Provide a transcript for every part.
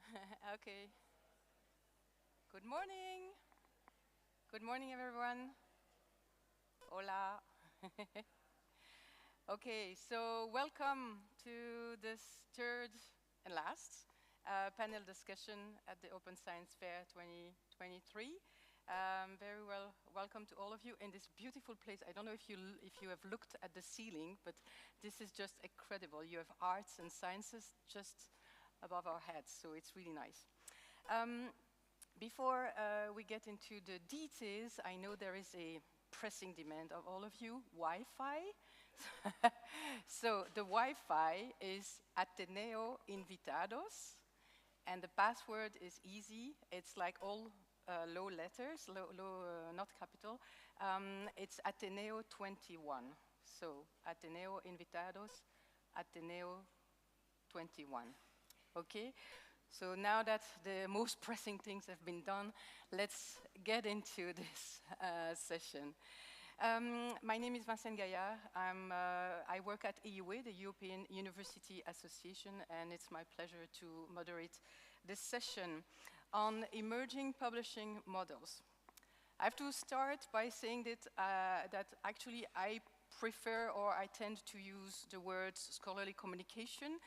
Okay. Good morning. Good morning, everyone. Hola. Okay, so welcome to this third and last panel discussion at the Open Science Fair 2023. Very well, welcome to all of you in this beautiful place. I don't know if you have looked at the ceiling, but this is just incredible. You have arts and sciences just above our heads, so it's really nice. Before we get into the details, I know there is a pressing demand of all of you, Wi-Fi. So the Wi-Fi is Ateneo Invitados, and the password is easy. It's like all low letters, not capital. It's Ateneo 21. So Ateneo Invitados, Ateneo 21. Okay? So now that the most pressing things have been done, let's get into this session. My name is Vincent Gaillard. I work at EUA, the European University Association, and it's my pleasure to moderate this session on emerging publishing models. I have to start by saying that actually I prefer, or I tend to use the words scholarly communication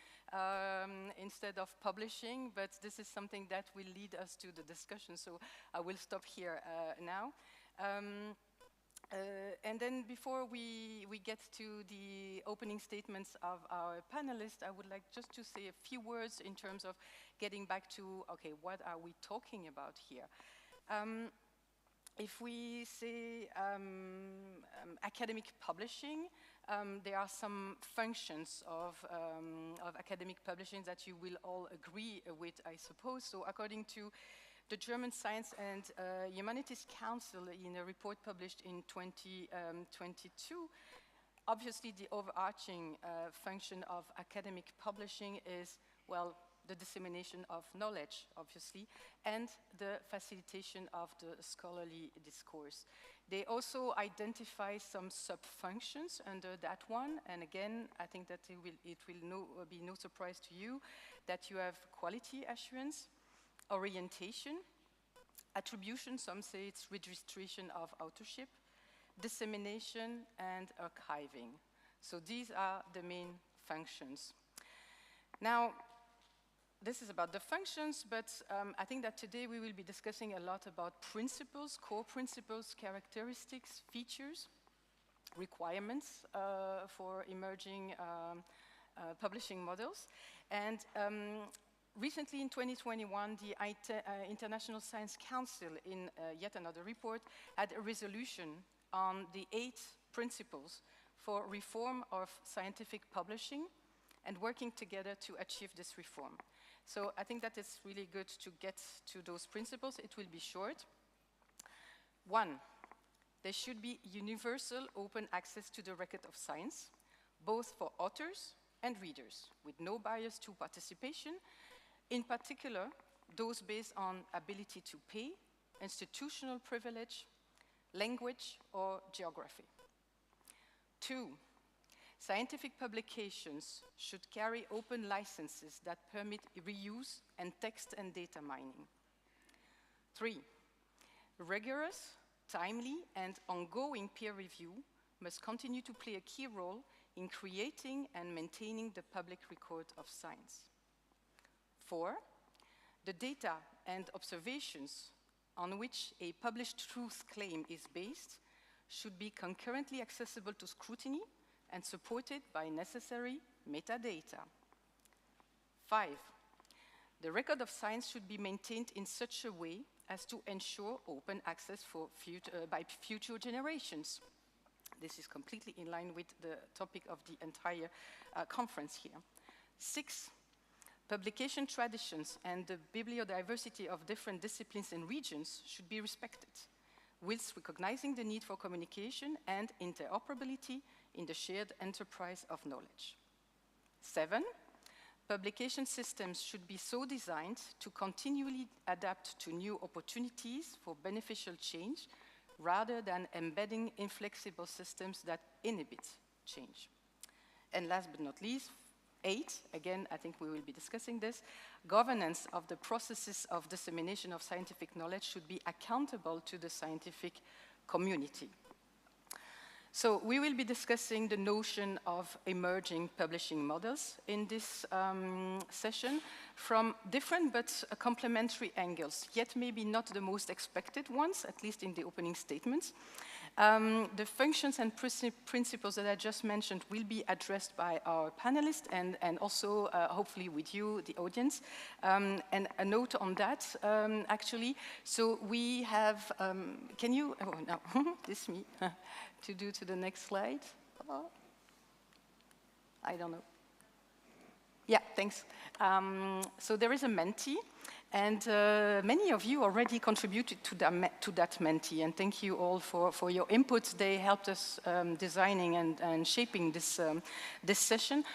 instead of publishing, but this is something that will lead us to the discussion, so I will stop here now. And then before we get to the opening statements of our panelists, I would like just to say a few words in terms of getting back to, okay, what are we talking about here? If we say academic publishing, there are some functions of academic publishing that you will all agree with, I suppose. So according to the German Science and Humanities Council in a report published in 2022, obviously the overarching function of academic publishing is, well, the dissemination of knowledge, obviously, and the facilitation of the scholarly discourse. They also identify some sub-functions under that one, and again, I think that it will be no surprise to you that you have quality assurance, orientation, attribution, some say it's registration of authorship, dissemination, and archiving. So these are the main functions. Now, this is about the functions, but I think that today we will be discussing a lot about principles, core principles, characteristics, features, requirements for emerging publishing models. And recently in 2021, the International Science Council, in yet another report, had a resolution on the 8 principles for reform of scientific publishing and working together to achieve this reform. So I think that it's really good to get to those principles. It will be short. 1, there should be universal open access to the record of science, both for authors and readers, with no bias to participation, in particular, those based on ability to pay, institutional privilege, language, or geography. 2, scientific publications should carry open licenses that permit reuse and text and data mining. 3, rigorous, timely, and ongoing peer review must continue to play a key role in creating and maintaining the public record of science. 4, the data and observations on which a published truth claim is based should be concurrently accessible to scrutiny and supported by necessary metadata. 5, the record of science should be maintained in such a way as to ensure open access for by future generations. This is completely in line with the topic of the entire conference here. 6, publication traditions and the bibliodiversity of different disciplines and regions should be respected, whilst recognizing the need for communication and interoperability in the shared enterprise of knowledge. 7, publication systems should be so designed to continually adapt to new opportunities for beneficial change rather than embedding inflexible systems that inhibit change. And last but not least, 8, again, I think we will be discussing this, governance of the processes of dissemination of scientific knowledge should be accountable to the scientific community. So we will be discussing the notion of emerging publishing models in this session from different but complementary angles, yet maybe not the most expected ones, at least in the opening statements. The functions and principles that I just mentioned will be addressed by our panelists and also hopefully with you, the audience. And a note on that, actually. So we have, can you, oh no, this is me, to do to the next slide. Oh, I don't know. Yeah, thanks. So there is a Menti. And many of you already contributed to that Menti, and thank you all for your input. They helped us designing and shaping this session.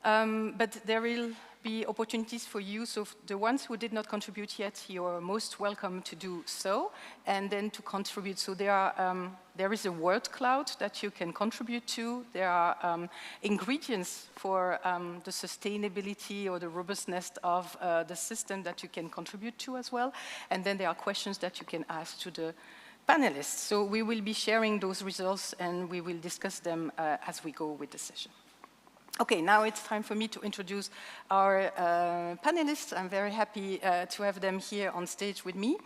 But there will be opportunities for you, so the ones who did not contribute yet, you are most welcome to do so, and then to contribute. So there is a word cloud that you can contribute to. There are ingredients for the sustainability or the robustness of the system that you can contribute to as well. And then there are questions that you can ask to the panelists. So we will be sharing those results and we will discuss them as we go with the session. Okay, now it's time for me to introduce our panelists. I'm very happy to have them here on stage with me.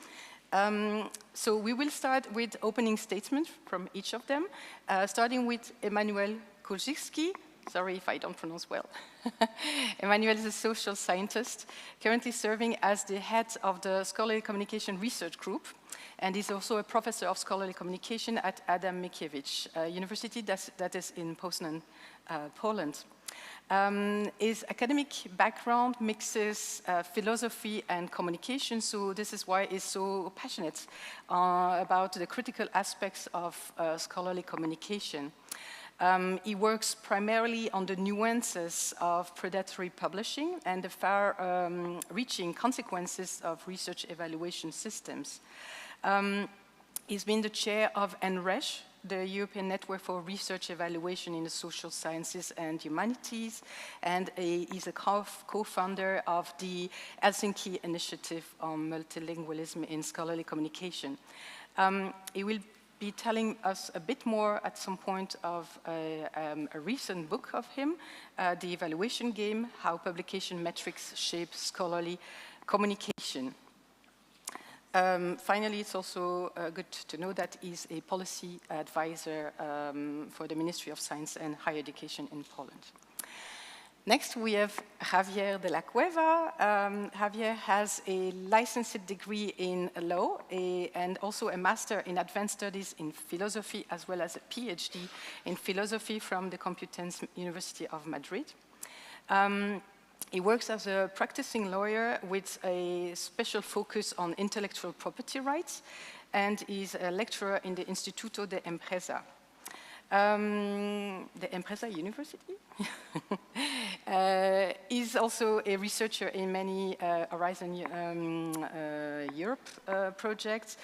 So we will start with opening statements from each of them, starting with Emanuel Kulczycki. Sorry if I don't pronounce well. Emanuel is a social scientist, currently serving as the head of the Scholarly Communication Research Group, and is also a professor of scholarly communication at Adam Mickiewicz University, that is in Poznan, Poland. His academic background mixes philosophy and communication, so this is why he's so passionate about the critical aspects of scholarly communication. He works primarily on the nuances of predatory publishing and the far-reaching consequences of research evaluation systems. He's been the chair of NRESH, the European Network for Research Evaluation in the Social Sciences and Humanities, and he's a co-founder of the Helsinki Initiative on Multilingualism in Scholarly Communication. He will be telling us a bit more at some point of a recent book of him, The Evaluation Game, How Publication Metrics Shape Scholarly Communication. Finally, it's also good to know that he's a policy advisor for the Ministry of Science and Higher Education in Poland. Next, we have Javier de la Cueva. Javier has a licensed degree in law and also a master in advanced studies in philosophy, as well as a PhD in philosophy from the Complutense University of Madrid. He works as a practicing lawyer with a special focus on intellectual property rights, and is a lecturer in the Instituto de Empresa. The Empresa University. He's also a researcher in many Horizon Europe projects,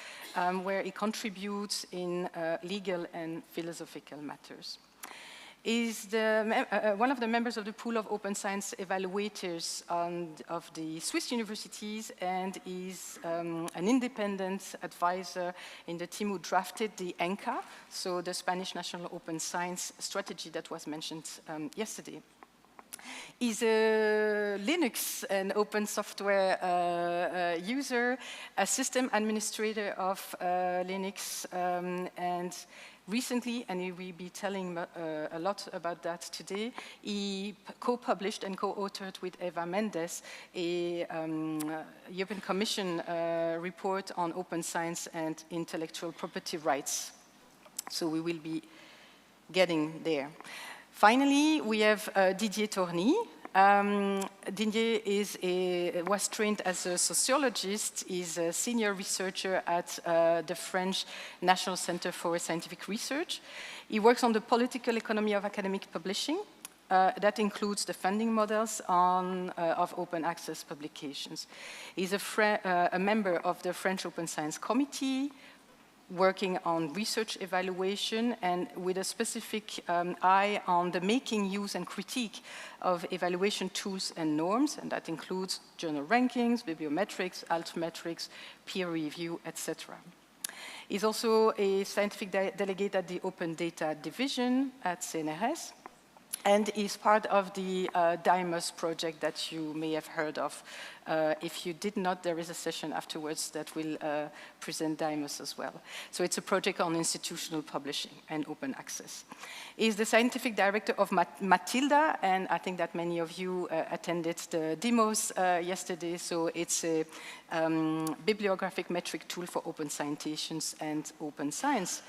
where he contributes in legal and philosophical matters. Is one of the members of the pool of open science evaluators of the Swiss universities, and is an independent advisor in the team who drafted the ENCA, so the Spanish National Open Science Strategy that was mentioned yesterday. He's a Linux and open software user, a system administrator of Linux, and recently, and he will be telling a lot about that today, he co-published and co-authored with Eva Mendes a European Commission report on open science and intellectual property rights. So we will be getting there. Finally, we have Didier Tourny. Didier was trained as a sociologist. He's a senior researcher at the French National Center for Scientific Research. He works on the political economy of academic publishing. That includes the funding models of open access publications. He's a member of the French Open Science Committee, working on research evaluation and with a specific eye on the making, use, and critique of evaluation tools and norms, and that includes journal rankings, bibliometrics, altmetrics, peer review, etc. He's also a scientific delegate at the Open Data Division at CNRS, and is part of the DIMUS project that you may have heard of. If you did not, there is a session afterwards that will present DIMUS as well. So it's a project on institutional publishing and open access. He's the scientific director of Matilda, and I think that many of you attended the demos yesterday. So it's a bibliographic metric tool for open citations and open science.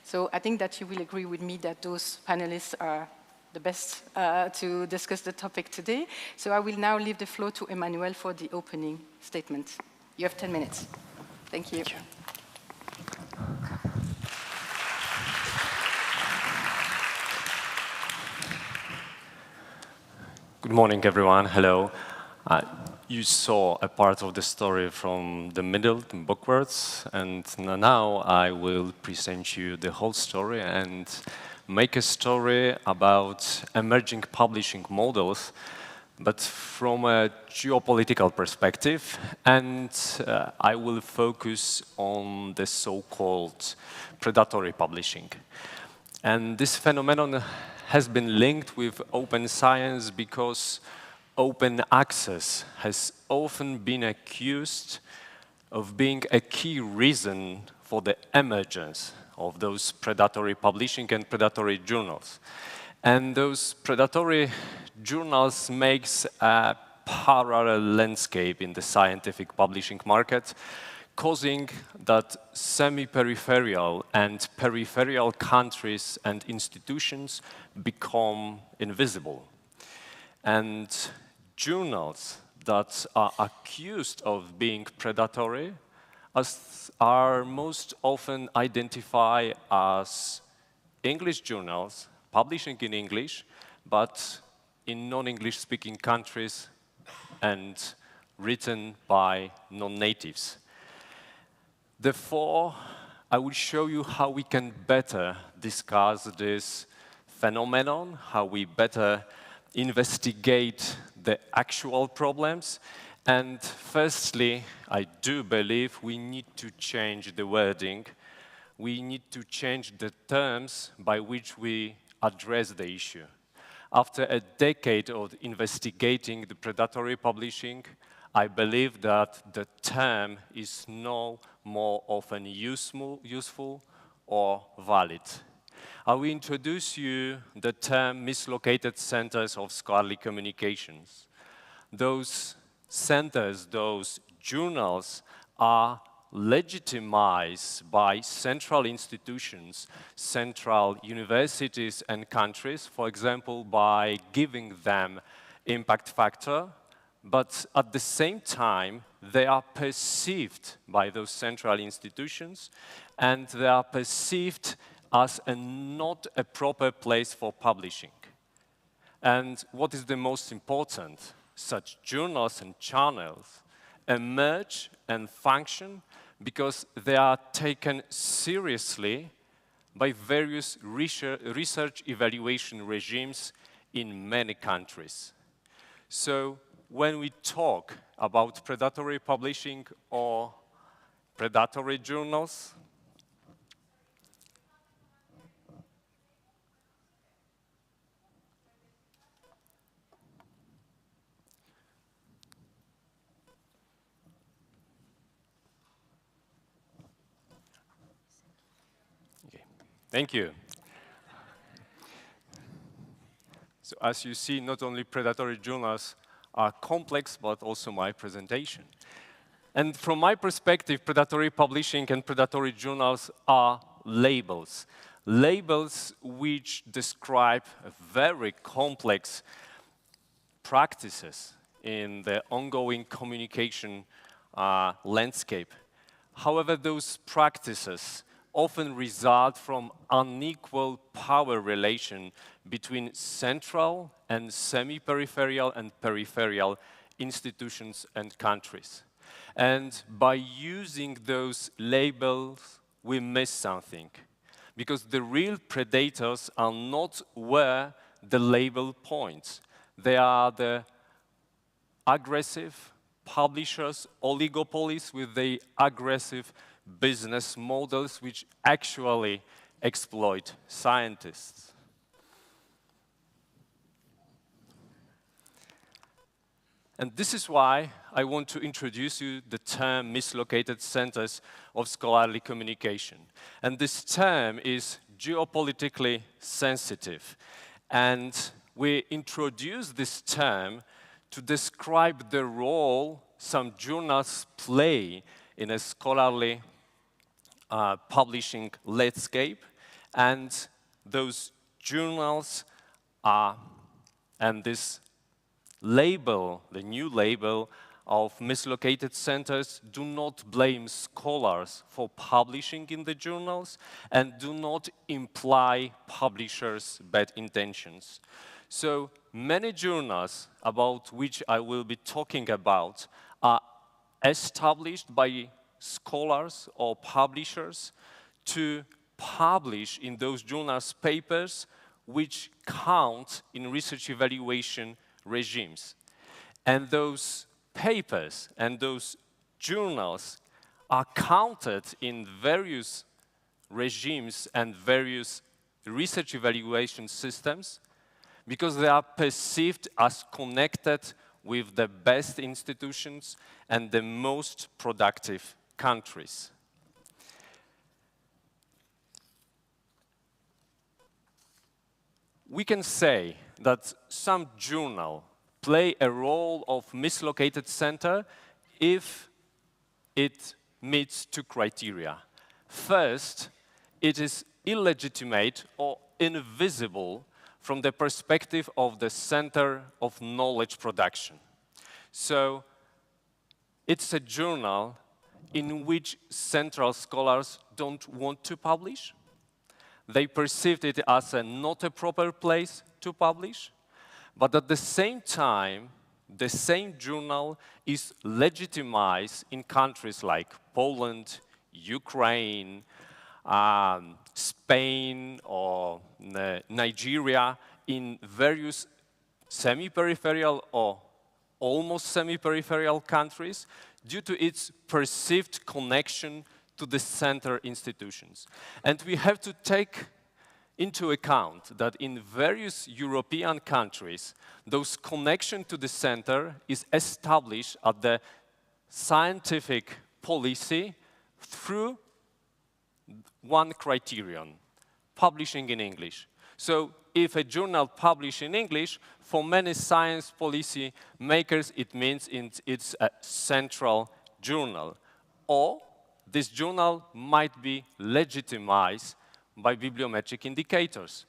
So I think that you will agree with me that those panelists are the best to discuss the topic today. So I will now leave the floor to Emmanuel for the opening statement. You have 10 minutes. Thank you. Thank you. Good morning, everyone. Hello. You saw a part of the story from the middle backwards, and now I will present you the whole story and make a story about emerging publishing models, but from a geopolitical perspective, and I will focus on the so-called predatory publishing. And this phenomenon has been linked with open science because open access has often been accused of being a key reason for the emergence of those predatory publishing and predatory journals. And those predatory journals makes a parallel landscape in the scientific publishing market, causing that semi-peripheral and peripheral countries and institutions become invisible. And journals that are accused of being predatory are most often identified as English journals, publishing in English, but in non-English speaking countries and written by non-natives. Therefore, I will show you how we can better discuss this phenomenon, how we better investigate the actual problems. And firstly, I do believe we need to change the wording. We need to change the terms by which we address the issue. After a decade of investigating the predatory publishing, I believe that the term is no more often useful or valid. I will introduce you the term mislocated centers of scholarly communications. Those centers, those journals are legitimized by central institutions, central universities and countries, for example, by giving them impact factor, but at the same time, they are perceived by those central institutions, and they are perceived as not a proper place for publishing. And what is the most important? Such journals and channels emerge and function because they are taken seriously by various research evaluation regimes in many countries. So when we talk about predatory publishing or predatory journals, thank you. So as you see, not only predatory journals are complex, but also my presentation. And from my perspective, predatory publishing and predatory journals are labels. Labels which describe very complex practices in the ongoing communication landscape. However, those practices often result from unequal power relation between central and semi-peripheral and peripheral institutions and countries. And by using those labels we miss something. Because the real predators are not where the label points. They are the aggressive publishers, oligopolies with the aggressive business models which actually exploit scientists. And this is why I want to introduce you the term mislocated centers of scholarly communication. And this term is geopolitically sensitive. And we introduce this term to describe the role some journals play in a scholarly publishing landscape. And those journals are, and this label, the new label of mislocated centers, do not blame scholars for publishing in the journals and do not imply publishers' bad intentions. So many journals about which I will be talking about are established by scholars or publishers to publish in those journals papers which count in research evaluation regimes. And those papers and those journals are counted in various regimes and various research evaluation systems because they are perceived as connected with the best institutions and the most productive countries. We can say that some journal play a role of mislocated center if it meets two criteria. First, it is illegitimate or invisible from the perspective of the center of knowledge production. So it's a journal in which central scholars don't want to publish. They perceived it as not a proper place to publish, but at the same time, the same journal is legitimized in countries like Poland, Ukraine, Spain, or Nigeria, in various semi-peripheral or almost semi-peripheral countries due to its perceived connection to the center institutions. And we have to take into account that in various European countries, those connection to the center is established at the scientific policy through one criterion, publishing in English. So if a journal publishes in English, for many science policy makers, it means it's a central journal. Or this journal might be legitimized by bibliometric indicators.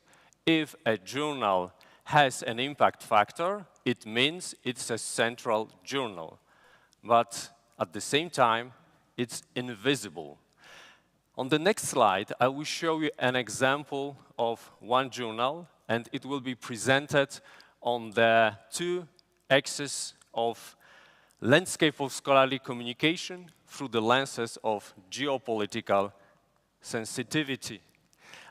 If a journal has an impact factor, it means it's a central journal. But at the same time, it's invisible. On the next slide, I will show you an example of one journal, and it will be presented on the two axes of landscape of scholarly communication through the lenses of geopolitical sensitivity.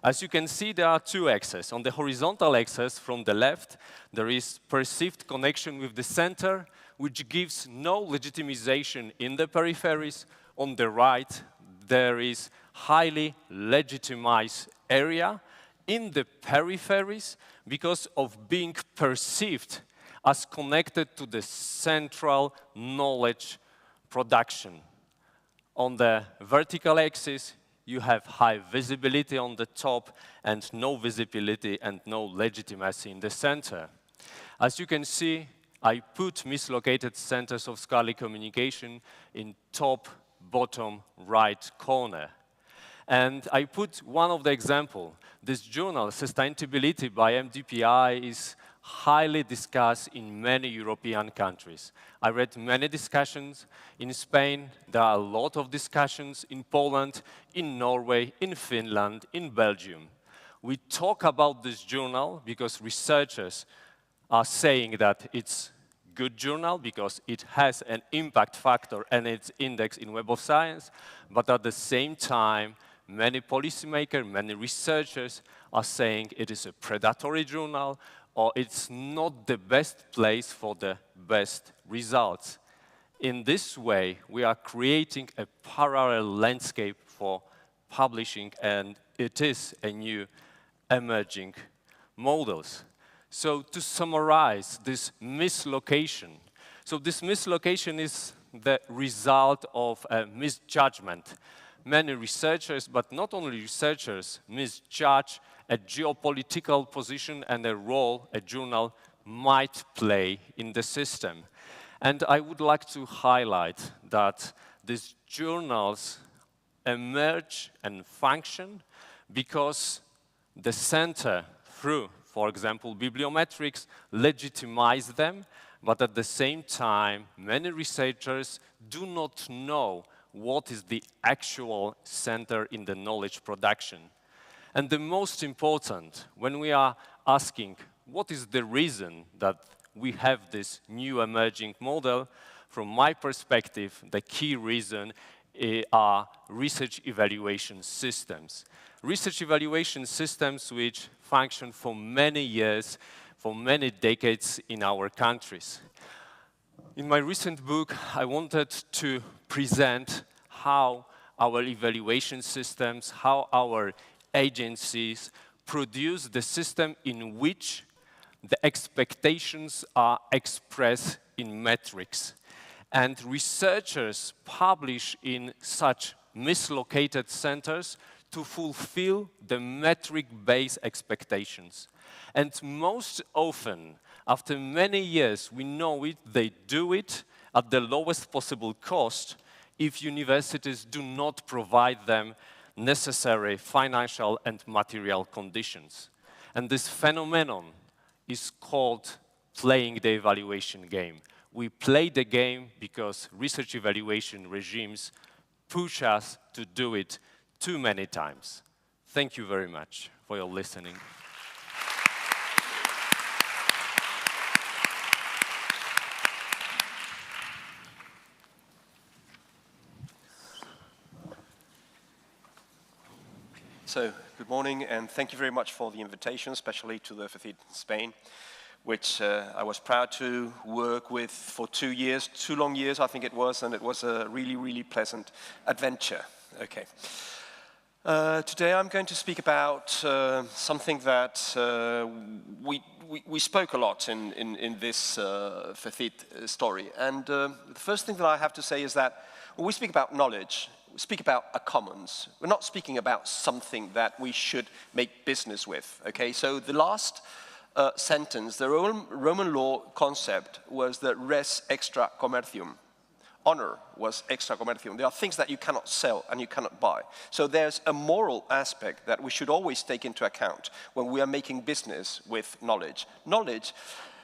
As you can see, there are two axes. On the horizontal axis, from the left, there is perceived connection with the center, which gives no legitimization in the peripheries. On the right, there is highly legitimized area in the peripheries because of being perceived as connected to the central knowledge production. On the vertical axis, you have high visibility on the top and no visibility and no legitimacy in the center. As you can see, I put mislocated centers of scholarly communication in top, bottom, right corner. And I put one of the examples. This journal, Sustainability by MDPI, is highly discussed in many European countries. I read many discussions in Spain. There are a lot of discussions in Poland, in Norway, in Finland, in Belgium. We talk about this journal because researchers are saying that it's a good journal because it has an impact factor and it's indexed in Web of Science, but at the same time, many policymakers, many researchers are saying it is a predatory journal or it's not the best place for the best results. In this way, we are creating a parallel landscape for publishing, and it is a new emerging models. So to summarize this mislocation, so this mislocation is the result of a misjudgment. Many researchers, but not only researchers, misjudge a geopolitical position and a role a journal might play in the system. And I would like to highlight that these journals emerge and function because the center, through, for example, bibliometrics, legitimize them, but at the same time, many researchers do not know what is the actual center in the knowledge production. And the most important, when we are asking what is the reason that we have this new emerging model, from my perspective, the key reason are research evaluation systems. Research evaluation systems which function for many years, for many decades in our countries. In my recent book, I wanted to present how our evaluation systems, how our agencies produce the system in which the expectations are expressed in metrics. And researchers publish in such mislocated centers to fulfill the metric-based expectations. And most often, after many years, we know it, they do it at the lowest possible cost if universities do not provide them necessary financial and material conditions. And this phenomenon is called playing the evaluation game. We play the game because research evaluation regimes push us to do it too many times. Thank you very much for your listening. So, good morning, and thank you very much for the invitation, especially to the FECYT Spain, which I was proud to work with for 2 years, 2 long years, I think it was, and it was a really, really pleasant adventure. Okay. Today I'm going to speak about something that we spoke a lot in this FECYT story. And the first thing that I have to say is that when we speak about knowledge, we speak about a commons. We're not speaking about something that we should make business with, okay? So the last sentence, the Roman law concept was the res extra commercium. Honor was extra commercium. There are things that you cannot sell and you cannot buy. So there's a moral aspect that we should always take into account when we are making business with knowledge. Knowledge,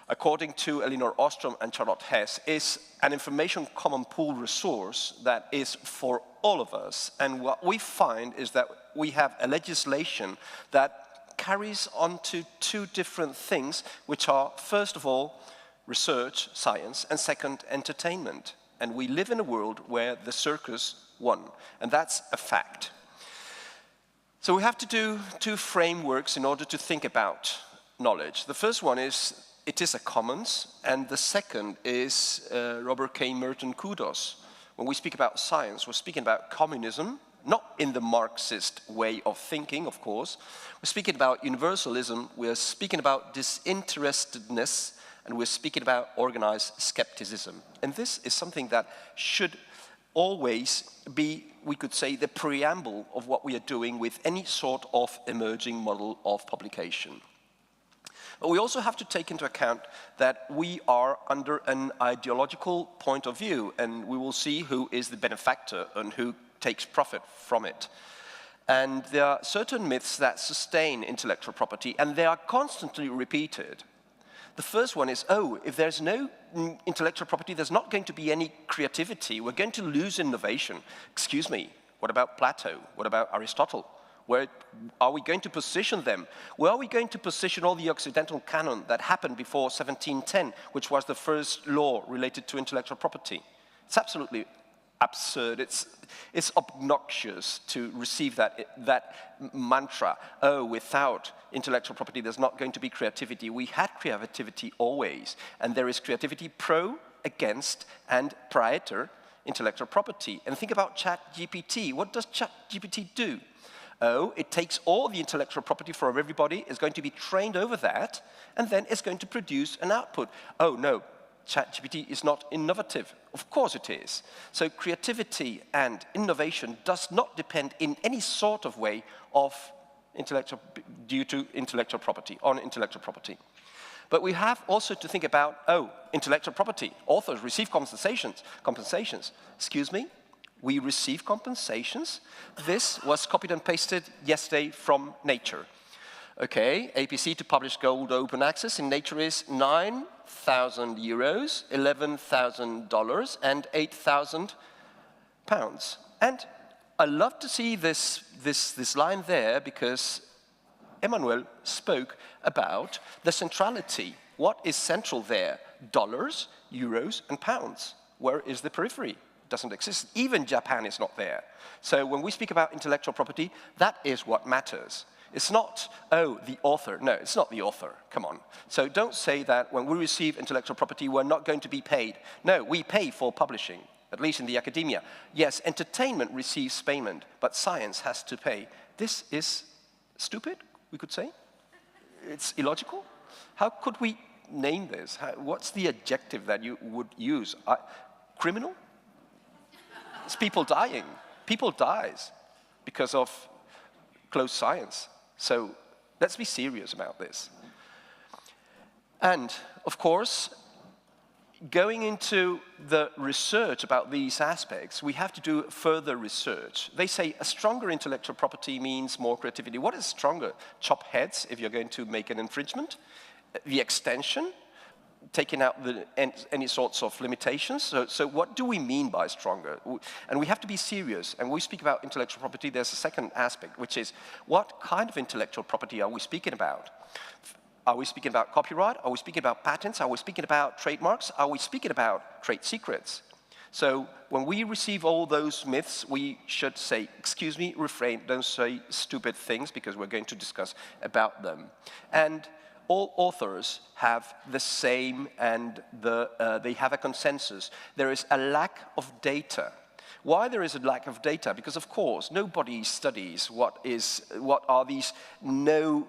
according to Elinor Ostrom and Charlotte Hess, is an information common pool resource that is for all of us. And what we find is that we have a legislation that carries on to 2 different things, which are, first of all, research, science, and second, entertainment. And we live in a world where the circus won, and that's a fact. So we have to do 2 frameworks in order to think about knowledge. The first one is, it is a commons, and the second is Robert K. Merton kudos. When we speak about science, we're speaking about communism, not in the Marxist way of thinking, of course. We're speaking about universalism, we're speaking about disinterestedness, and we're speaking about organized skepticism. And this is something that should always be, we could say, the preamble of what we are doing with any sort of emerging model of publication. But we also have to take into account that we are under an ideological point of view, and we will see who is the benefactor and who takes profit from it. And there are certain myths that sustain intellectual property, and they are constantly repeated. The first one is, oh, if there's no intellectual property, there's not going to be any creativity. We're going to lose innovation. Excuse me, what about Plato? What about Aristotle? Where are we going to position them? Where are we going to position all the Occidental canon that happened before 1710, which was the first law related to intellectual property? It's absolutely absurd. It's obnoxious to receive that mantra, oh, without intellectual property, there's not going to be creativity. We had creativity always, and there is creativity pro, against, and prior to intellectual property. And think about ChatGPT. What does ChatGPT do? Oh, it takes all the intellectual property from everybody, is going to be trained over that, and then it's going to produce an output. Oh, no, ChatGPT is not innovative. Of course it is. So creativity and innovation does not depend in any sort of way of due to intellectual property, on intellectual property. But we have also to think about, oh, intellectual property. Authors receive compensations. Excuse me? We receive compensations? This was copied and pasted yesterday from Nature. Okay, APC to publish gold open access in Nature is 9,000 euros, $11,000, and 8,000 pounds. And I love to see this line there because Emmanuel spoke about the centrality. What is central there? Dollars, euros, and pounds. Where is the periphery? It doesn't exist. Even Japan is not there. So when we speak about intellectual property, that is what matters. It's not, oh, the author. No, it's not the author. Come on. So don't say that when we receive intellectual property, we're not going to be paid. No, we pay for publishing, at least in the academia. Yes, entertainment receives payment, but science has to pay. This is stupid, we could say. It's illogical. How could we name this? What's the adjective that you would use? Criminal? It's people dying. People dies because of close science. So let's be serious about this. And of course, going into the research about these aspects, we have to do further research. They say a stronger intellectual property means more creativity. What is stronger? Chop heads if you're going to make an infringement? The extension? Taking out any sorts of limitations. So what do we mean by stronger? And we have to be serious. And when we speak about intellectual property, there's a second aspect, which is what kind of intellectual property are we speaking about? Are we speaking about copyright? Are we speaking about patents? Are we speaking about trademarks? Are we speaking about trade secrets? So when we receive all those myths, we should say, excuse me, refrain, don't say stupid things, because we're going to discuss about them. And all authors have the same, and they have a consensus. There is a lack of data. Why there is a lack of data? Because of course, nobody studies what are these no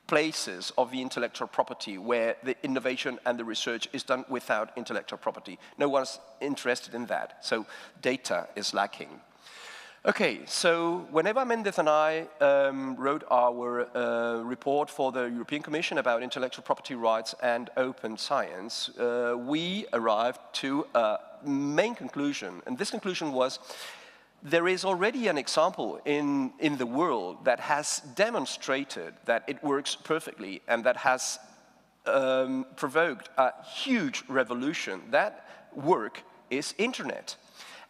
places of the intellectual property where the innovation and the research is done without intellectual property. No one's interested in that. So data is lacking. Okay, so when Eva Mendes and I wrote our report for the European Commission about intellectual property rights and open science, we arrived to a main conclusion. And this conclusion was, there is already an example in the world that has demonstrated that it works perfectly and that has provoked a huge revolution. That work is internet.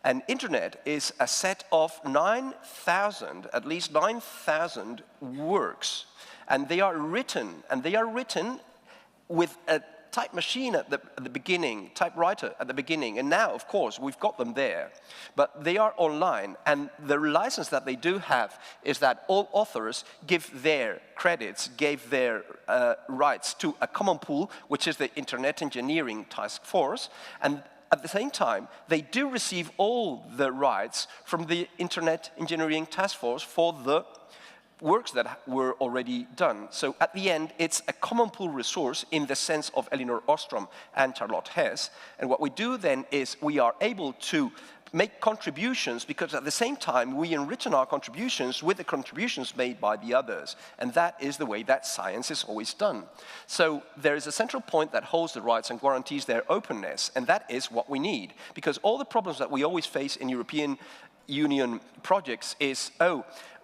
And internet is a set of 9,000, at least 9,000 works. And they are written with a type machine at the beginning, typewriter at the beginning. And now, of course, we've got them there. But they are online. And the license that they do have is that all authors give their credits, gave their rights to a common pool, which is the Internet Engineering Task Force. And at the same time, they do receive all the rights from the Internet Engineering Task Force for the works that were already done. So at the end, it's a common pool resource in the sense of Elinor Ostrom and Charlotte Hess. And what we do then is we are able to make contributions, because at the same time we enrich our contributions with the contributions made by the others. And that is the way that science is always done. So there is a central point that holds the rights and guarantees their openness, and that is what we need. Because all the problems that we always face in European Union projects is,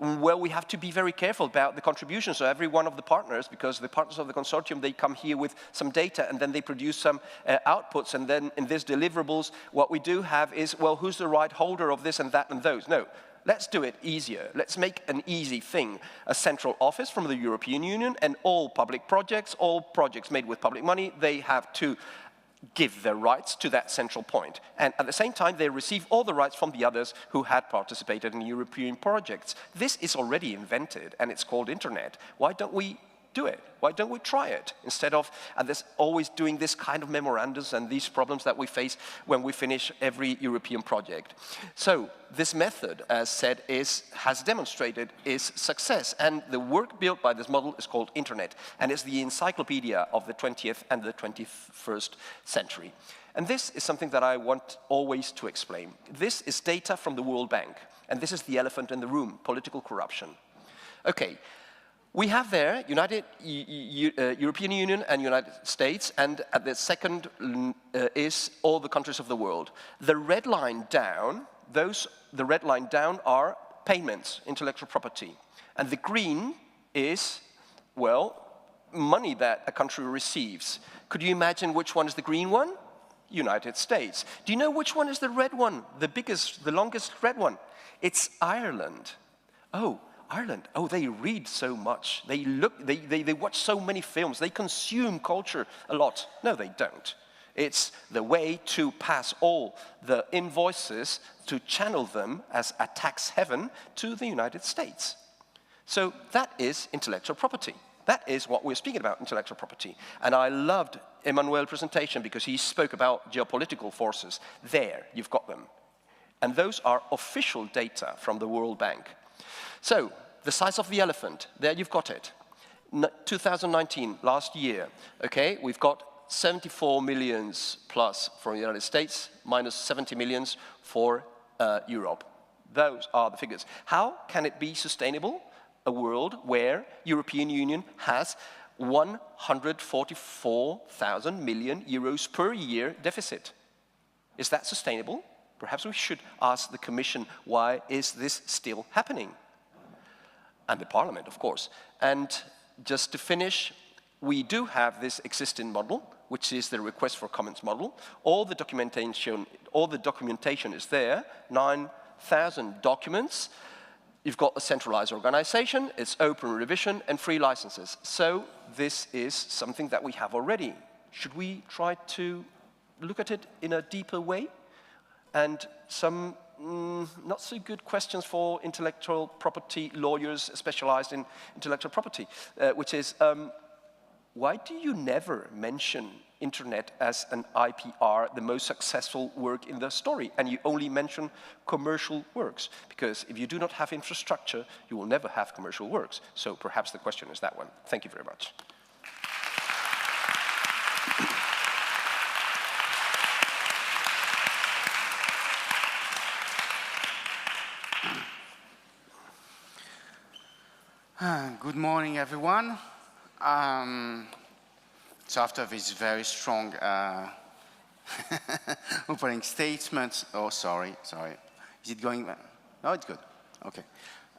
well, we have to be very careful about the contributions of every one of the partners, because the partners of the consortium, they come here with some data and then they produce some outputs, and then in these deliverables, what we do have is, well, who's the right holder of this and that and those? No, let's do it easier. Let's make an easy thing. A central office from the European Union, and all public projects, all projects made with public money, they have to give their rights to that central point. And at the same time, they receive all the rights from the others who had participated in European projects. This is already invented, and it's called Internet. Why don't we do it? Why don't we try it? Instead of always doing this kind of memorandums and these problems that we face when we finish every European project. So this method, as said, has demonstrated its success. And the work built by this model is called Internet. And it's the encyclopedia of the 20th and the 21st century. And this is something that I want always to explain. This is data from the World Bank. And this is the elephant in the room, political corruption. Okay. We have there European Union and United States, and at the second is all the countries of the world. The red line down, the red line down are payments, intellectual property. And the green is, well, money that a country receives. Could you imagine which one is the green one? United States. Do you know which one is the red one, the biggest, the longest red one? It's Ireland. Oh. Ireland, oh, they read so much. They watch so many films. They consume culture a lot. No, they don't. It's the way to pass all the invoices to channel them as a tax haven to the United States. So that is intellectual property. That is what we're speaking about, intellectual property. And I loved Emmanuel's presentation because he spoke about geopolitical forces. There, you've got them. And those are official data from the World Bank. So, the size of the elephant, there you've got it. 2019, last year, okay, we've got 74 millions plus for the United States, minus 70 millions for Europe. Those are the figures. How can it be sustainable? A world where European Union has 144,000 million euros per year deficit. Is that sustainable? Perhaps we should ask the Commission, why is this still happening? And the Parliament, of course. And just to finish, we do have this existing model, which is the request for comments model. All the documentation is there, 9,000 documents. You've got a centralized organization, it's open revision and free licenses. So this is something that we have already. Should we try to look at it in a deeper way? And some not so good questions for intellectual property lawyers specialized in intellectual property, which is, why do you never mention Internet as an IPR, the most successful work in the story, and you only mention commercial works? Because if you do not have infrastructure, you will never have commercial works. So perhaps the question is that one. Thank you very much. Good morning, everyone. So after this very strong opening statement, oh, sorry. Is it going? No, it's good. Okay.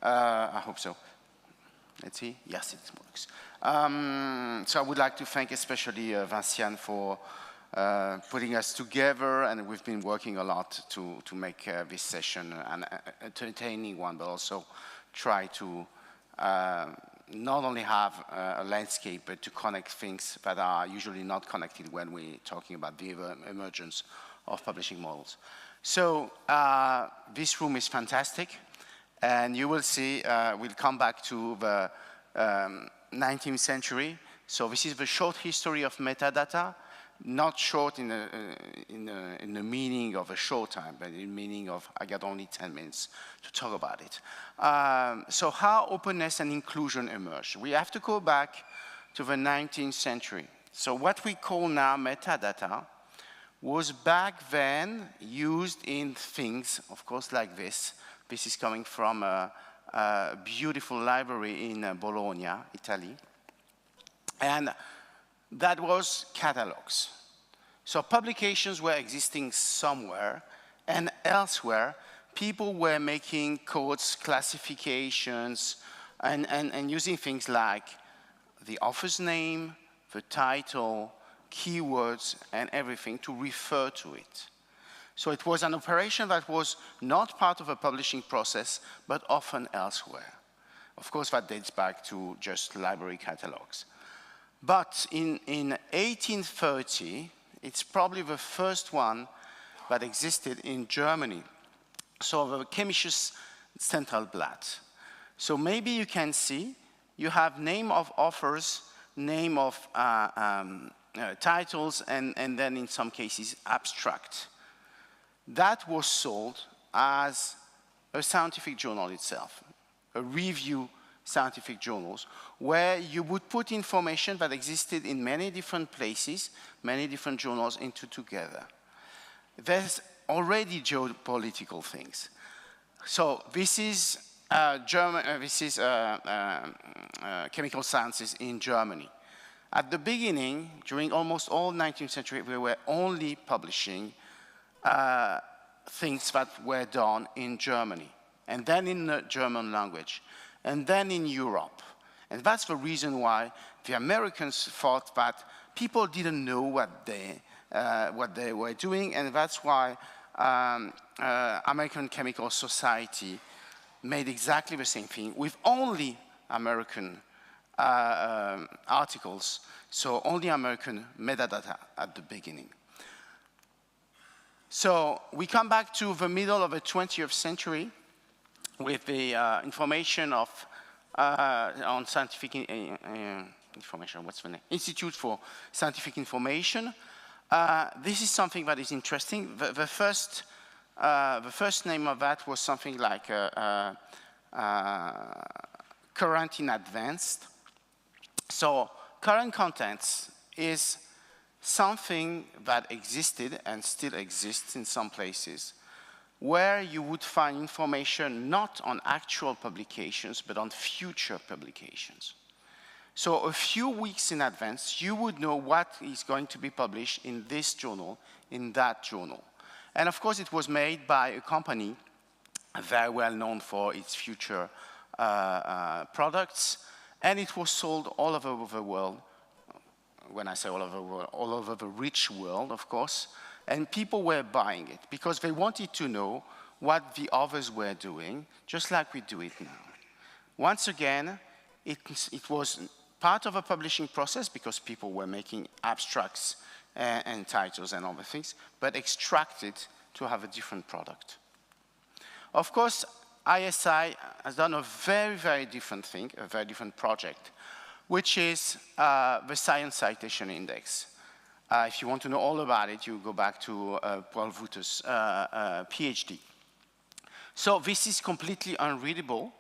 I hope so. Let's see. Yes, it works. So I would like to thank especially Vinciane for putting us together, and we've been working a lot to make this session an entertaining one, but also try to not only have a landscape, but to connect things that are usually not connected when we're talking about the emergence of publishing models. So this room is fantastic, and you will see, we'll come back to the 19th century. So this is the short history of metadata, not short in the meaning of a short time, but in the meaning of, I got only 10 minutes to talk about it. So how openness and inclusion emerged? We have to go back to the 19th century. So what we call now metadata was back then used in things, of course, like this. This is coming from a beautiful library in Bologna, Italy. And that was catalogs. So publications were existing somewhere, and elsewhere, people were making codes, classifications, and using things like the author's name, the title, keywords, and everything to refer to it. So it was an operation that was not part of a publishing process, but often elsewhere. Of course, that dates back to just library catalogs. But in 1830, It's probably the first one that existed in Germany. So the Chemisches Centralblatt. So maybe you can see, you have name of authors, name of titles, and then in some cases abstract. That was sold as a scientific journal itself, a review scientific journals, where you would put information that existed in many different places, many different journals into together. There's already geopolitical things. So this is chemical sciences in Germany. At the beginning, during almost all 19th century, we were only publishing things that were done in Germany, and then in the German language, and then in Europe. And that's the reason why the Americans thought that people didn't know what they were doing, and that's why American Chemical Society made exactly the same thing with only American articles, so only American metadata at the beginning. So we come back to the middle of the 20th century with the information of on scientific information, what's the name? Institute for Scientific Information. This is something that is interesting. The first name of that was something like current in advanced. So current contents is something that existed and still exists in some places, where you would find information not on actual publications, but on future publications. So a few weeks in advance, you would know what is going to be published in this journal, in that journal. And of course, it was made by a company very well known for its future products, and it was sold all over the world. When I say all over the world, all over the rich world, of course, and people were buying it because they wanted to know what the others were doing, just like we do it now. Once again, it was part of a publishing process because people were making abstracts and titles and other things, but extracted to have a different product. Of course, ISI has done a very, very different thing, a very different project, which is the Science Citation Index. If you want to know all about it, you go back to Paul Wutter's PhD. So this is completely unreadable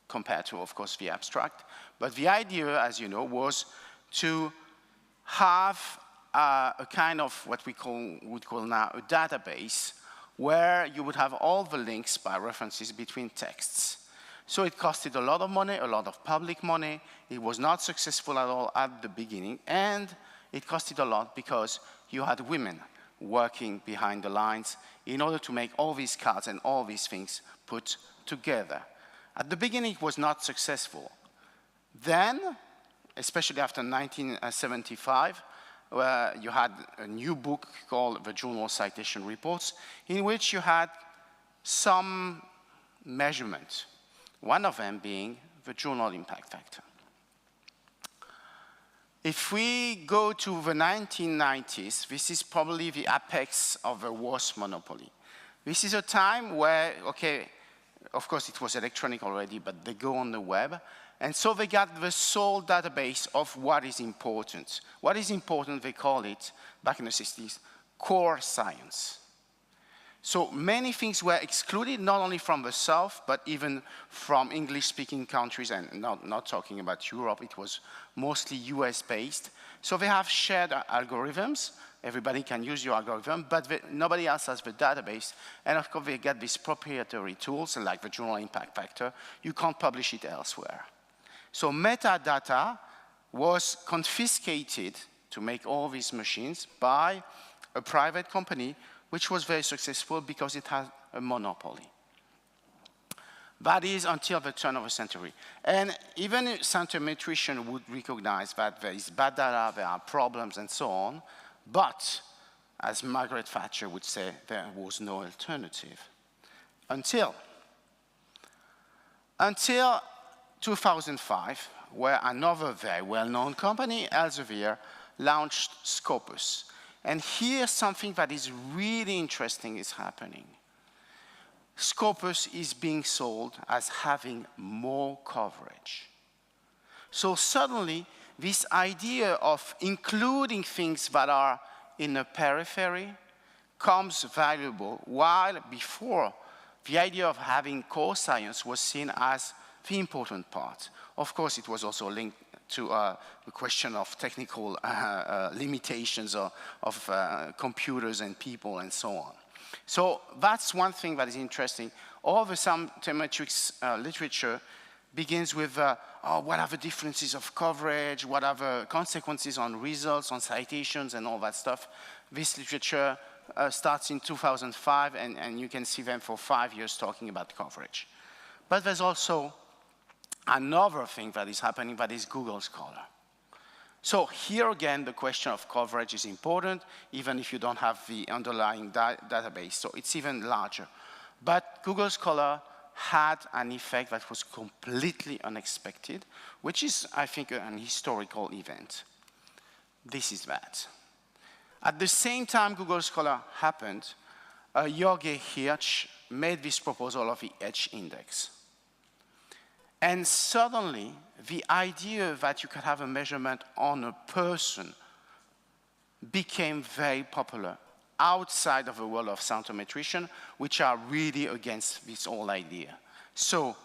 compared to, of course, the abstract. But the idea, as you know, was to have a kind of what we would call now a database where you would have all the links by references between texts. So it costed a lot of money, a lot of public money. It was not successful at all at the beginning, and it costed a lot because you had women working behind the lines in order to make all these cards and all these things put together. At the beginning, it was not successful. Then, especially after 1975, where you had a new book called the Journal Citation Reports, in which you had some measurement, one of them being the journal impact factor. If we go to the 1990s, this is probably the apex of the worst monopoly. This is a time where, okay, of course it was electronic already, but they go on the web, and so they got the sole database of what is important. What is important, they call it, back in the 60s, core science. So many things were excluded, not only from the South, but even from English-speaking countries, and not talking about Europe, it was mostly US-based. So they have shared algorithms. Everybody can use your algorithm, but nobody else has the database. And of course, they get these proprietary tools, like the journal impact factor. You can't publish it elsewhere. So metadata was confiscated to make all these machines by a private company, which was very successful because it had a monopoly. That is until the turn of the century. And even scientometricians would recognize that there is bad data, there are problems, and so on. But, as Margaret Thatcher would say, there was no alternative. Until 2005, where another very well-known company, Elsevier, launched Scopus. And here something that is really interesting is happening. Scopus is being sold as having more coverage. So suddenly, this idea of including things that are in the periphery comes valuable, while before, the idea of having core science was seen as the important part. Of course, it was also linked to the question of technical limitations of computers and people and so on. So that's one thing that is interesting. All the sabermetrics literature begins with, what are the differences of coverage, what are the consequences on results, on citations, and all that stuff. This literature starts in 2005, and you can see them for 5 years talking about coverage. But there's also another thing that is happening, that is Google Scholar. So here again, the question of coverage is important, even if you don't have the underlying database, so it's even larger. But Google Scholar had an effect that was completely unexpected, which is, I think, an historical event. This is that. At the same time Google Scholar happened, Jorge Hirsch made this proposal of the H index. And suddenly, the idea that you could have a measurement on a person became very popular outside of the world of sabermetricians, which are really against this whole idea. So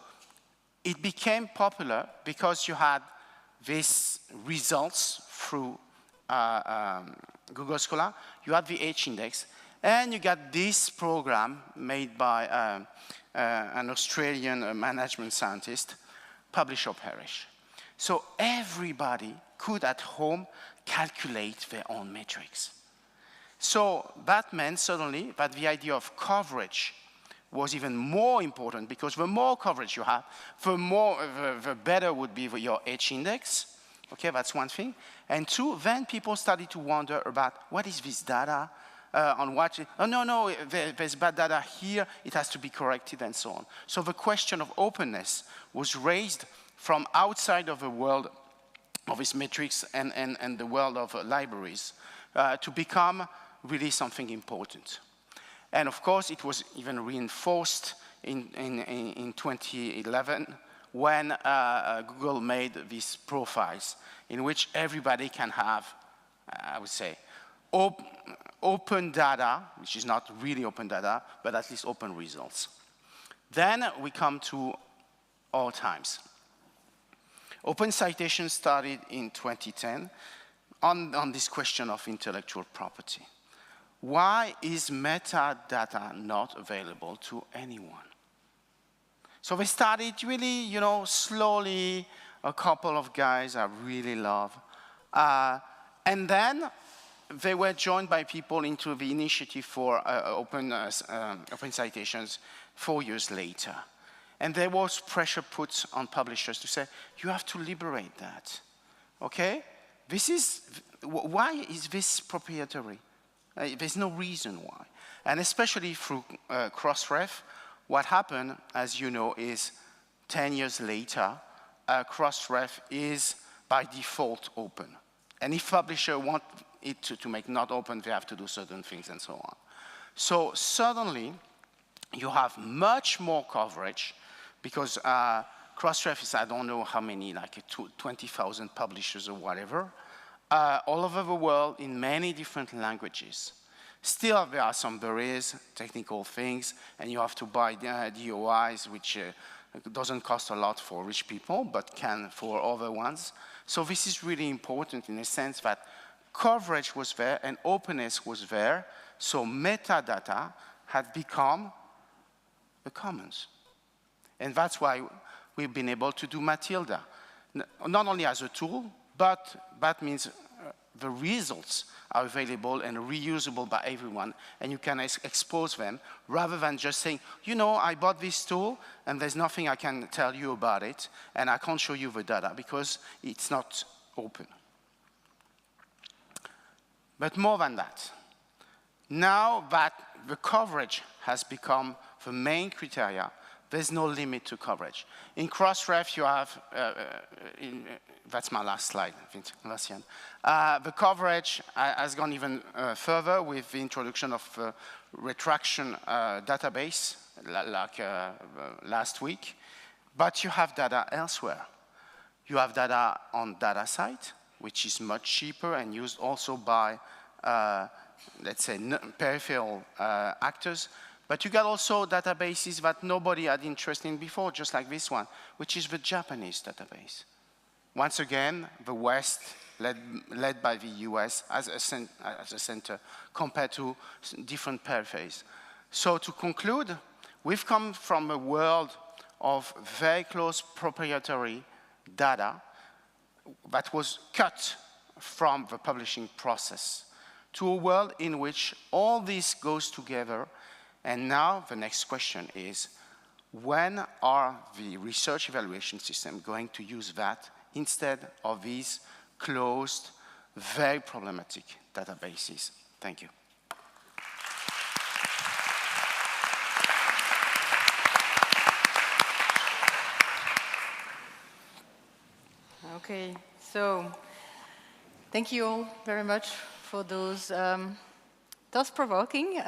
it became popular because you had these results through Google Scholar, you had the H index, and you got this program made by an Australian management scientist, publish or perish. So everybody could at home calculate their own metrics. So that meant suddenly that the idea of coverage was even more important, because the more coverage you have, the better would be your H index. Okay, that's one thing. And two, then people started to wonder about what is this data, on what, no, there's bad data here, it has to be corrected and so on. So the question of openness was raised from outside of the world of these metrics and the world of libraries to become really something important. And of course, it was even reinforced in 2011 when Google made these profiles in which everybody can have, I would say, open data, which is not really open data, but at least open results. Then we come to our times. Open citation started in 2010 on this question of intellectual property. Why is metadata not available to anyone? So they started really, slowly, a couple of guys I really love. And then they were joined by people into the initiative for open citations 4 years later. And there was pressure put on publishers to say, you have to liberate that, okay? Why is this proprietary? There's no reason why. And especially through Crossref, what happened, as you know, is 10 years later, Crossref is by default open. And if publisher want it to make not open, they have to do certain things and so on. So suddenly, you have much more coverage because Crossref is, I don't know how many, like 20,000 publishers or whatever, all over the world in many different languages. Still, there are some barriers, technical things, and you have to buy DOIs, which doesn't cost a lot for rich people, but can for other ones. So this is really important in the sense that coverage was there and openness was there, so metadata had become the commons. And that's why we've been able to do Matilda, not only as a tool, but that means the results are available and reusable by everyone, and you can expose them, rather than just saying, I bought this tool, and there's nothing I can tell you about it, and I can't show you the data, because it's not open. But more than that, now that the coverage has become the main criteria, There's no limit to coverage. In Crossref, you have, that's my last slide, Vincent. The coverage has gone even further with the introduction of retraction database, like last week. But you have data elsewhere. You have data on data site, which is much cheaper and used also by, let's say, peripheral actors. But you got also databases that nobody had interest in before, just like this one, which is the Japanese database. Once again, the West, led by the US as a center, compared to different peripheries. So to conclude, we've come from a world of very close proprietary data that was cut from the publishing process to a world in which all this goes together. And now the next question is, when are the research evaluation systems going to use that instead of these closed, very problematic databases? Thank you. Okay, so thank you all very much for those thought-provoking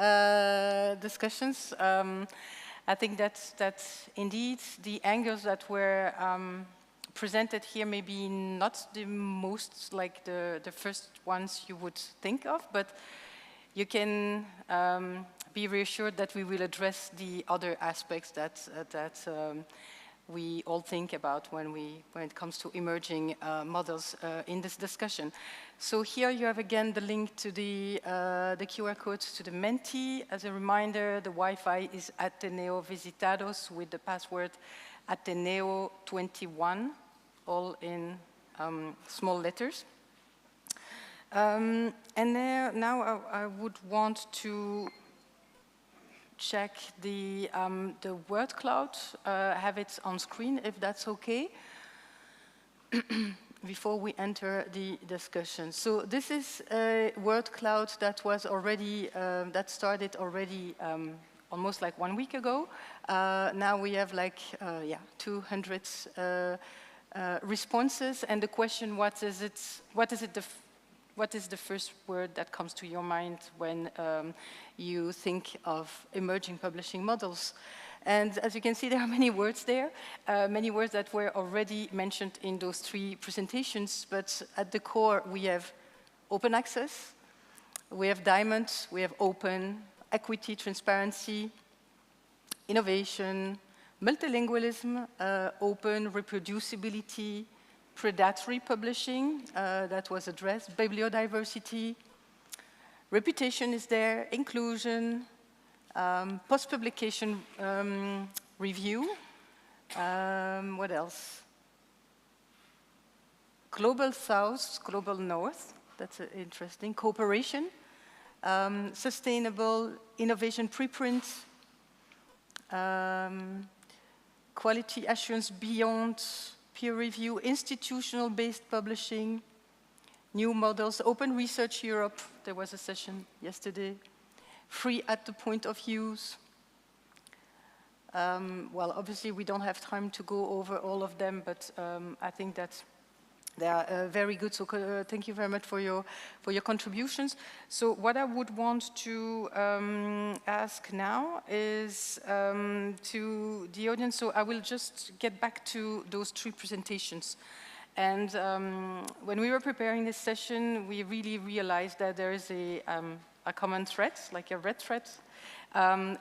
discussions. I think that indeed the angles that were presented here may be not the most like the first ones you would think of, but you can be reassured that we will address the other aspects that we all think about when it comes to emerging models in this discussion. So here you have again the link to the QR codes to the Menti. As a reminder, the Wi-Fi is Ateneo Visitados with the password Ateneo21, all in small letters. And now I would want to check the word cloud, have it on screen if that's okay, before we enter the discussion. So this is a word cloud that was already, that started already almost like 1 week ago. Now we have like, 200 responses, and the question, what is the first word that comes to your mind when you think of emerging publishing models? And as you can see, there are many words there, many words that were already mentioned in those 3 presentations, but at the core we have open access, we have diamond, we have open, equity, transparency, innovation, multilingualism, open, reproducibility, predatory publishing, that was addressed, bibliodiversity, reputation is there, inclusion, post-publication review, what else? Global South, Global North, that's interesting, cooperation, sustainable innovation preprint, quality assurance beyond peer review, institutional-based publishing, new models, Open Research Europe, there was a session yesterday, free at the point of use. Well, obviously we don't have time to go over all of them, but I think that they are very good, so thank you very much for your contributions. So what I would want to ask now is to the audience, so I will just get back to those 3 presentations. And when we were preparing this session, we really realized that there is a common thread, like a red thread.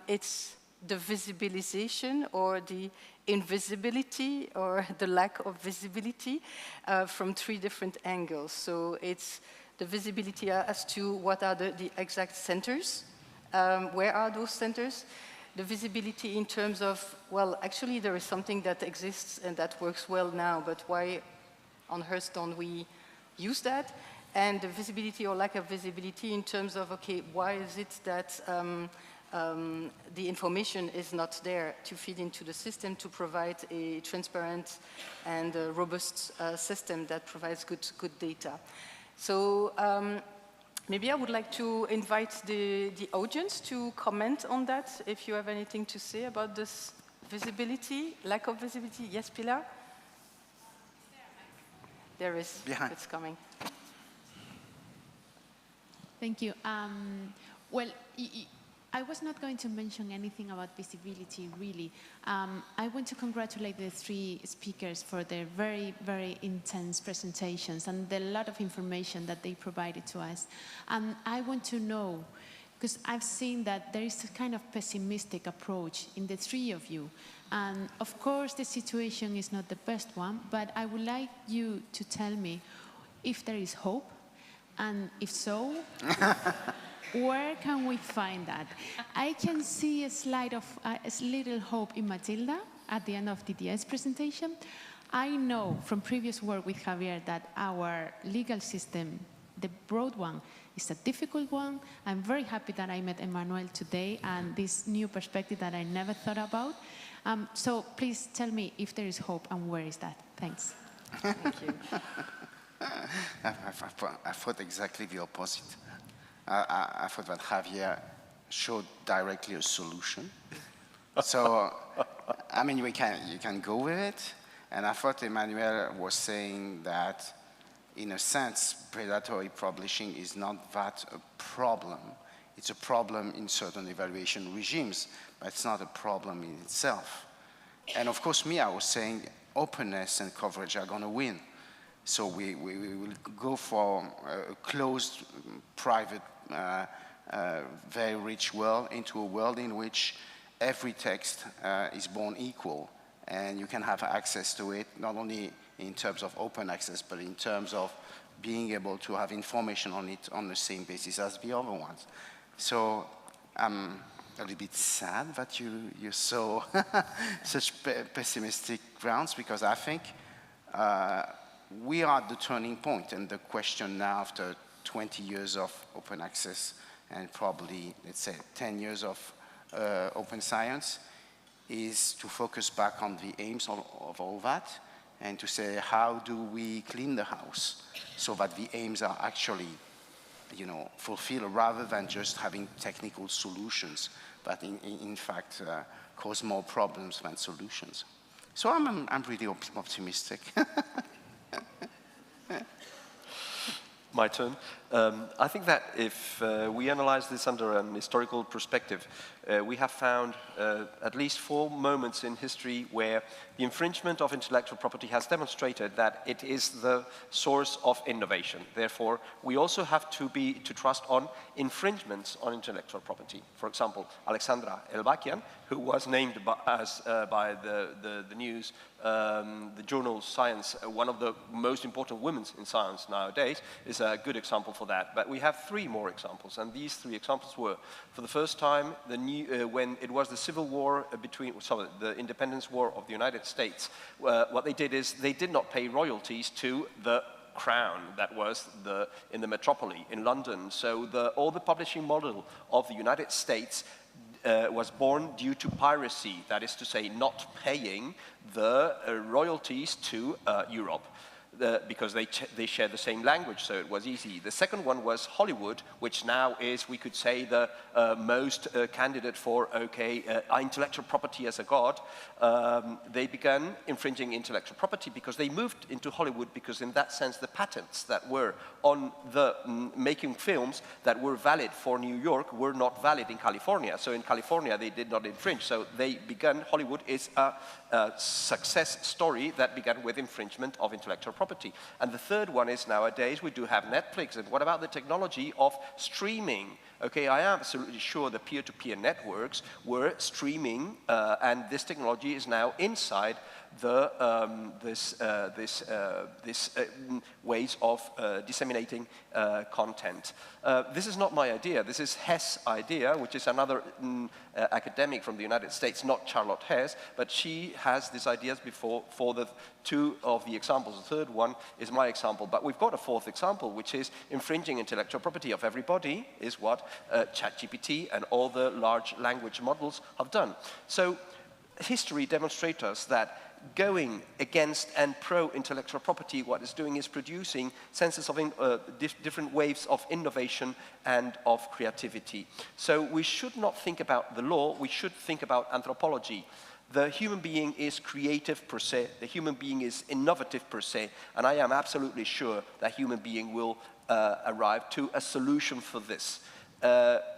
It's the visibilization or the invisibility or the lack of visibility from 3 different angles. So it's the visibility as to what are the exact centers, where are those centers, the visibility in terms of, well, actually there is something that exists and that works well now, but why on earth don't we use that? And the visibility or lack of visibility in terms of, okay, why is it that the information is not there to feed into the system to provide a transparent and robust system that provides good data. So maybe I would like to invite the audience to comment on that, if you have anything to say about this visibility, lack of visibility. Yes, Pilar? There is. Behind. It's coming. Thank you. Well, I was not going to mention anything about visibility, really. I want to congratulate the three speakers for their very, very intense presentations and the lot of information that they provided to us. And I want to know, because I've seen that there is a kind of pessimistic approach in the three of you. And of course, the situation is not the best one, but I would like you to tell me if there is hope, and if so, where can we find that? I can see a slide of a little hope in Matilda at the end of Didier's presentation. I know from previous work with Javier that our legal system, the broad one, is a difficult one. I'm very happy that I met Emmanuel today and this new perspective that I never thought about. So please tell me if there is hope and where is that? Thanks. Thank you. I thought exactly the opposite. I thought that Javier showed directly a solution. So, I mean, you can go with it. And I thought Emmanuel was saying that, in a sense, predatory publishing is not that a problem. It's a problem in certain evaluation regimes, but it's not a problem in itself. And of course, I was saying openness and coverage are going to win. So we will go for a closed, private, very rich world into a world in which every text is born equal, and you can have access to it, not only in terms of open access, but in terms of being able to have information on it on the same basis as the other ones. So I'm a little bit sad that you saw such pessimistic grounds, because I think we are at the turning point, and the question now, after 20 years of open access and probably, let's say, 10 years of open science, is to focus back on the aims of all that, and to say, how do we clean the house so that the aims are actually, fulfilled, rather than just having technical solutions, but in fact cause more problems than solutions. So I'm really optimistic. My turn. I think that if we analyze this under an historical perspective, we have found at least 4 moments in history where the infringement of intellectual property has demonstrated that it is the source of innovation. Therefore, we also have to trust on infringements on intellectual property. For example, Alexandra Elbakian, who was named by the news, the journal Science, one of the most important women in science nowadays, is a good example for that. But we have 3 more examples, and these 3 examples were, for the first time, when it was the civil war the independence war of the United States. What they did is they did not pay royalties to the crown that was in the metropole in London. So all the publishing model of the United States was born due to piracy, that is to say, not paying the royalties to Europe. Because they share the same language, so it was easy. The second one was Hollywood, which now is, we could say, the most candidate for, intellectual property as a god. They began infringing intellectual property because they moved into Hollywood, because in that sense, the patents that were on the making films that were valid for New York were not valid in California. So in California, they did not infringe. So they began, Hollywood is a success story that began with infringement of intellectual property. And the third one is, nowadays we do have Netflix. And what about the technology of streaming? Okay, I am absolutely sure the peer-to-peer networks were streaming, and this technology is now inside this ways of disseminating content. This is not my idea. This is Hess' idea, which is another academic from the United States, not Charlotte Hess, but she has these ideas before for the 2 of the examples. The third one is my example, but we've got a 4th example, which is infringing intellectual property of everybody, is what ChatGPT and all the large language models have done. So history demonstrates us that going against and pro-intellectual property, what it's doing is producing senses of different waves of innovation and of creativity. So we should not think about the law, we should think about anthropology. The human being is creative per se, the human being is innovative per se, and I am absolutely sure that human being will arrive to a solution for this.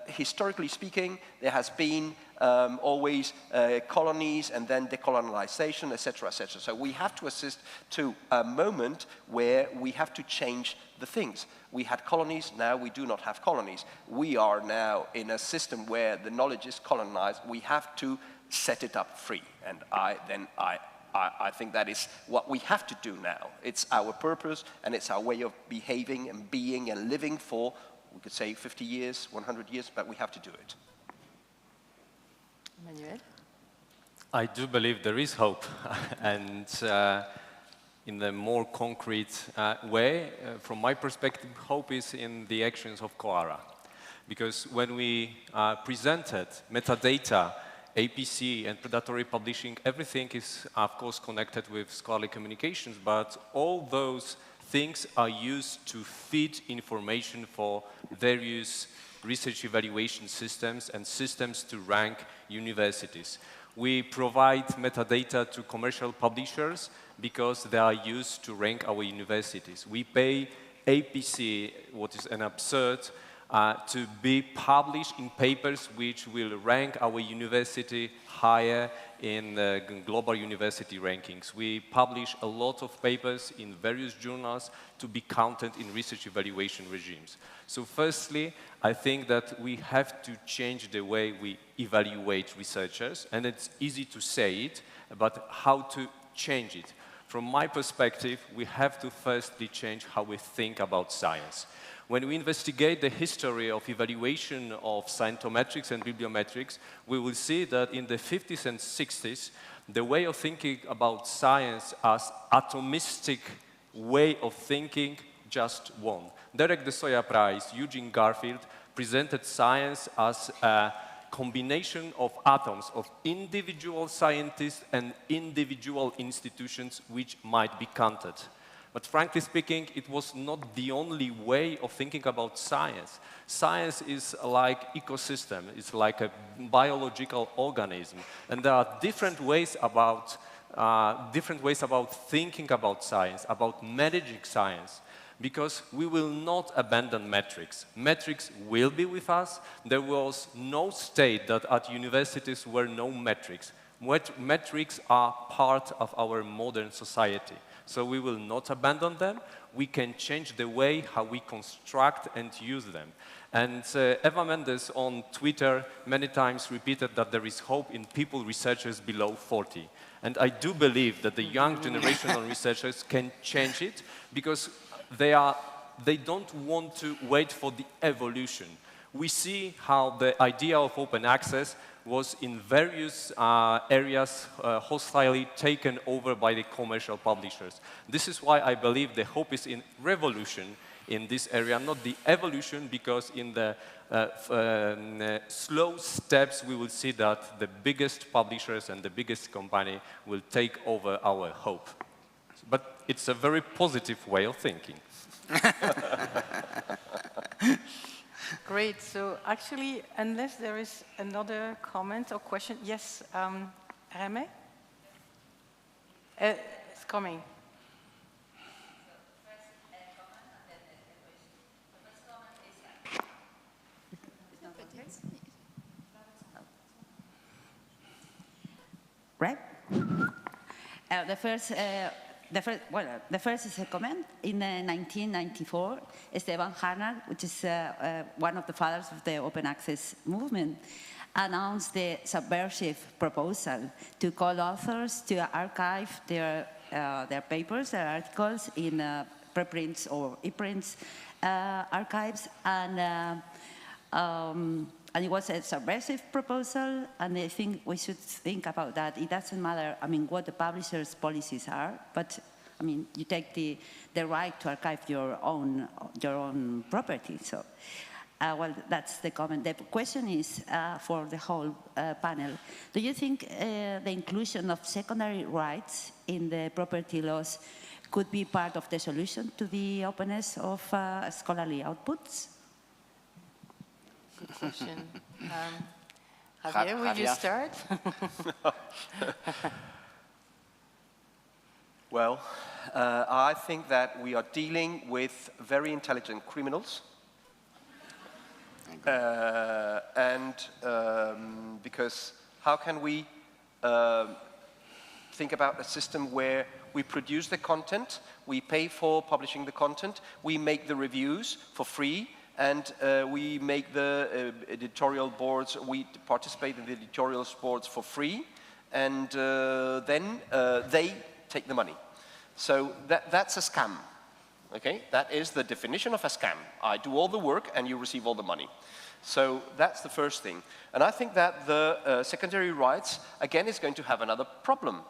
Historically speaking, there has been always colonies and then decolonization, etc., etc. So we have to assist to a moment where we have to change the things. We had colonies, now we do not have colonies. We are now in a system where the knowledge is colonized. We have to set it up free, and I think that is what we have to do now. It's our purpose, and it's our way of behaving and being and living for, we could say, 50 years, 100 years, but we have to do it. Emmanuel? I do believe there is hope, and in the more concrete way, from my perspective, hope is in the actions of COARA. Because when we presented metadata, APC and predatory publishing, everything is, of course, connected with scholarly communications, but all those things are used to feed information for various research evaluation systems and systems to rank universities. We provide metadata to commercial publishers because they are used to rank our universities. We pay APC, what is an absurd, to be published in papers which will rank our university higher in the global university rankings. We publish a lot of papers in various journals to be counted in research evaluation regimes. So firstly, I think that we have to change the way we evaluate researchers, and it's easy to say it, but how to change it? From my perspective, we have to firstly change how we think about science. When we investigate the history of evaluation of scientometrics and bibliometrics, we will see that in the 50s and 60s, the way of thinking about science as atomistic way of thinking just won. Derek de Soya Price, Eugene Garfield presented science as a combination of atoms, of individual scientists and individual institutions which might be counted. But frankly speaking, it was not the only way of thinking about science. Science is like ecosystem, it's like a biological organism. And there are different ways about thinking about science, about managing science, because we will not abandon metrics. Metrics will be with us. There was no state that at universities were no metrics. Metrics are part of our modern society. So we will not abandon them. We can change the way how we construct and use them. And Eva Mendes on Twitter many times repeated that there is hope in people, researchers below 40. And I do believe that the young generation of researchers can change it because they don't want to wait for the evolution. We see how the idea of open access was in various areas hostilely taken over by the commercial publishers. This is why I believe the hope is in revolution in this area, not the evolution, because in the slow steps we will see that the biggest publishers and the biggest company will take over our hope. But it's a very positive way of thinking. Great. So actually, unless there is another comment or question, yes, Reme? It's coming. Right? The first is a comment. In 1994, Esteban Harnad, which is one of the fathers of the open access movement, announced the subversive proposal to call authors to archive their papers, their articles in preprints or e-prints archives, and it was a subversive proposal, and I think we should think about that. It doesn't matter, I mean, what the publisher's policies are, but I mean, you take the right to archive your own property. So, well, that's the comment. The question is for the whole panel. Do you think the inclusion of secondary rights in the property laws could be part of the solution to the openness of scholarly outputs? Good question. Javier, will you start? Well, I think that we are dealing with very intelligent criminals. Because how can we think about a system where we produce the content, we pay for publishing the content, we make the reviews for free, and we make the editorial boards, we participate in the editorial boards for free, and then they take the money. So that's a scam. Okay, that is the definition of a scam. I do all the work and you receive all the money. So that's the first thing. And I think that the secondary rights, again, is going to have another problem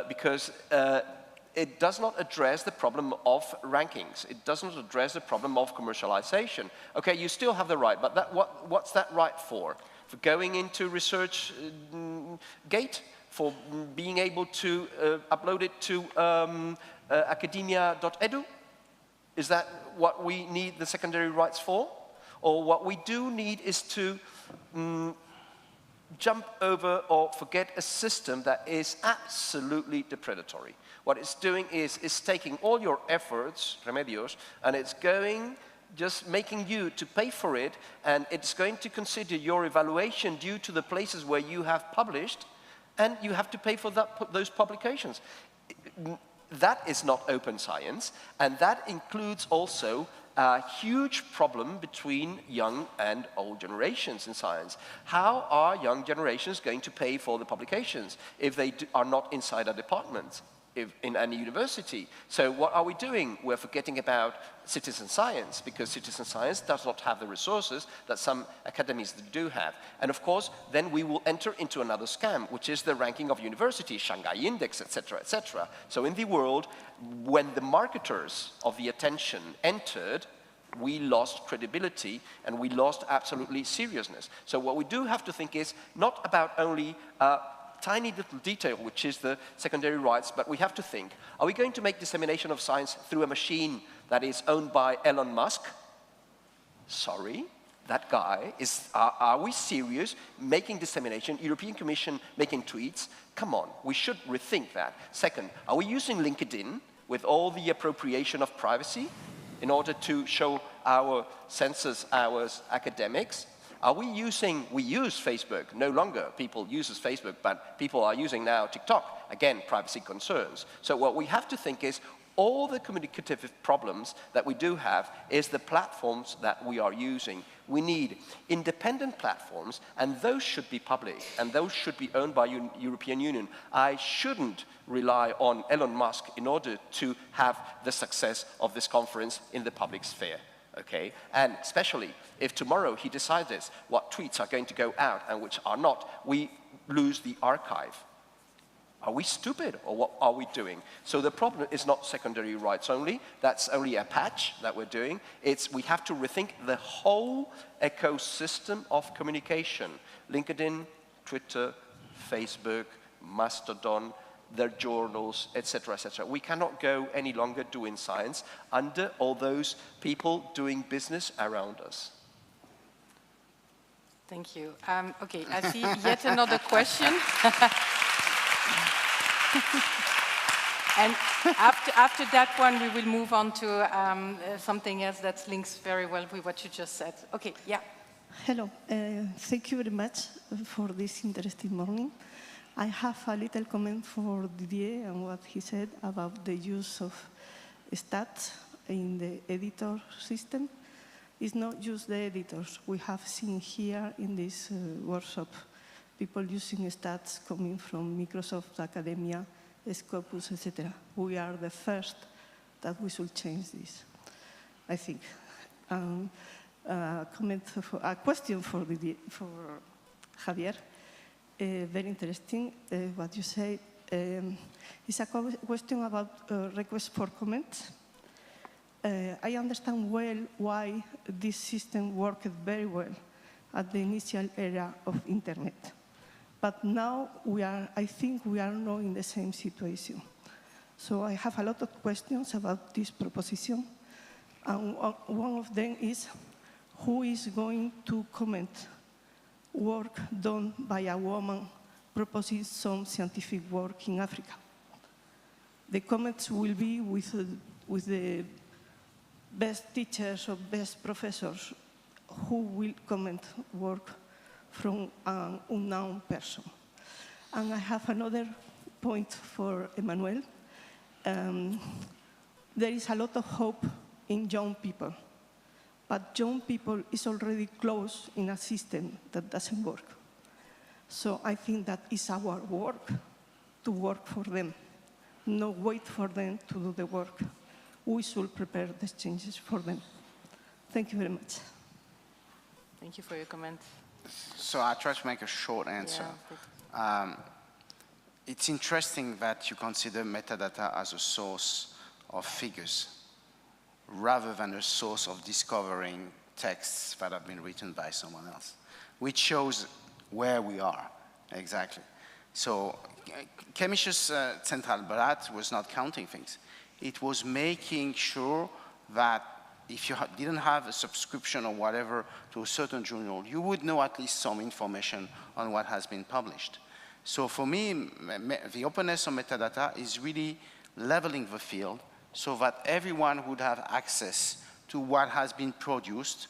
because it does not address the problem of rankings. It doesn't address the problem of commercialization. Okay, you still have the right, but what's that right for? For going into research gate? For being able to upload it to academia.edu? Is that what we need the secondary rights for? Or what we do need is to jump over or forget a system that is absolutely depredatory. What it's doing is taking all your efforts, remedios, and it's going, just making you to pay for it, and it's going to consider your evaluation due to the places where you have published, and you have to pay for those publications. That is not open science, and that includes also a huge problem between young and old generations in science. How are young generations going to pay for the publications if they are not inside a department in any university? So what are we doing? We're forgetting about citizen science, because citizen science does not have the resources that some academies do have. And of course, then we will enter into another scam, which is the ranking of universities, Shanghai Index, etc., etc. So in the world, when the marketers of the attention entered, we lost credibility and we lost absolutely seriousness. So what we do have to think is not about only tiny little detail, which is the secondary rights, but we have to think, are we going to make dissemination of science through a machine that is owned by Elon Musk? Sorry, that guy is, are we serious? Making dissemination, European Commission making tweets? Come on, we should rethink that. Second, are we using LinkedIn with all the appropriation of privacy in order to show our censors, our academics? We use Facebook, no longer people uses Facebook, but people are using now TikTok, again, privacy concerns. So what we have to think is, all the communicative problems that we do have is the platforms that we are using. We need independent platforms, and those should be public, and those should be owned by European Union. I shouldn't rely on Elon Musk in order to have the success of this conference in the public sphere. Okay, and especially if tomorrow he decides what tweets are going to go out and which are not, we lose the archive. Are we stupid, or what are we doing? So the problem is not secondary rights only. That's only a patch that we're doing. It's we have to rethink the whole ecosystem of communication. LinkedIn, Twitter, Facebook, Mastodon, their journals, etc., etc. We cannot go any longer doing science under all those people doing business around us. Thank you. Okay, I see yet another question. And after that one, we will move on to something else that links very well with what you just said. Okay, yeah. Hello. Thank you very much for this interesting morning. I have a little comment for Didier and what he said about the use of stats in the editor system. It's not just the editors. We have seen here in this workshop people using stats coming from Microsoft, academia, Scopus, etc. We are the first that we should change this, I think. A question for Javier. Very interesting what you say. It's a question about request for comments. I understand well why this system worked very well at the initial era of internet. But now I think we are not in the same situation. So I have a lot of questions about this proposition. And one of them is, who is going to comment work done by a woman proposing some scientific work in Africa. The comments will be with the best teachers or best professors who will comment work from an unknown person. And I have another point for Emmanuel. There is a lot of hope in young people, but young people is already close in a system that doesn't work. So I think that is our work to work for them, not wait for them to do the work. We should prepare the changes for them. Thank you very much. Thank you for your comment. So I try to make a short answer. Yeah, it's interesting that you consider metadata as a source of figures rather than a source of discovering texts that have been written by someone else, which shows where we are, exactly. So Chemisches Zentralblatt was not counting things. It was making sure that if you didn't have a subscription or whatever to a certain journal, you would know at least some information on what has been published. So for me, the openness of metadata is really leveling the field so that everyone would have access to what has been produced,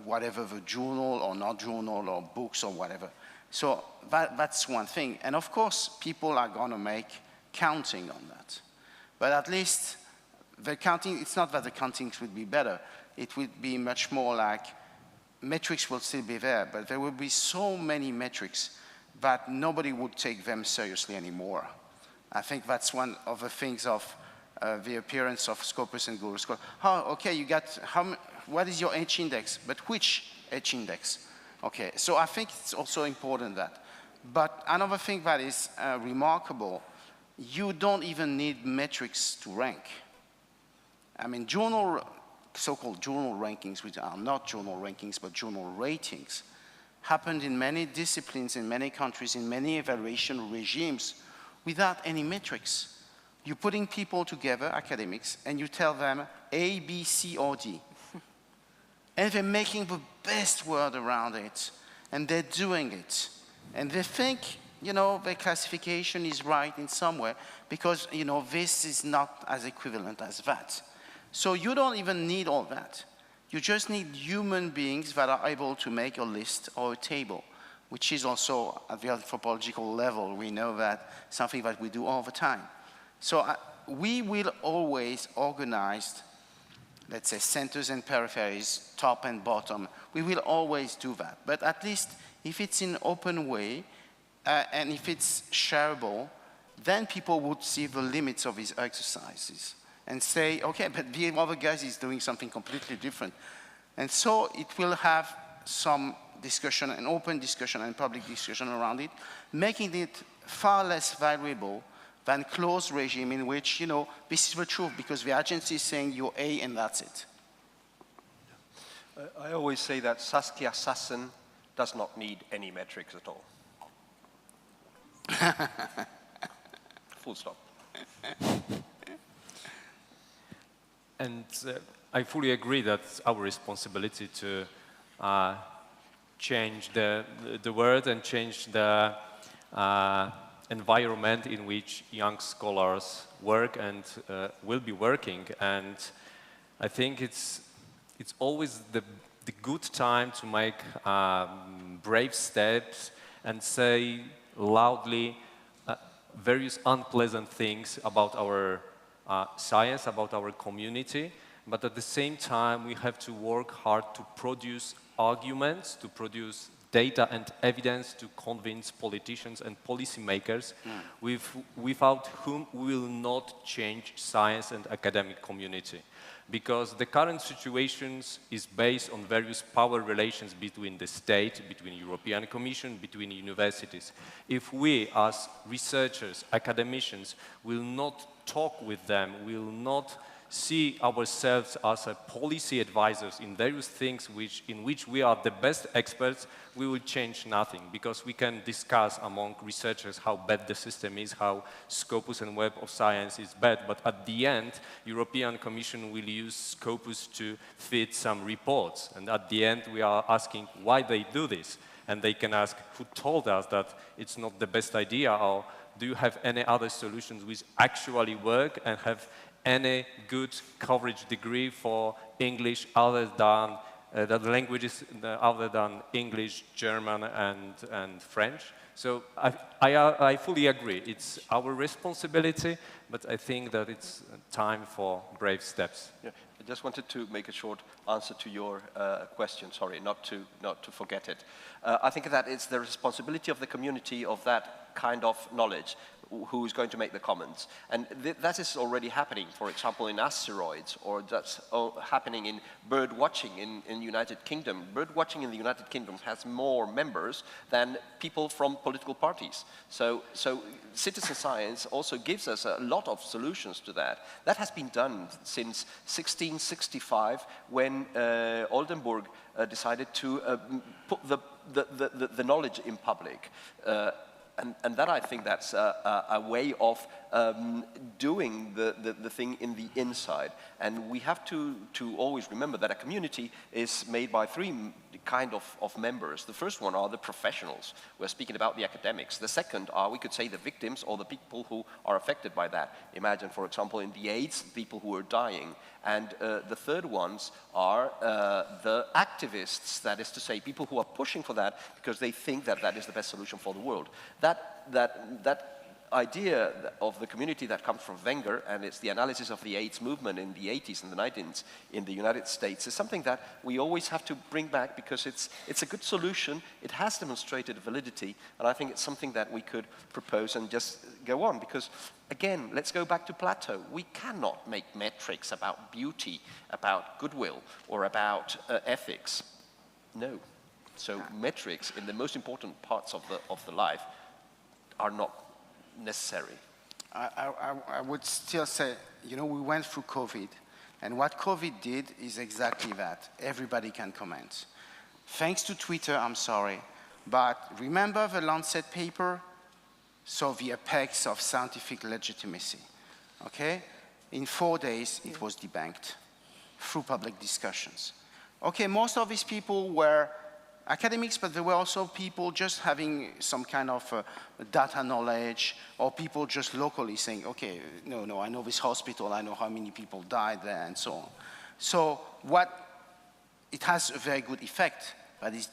whatever the journal or not journal or books or whatever. So that's one thing. And of course, people are going to make counting on that. But at least the counting, it's not that the countings would be better. It would be much more like metrics will still be there, but there will be so many metrics that nobody would take them seriously anymore. I think that's one of the things of the appearance of Scopus and Google Scholar. Oh, okay, you got, what is your H index? But which H index? Okay, so I think it's also important that. But another thing that is remarkable, you don't even need metrics to rank. I mean, so-called journal rankings, which are not journal rankings, but journal ratings, happened in many disciplines, in many countries, in many evaluation regimes, without any metrics. You're putting people together, academics, and you tell them A, B, C, or D. And they're making the best word around it, and they're doing it. And they think, you know, their classification is right in some way, because, you know, this is not as equivalent as that. So you don't even need all that. You just need human beings that are able to make a list or a table, which is also at the anthropological level. We know that something that we do all the time. So we will always organize, let's say, centers and peripheries, top and bottom. We will always do that. But at least if it's in an open way, and if it's shareable, then people would see the limits of these exercises and say, okay, but the other guy is doing something completely different. And so it will have some discussion, an open discussion and public discussion around it, making it far less valuable than closed regime in which, you know, this is the truth because the agency is saying you're A and that's it. I always say that Saskia Sassen does not need any metrics at all. Full stop. And I fully agree that it's our responsibility to change the world and change the environment in which young scholars work and will be working. And I think it's always the good time to make brave steps and say loudly various unpleasant things about our science, about our community, but at the same time we have to work hard to produce arguments, to produce data and evidence to convince politicians and policymakers without whom we will not change science and academic community. Because the current situation is based on various power relations between the state, between European Commission, between universities. If we as researchers, academicians, will not talk with them, will not see ourselves as a policy advisors in various things in which we are the best experts, we will change nothing, because we can discuss among researchers how bad the system is, how Scopus and Web of Science is bad, but at the end, European Commission will use Scopus to fit some reports, and at the end we are asking why they do this. and they can ask who told us that it's not the best idea, or do you have any other solutions which actually work and have any good coverage degree for English other than the languages other than English, German, and French. So I fully agree. It's our responsibility, but I think that it's time for brave steps. Yeah, I just wanted to make a short answer to your question. Sorry, not to forget it. I think that it's the responsibility of the community of that kind of knowledge who is going to make the comments. And that is already happening, for example, in asteroids, or that's happening in bird watching in United Kingdom. Bird watching in the United Kingdom has more members than people from political parties. So citizen science also gives us a lot of solutions to that. That has been done since 1665, when Oldenburg decided to put the knowledge in public. And that, I think, that's a way of doing the thing in the inside. And we have to always remember that a community is made by three kind of members. The first one are the professionals. We're speaking about the academics. The second are, we could say, the victims, or the people who are affected by that. Imagine, for example, in the AIDS, people who are dying. And the third ones are the activists, that is to say, people who are pushing for that because they think that that is the best solution for the world. That idea of the community that comes from Wenger, and it's the analysis of the AIDS movement in the 80s and the 90s in the United States, is something that we always have to bring back, because it's a good solution, it has demonstrated validity, and I think it's something that we could propose and just go on, because again, let's go back to Plato. We cannot make metrics about beauty, about goodwill, or about ethics. No. So metrics in the most important parts of the life are not necessary. I would still say, you know, we went through COVID, and what COVID did is exactly that. Everybody can comment. Thanks to Twitter, I'm sorry, but remember the Lancet paper? So the apex of scientific legitimacy, okay? In 4 days, it was debunked through public discussions. Okay, most of these people were academics, but there were also people just having some kind of data knowledge, or people just locally saying, okay, no, I know this hospital, I know how many people died there, and so on. So it has a very good effect, but it's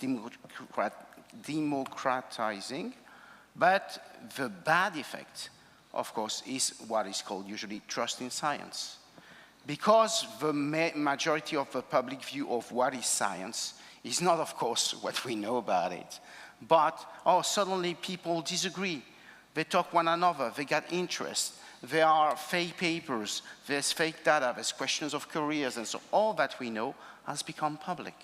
democratizing, but the bad effect, of course, is what is called usually trust in science. Because the majority of the public view of what is science is not, of course, what we know about it, but suddenly people disagree. They talk one another, they get interest. There are fake papers, there's fake data, there's questions of careers, and so all that we know has become public.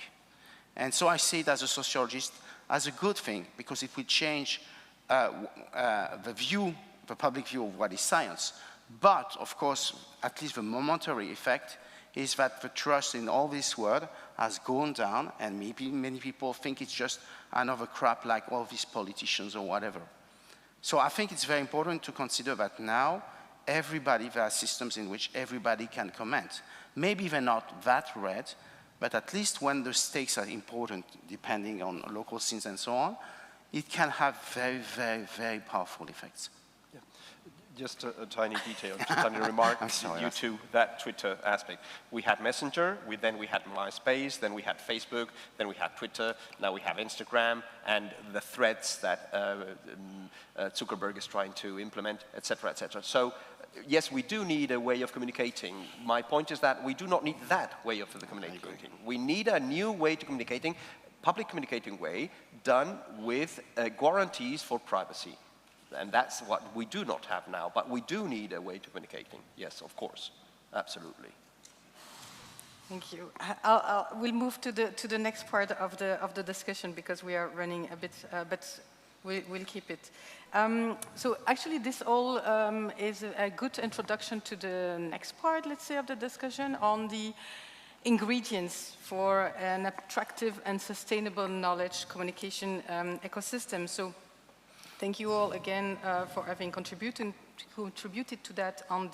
And so I see it as a sociologist as a good thing, because it will change the public view of what is science. But, of course, at least the momentary effect is that the trust in all this world has gone down, and maybe many people think it's just another crap like all these politicians or whatever. So I think it's very important to consider that now there are systems in which everybody can comment. Maybe they're not that red, but at least when the stakes are important, depending on local scenes and so on, it can have very, very, very powerful effects. Just a tiny detail, just a tiny remark due to that Twitter aspect. We had Messenger, then we had MySpace, then we had Facebook, then we had Twitter, now we have Instagram, and the threads that Zuckerberg is trying to implement, etc., etc. So, yes, we do need a way of communicating. My point is that we do not need that way of communicating. We need a new way to communicating, public communicating way, done with guarantees for privacy. And that's what we do not have now, but we do need a way to communicating. Yes, of course, absolutely. Thank you. We'll move to the next part of the discussion, because we are running a bit, but we'll keep it. So actually, this all is a good introduction to the next part, let's say, of the discussion on the ingredients for an attractive and sustainable knowledge communication ecosystem. So, thank you all again for having contributed to that on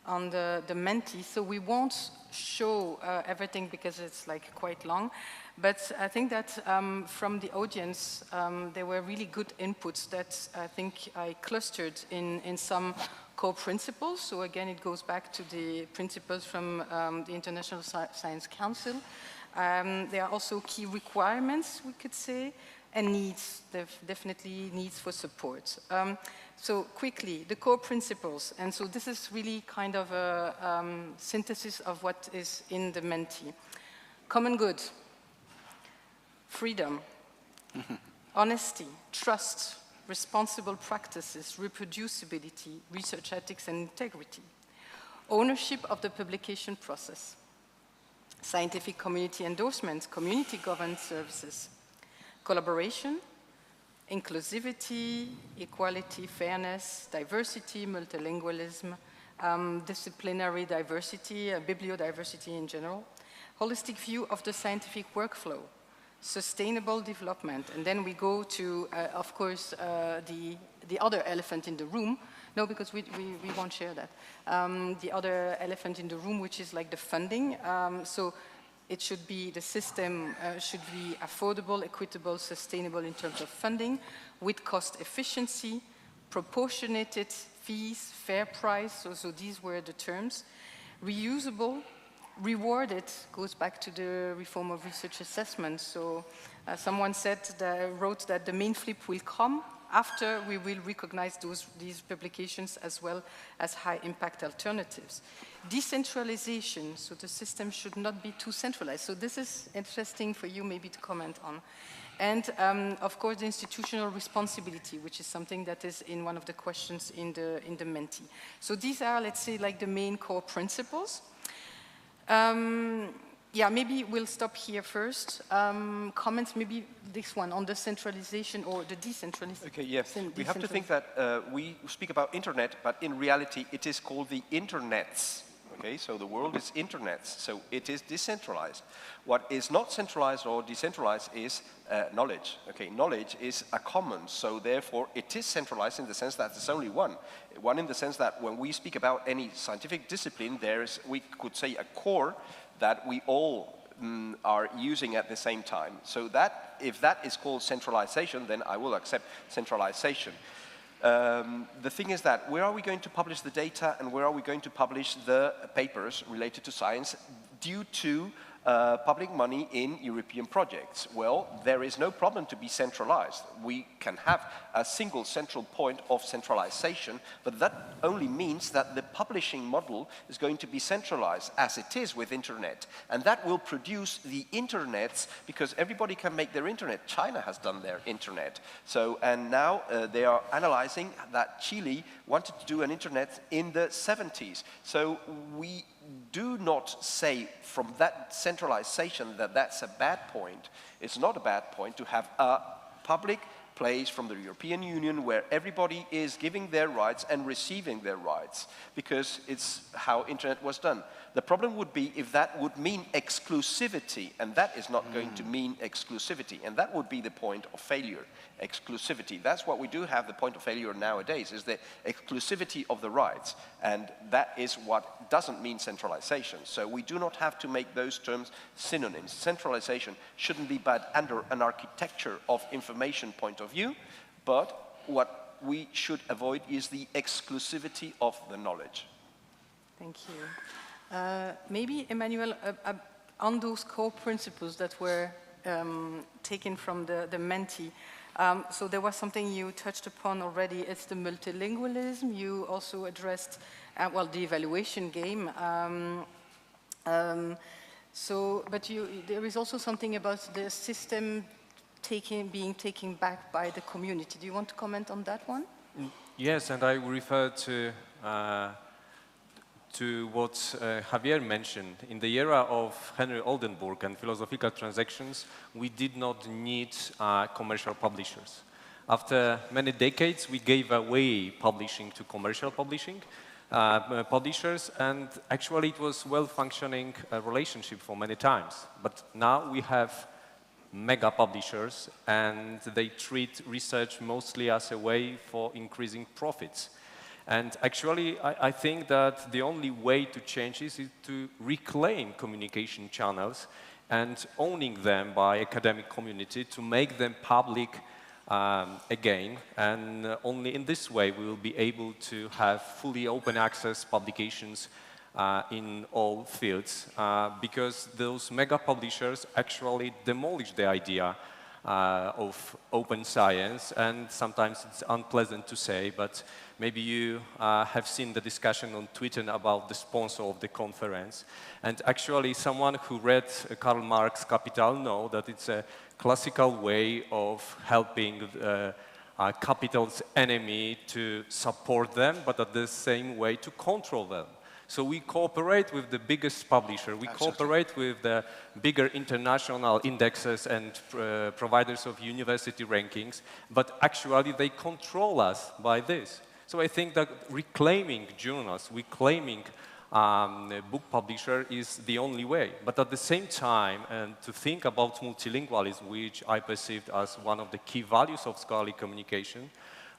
on the Menti. So we won't show everything because it's like quite long. But I think that from the audience, there were really good inputs that I think I clustered in some core principles. So again, it goes back to the principles from the International Science Council. There are also key requirements, we could say, and needs, definitely needs for support. So quickly, the core principles. And so this is really kind of a synthesis of what is in the Menti. Common good, freedom, honesty, trust, responsible practices, reproducibility, research ethics and integrity, ownership of the publication process, scientific community endorsement, community governance services, collaboration, inclusivity, equality, fairness, diversity, multilingualism, disciplinary diversity, bibliodiversity in general, holistic view of the scientific workflow, sustainable development, and then we go to, of course, the other elephant in the room. No, because we won't share that. The other elephant in the room, which is like the funding. So it should be, the system should be affordable, equitable, sustainable in terms of funding, with cost efficiency, proportionated fees, fair price, so these were the terms. Reusable, rewarded, goes back to the reform of research assessment. So someone wrote that the main flip will come after we will recognize these publications as well as high impact alternatives. Decentralization, so the system should not be too centralized. So this is interesting for you maybe to comment on. And of course, the institutional responsibility, which is something that is in one of the questions in the Menti. So these are, let's say, like the main core principles. Yeah, maybe we'll stop here first. Comments, maybe this one on the centralization or the decentralization. Okay, yes. We have to think that we speak about internet, but in reality it is called the internets. Okay, so the world is internets, so it is decentralized. What is not centralized or decentralized is knowledge. Okay, knowledge is a commons, so therefore it is centralized in the sense that there's only one. One in the sense that when we speak about any scientific discipline, there's, we could say, a core that we all are using at the same time. So that, if that is called centralization, then I will accept centralization. The thing is that where are we going to publish the data and where are we going to publish the papers related to science due to public money in European projects? Well, there is no problem to be centralized. We can have a single central point of centralization, but that only means that the publishing model is going to be centralized as it is with internet. And that will produce the internets because everybody can make their internet. China has done their internet. So, and now they are analyzing that Chile wanted to do an internet in the 70s. So we do not say from that centralization that that's a bad point. It's not a bad point to have a public place from the European Union where everybody is giving their rights and receiving their rights, because it's how internet was done. The problem would be if that would mean exclusivity, and that is not going to mean exclusivity, and that would be the point of failure, exclusivity. That's what we do have the point of failure nowadays, is the exclusivity of the rights, and that is what doesn't mean centralization. So we do not have to make those terms synonyms. Centralization shouldn't be bad under an architecture of information point of view, but what we should avoid is the exclusivity of the knowledge. Thank you. Maybe, Emmanuel, on those core principles that were taken from the Menti, so there was something you touched upon already. It's the multilingualism. You also addressed, well, the evaluation game. But there is also something about the system being taken back by the community. Do you want to comment on that one? Yes, and I refer to what Javier mentioned. In the era of Henry Oldenburg and philosophical transactions, we did not need commercial publishers. After many decades, we gave away publishing to commercial publishers, and actually it was well-functioning relationship for many times. But now we have mega publishers, and they treat research mostly as a way for increasing profits. And actually, I think that the only way to change this is to reclaim communication channels and owning them by academic community to make them public again. And only in this way we will be able to have fully open access publications in all fields, because those mega publishers actually demolish the idea of open science, and sometimes it's unpleasant to say, but maybe you have seen the discussion on Twitter about the sponsor of the conference. And actually, someone who read Karl Marx's Capital knows that it's a classical way of helping capital's enemy to support them, but at the same way to control them. So we cooperate with the biggest publisher, we cooperate with the bigger international indexes and providers of university rankings, but actually they control us by this. So I think that reclaiming journals, reclaiming book publisher is the only way. But at the same time, and to think about multilingualism, which I perceived as one of the key values of scholarly communication,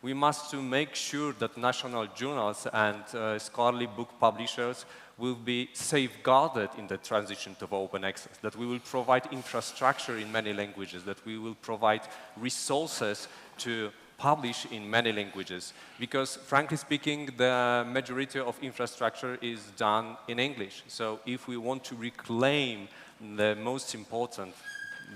we must make sure that national journals and scholarly book publishers will be safeguarded in the transition to open access, that we will provide infrastructure in many languages, that we will provide resources to publish in many languages. Because frankly speaking, the majority of infrastructure is done in English. So if we want to reclaim the most important,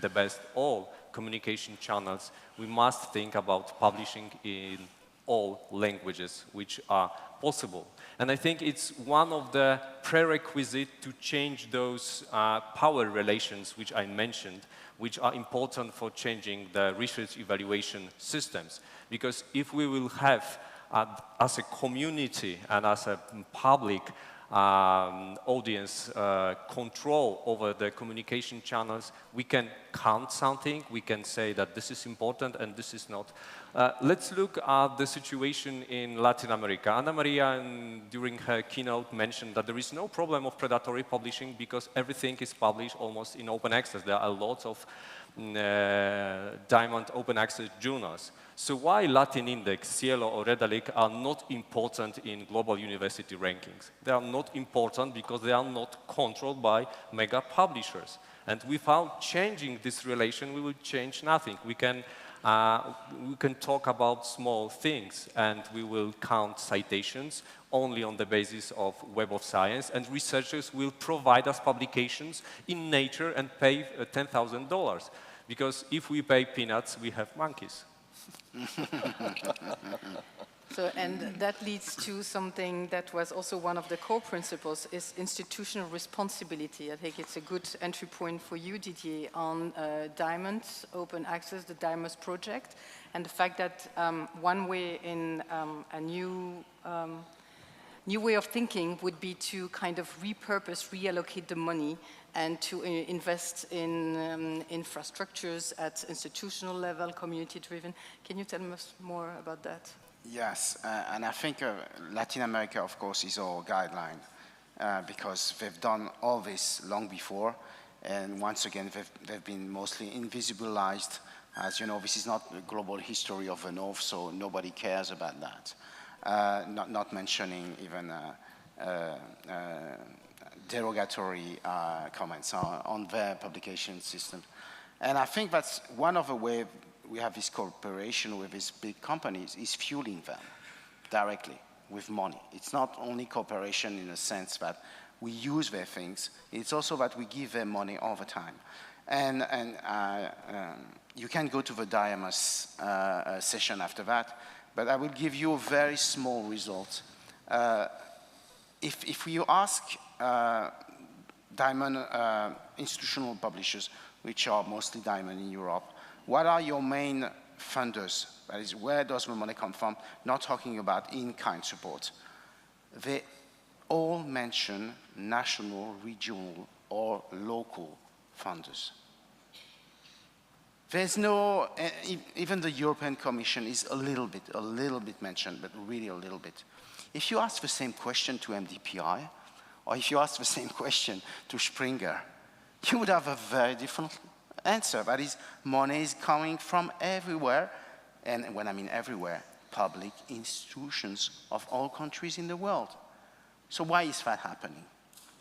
the best, all communication channels, we must think about publishing in all languages which are possible. And I think it's one of the prerequisites to change those power relations which I mentioned, which are important for changing the research evaluation systems. Because if we will have, as a community and as a public audience control over the communication channels, we can count something, we can say that this is important and this is not. Let's look at the situation in Latin America. Ana Maria, during her keynote, mentioned that there is no problem of predatory publishing because everything is published almost in open access. There are lots of diamond open access journals. So why Latin Index, Cielo or Redalic are not important in global university rankings? They are not important because they are not controlled by mega publishers. And without changing this relation, we will change nothing. We can talk about small things and we will count citations only on the basis of Web of Science, and researchers will provide us publications in Nature and pay $10,000. Because if we pay peanuts, we have monkeys. So, and that leads to something that was also one of the core principles, is institutional responsibility. I think it's a good entry point for you, Didier, on Diamond, open access, the Diamond project, and the fact that one way in a new way of thinking would be to kind of repurpose, reallocate the money and to invest in infrastructures at institutional level, community-driven. Can you tell us more about that? Yes, and I think Latin America, of course, is our guideline because they've done all this long before, and once again, they've been mostly invisibilized. As you know, this is not the global history of the North, so nobody cares about that. Not mentioning even derogatory comments on their publication system. And I think that's one of the ways we have this cooperation with these big companies is fueling them directly with money. It's not only cooperation in the sense that we use their things, it's also that we give them money all the time. And you can go to the Diamus session after that, but I will give you a very small result. If you ask Diamond institutional publishers, which are mostly Diamond in Europe, what are your main funders? That is, where does the money come from? Not talking about in-kind support. They all mention national, regional, or local funders. There's no, even the European Commission is a little bit mentioned, but really a little bit. If you ask the same question to MDPI, or if you ask the same question to Springer, you would have a very different answer. That is, money is coming from everywhere, and when I mean everywhere, public institutions of all countries in the world. So why is that happening?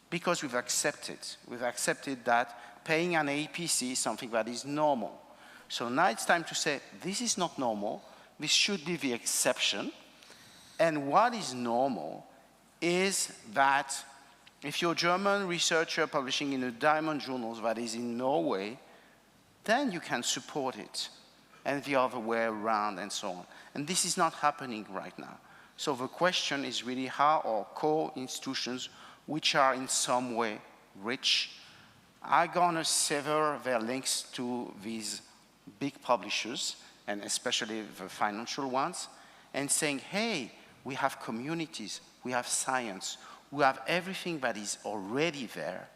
Because we've accepted that paying an APC is something that is normal. So now it's time to say, this is not normal, this should be the exception, and what is normal is that if you're a German researcher publishing in a diamond journal that is in Norway, then you can support it, and the other way around and so on. And this is not happening right now. So the question is really how our core institutions, which are in some way rich, are going to sever their links to these big publishers, and especially the financial ones, and saying, hey, we have communities, we have science, we have everything that is already there,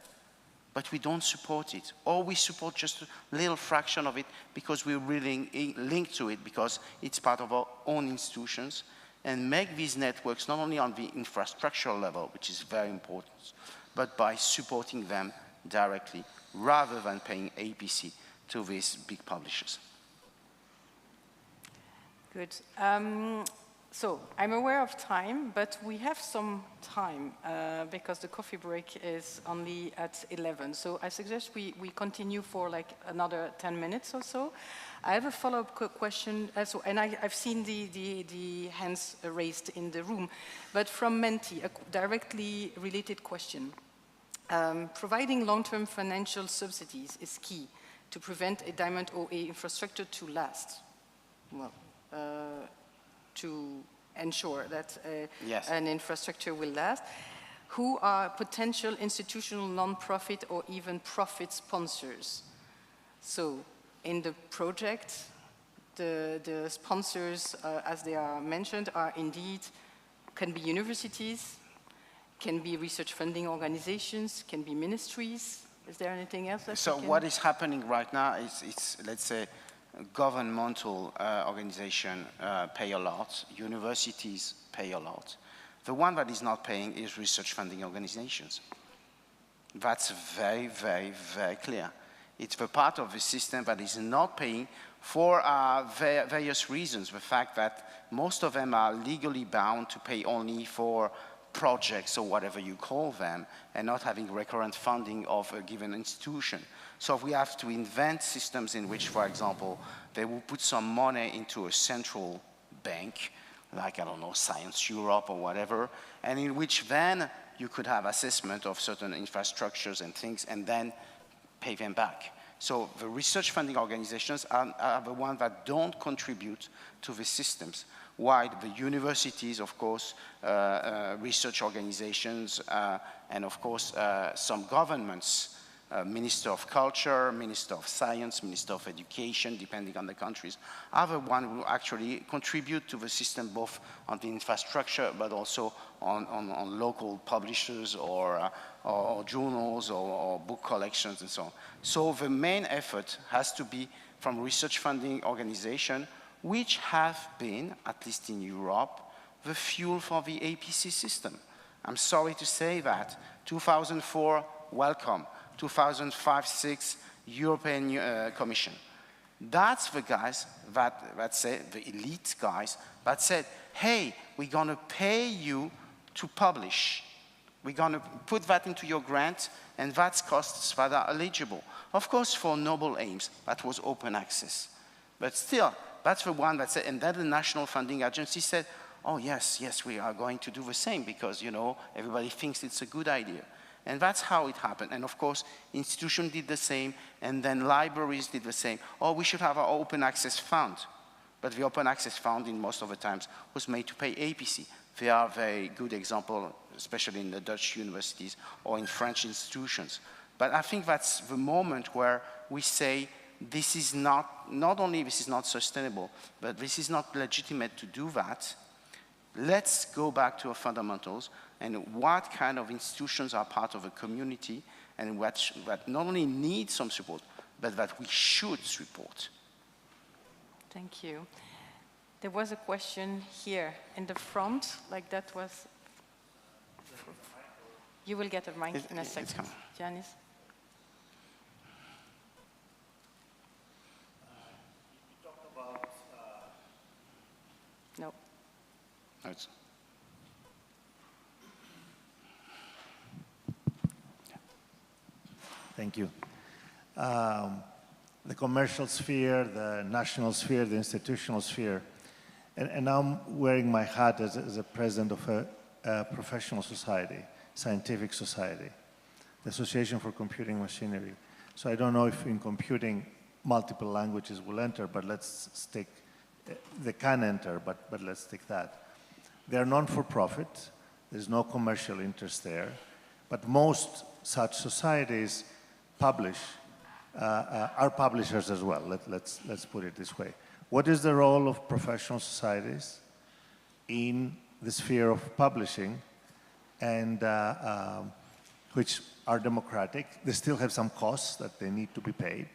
but we don't support it. Or we support just a little fraction of it because we're really linked to it because it's part of our own institutions, and make these networks not only on the infrastructural level, which is very important, but by supporting them directly rather than paying APC to these big publishers. Good. So I'm aware of time, but we have some time because the coffee break is only at 11. So I suggest we continue for like another 10 minutes or so. I have a follow-up question, and I've seen the hands raised in the room, but from Menti, a directly related question. Providing long-term financial subsidies is key to prevent a diamond OA infrastructure to last. Well, to ensure that yes, an infrastructure will last. Who are potential institutional non-profit or even profit sponsors? So in the project, the sponsors, as they are mentioned, are indeed, can be universities, can be research funding organizations, can be ministries. Is there anything else that So what is happening right now is let's say, governmental organizations pay a lot, universities pay a lot. The one that is not paying is research funding organizations. That's very, very, very clear. It's the part of the system that is not paying for various reasons. The fact that most of them are legally bound to pay only for projects or whatever you call them, and not having recurrent funding of a given institution. So we have to invent systems in which, for example, they will put some money into a central bank, like, I don't know, Science Europe or whatever, and in which then you could have assessment of certain infrastructures and things, and then pay them back. So the research funding organizations are the ones that don't contribute to the systems, while the universities, of course, research organizations, and of course, some governments, Minister of Culture, Minister of Science, Minister of Education, depending on the countries, are the ones who actually contribute to the system, both on the infrastructure, but also on local publishers or journals or book collections and so on. So the main effort has to be from research funding organizations, which have been, at least in Europe, the fuel for the APC system. I'm sorry to say that. 2004, welcome. 2005-06, European Commission. That's the guys that said, the elite guys, that said, hey, we're going to pay you to publish. We're going to put that into your grant, and that's costs that are eligible. Of course, for noble aims, that was open access. But still, that's the one that said, and then the National Funding Agency said, oh, yes, we are going to do the same because, you know, everybody thinks it's a good idea. And that's how it happened. And of course, institutions did the same, and then libraries did the same. Oh, we should have our open access fund. But the open access fund, in most of the times, was made to pay APC. They are a very good example, especially in the Dutch universities or in French institutions. But I think that's the moment where we say, this is not only this is not sustainable, but this is not legitimate to do that. Let's go back to our fundamentals and what kind of institutions are part of a community and that not only need some support, but that we should support. Thank you. There was a question here in the front, like that was. You will get a mic in a second, Janice. No. No, it's- Thank you. The commercial sphere, the national sphere, the institutional sphere, and now I'm wearing my hat as a president of a professional society, scientific society, the Association for Computing Machinery. So I don't know if in computing multiple languages will enter, but let's stick, they can enter, but let's stick that. They're non-for-profit, there's no commercial interest there, but most such societies publish, are publishers as well, let's put it this way. What is the role of professional societies in the sphere of publishing, and which are democratic? They still have some costs that they need to be paid,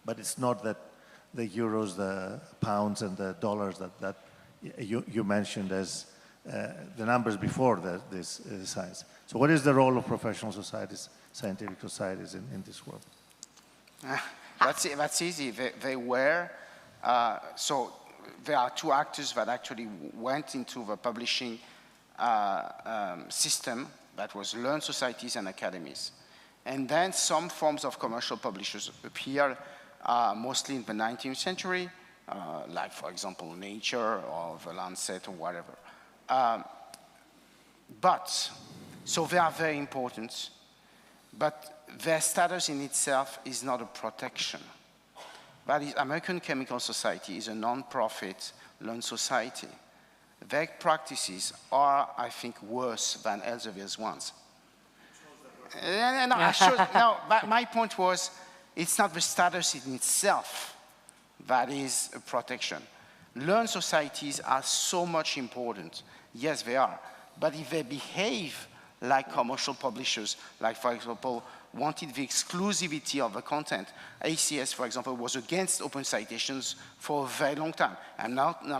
but it's not that the euros, the pounds, and the dollars that you mentioned as the numbers before this science. So what is the role of professional societies, scientific societies in this world? That's easy. They were, so there are two actors that actually went into the publishing system, that was learned societies and academies. And then some forms of commercial publishers appeared mostly in the 19th century, like, for example, Nature or The Lancet or whatever. So they are very important, but their status in itself is not a protection. That is, American Chemical Society is a non-profit learned society. Their practices are, I think, worse than Elsevier's ones. No, but my point was, it's not the status in itself that is a protection. Learned societies are so much important. Yes, they are. But if they behave like commercial publishers, like, for example, wanted the exclusivity of the content. ACS, for example, was against open citations for a very long time. I'm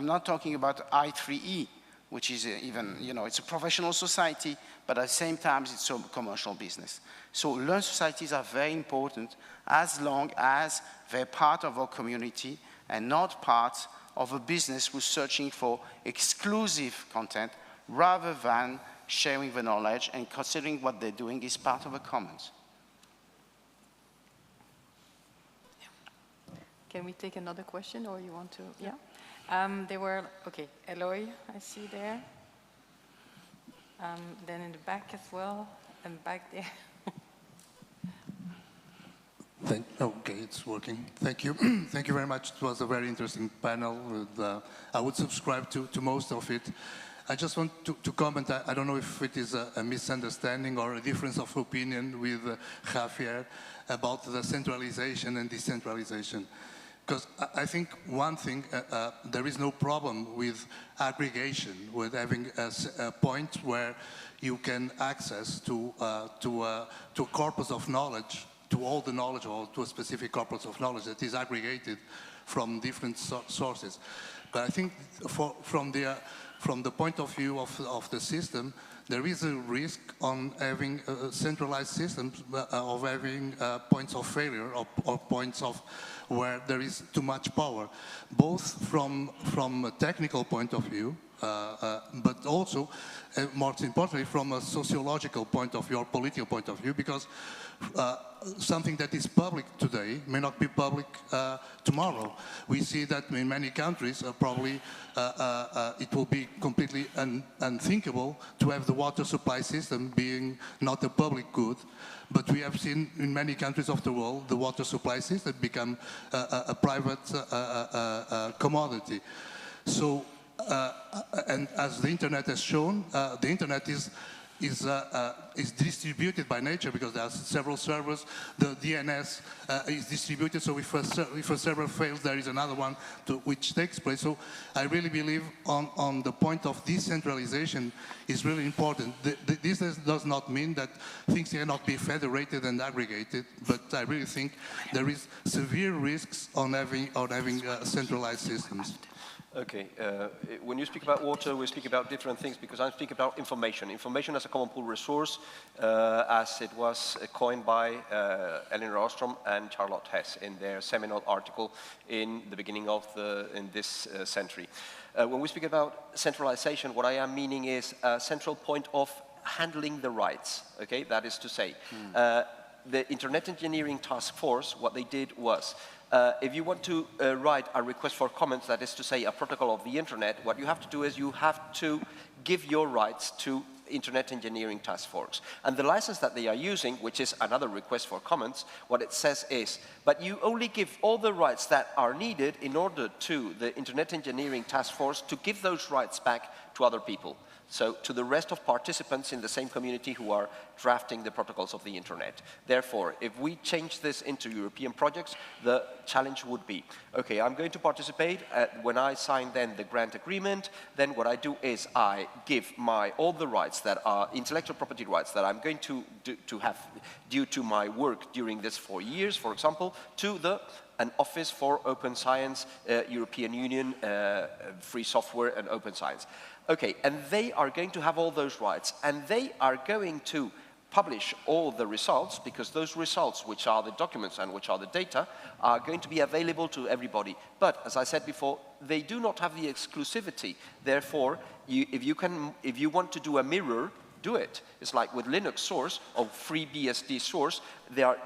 not talking about I3E, which is even, it's a professional society, but at the same time, it's a commercial business. So learned societies are very important as long as they're part of our community and not part of a business who's searching for exclusive content rather than sharing the knowledge and considering what they're doing is part of a commons. Can we take another question, or you want to? Yeah. They were, okay, Eloy, I see there. Then in the back as well, and back there. Okay, it's working. Thank you. Thank you very much. It was a very interesting panel. I would subscribe to most of it. I just want to comment. I don't know if it is a misunderstanding or a difference of opinion with Javier about the centralization and decentralization. Because I think one thing, there is no problem with aggregation, with having a point where you can access to a corpus of knowledge, to all the knowledge, or to a specific corpus of knowledge that is aggregated from different sources. But I think from the point of view of the system, there is a risk on having centralized systems, of having points of failure or points of where there is too much power, both from a technical point of view, but also, more importantly, from a sociological point of view or political point of view, because something that is public today may not be public tomorrow. We see that in many countries, probably it will be completely unthinkable to have the water supply system being not a public good. But we have seen in many countries of the world, the water supply system become a private commodity. So, and as the internet has shown, the internet is distributed by nature because there are several servers. The DNS is distributed, so if a server fails, there is another one which takes place. So I really believe on the point of decentralization is really important. This does not mean that things cannot be federated and aggregated, but I really think there is severe risks on having centralized systems. Okay, when you speak about water, we speak about different things because I speak about information. Information as a common pool resource, as it was coined by Elinor Ostrom and Charlotte Hess in their seminal article in the beginning of this century. When we speak about centralization, what I am meaning is a central point of handling the rights, okay? That is to say, the Internet Engineering Task Force, what they did was, if you want to write a request for comments, that is to say, a protocol of the Internet, what you have to do is you have to give your rights to Internet Engineering Task Force. And the license that they are using, which is another request for comments, what it says is, but you only give all the rights that are needed in order to the Internet Engineering Task Force to give those rights back to other people. So to the rest of participants in the same community who are drafting the protocols of the Internet. Therefore, if we change this into European projects, the challenge would be, okay, I'm going to participate. When I sign then the grant agreement, then what I do is I give all the rights that are intellectual property rights that I'm going to have due to my work during this 4 years, for example, to an Office for Open Science, European Union, Free Software and Open Science. Okay, and they are going to have all those rights, and they are going to publish all the results, because those results, which are the documents and which are the data, are going to be available to everybody. But, as I said before, they do not have the exclusivity. Therefore, if you want to do a mirror, do it. It's like with Linux source or FreeBSD source, there are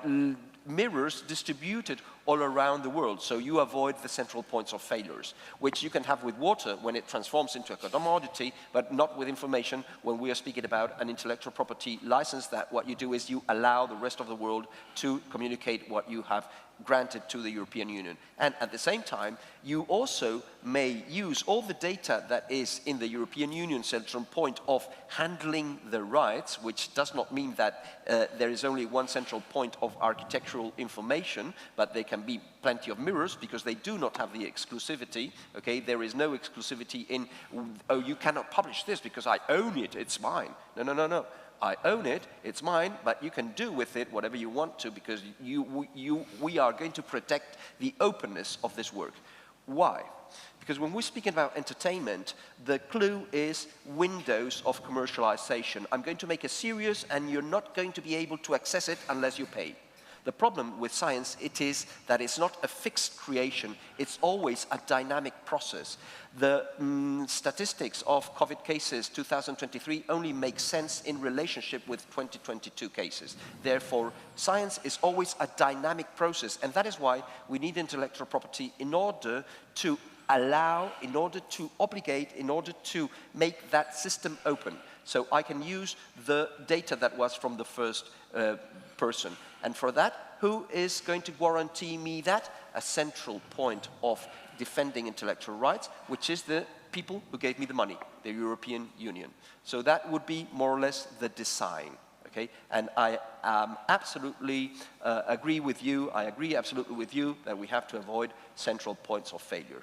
mirrors distributed all around the world, so you avoid the central points of failures, which you can have with water when it transforms into a commodity, but not with information when we are speaking about an intellectual property license, that what you do is you allow the rest of the world to communicate what you have granted to the European Union. And at the same time, you also may use all the data that is in the European Union central point of handling the rights, which does not mean that there is only one central point of architectural information, but there can be plenty of mirrors, because they do not have the exclusivity, okay? There is no exclusivity in, oh, you cannot publish this because I own it, it's mine. No, no, no, no. I own it, it's mine, but you can do with it whatever you want to, because we are going to protect the openness of this work. Why? Because when we're speaking about entertainment, the clue is windows of commercialization. I'm going to make a series, and you're not going to be able to access it unless you pay. The problem with science, it is that it's not a fixed creation, it's always a dynamic process. The statistics of COVID cases 2023 only make sense in relationship with 2022 cases. Therefore, science is always a dynamic process, and that is why we need intellectual property in order to allow, in order to obligate, in order to make that system open. So I can use the data that was from the first person. And for that, who is going to guarantee me that? A central point of defending intellectual rights, which is the people who gave me the money, the European Union. So that would be more or less the design, okay? And I absolutely agree with you, I agree absolutely with you that we have to avoid central points of failure,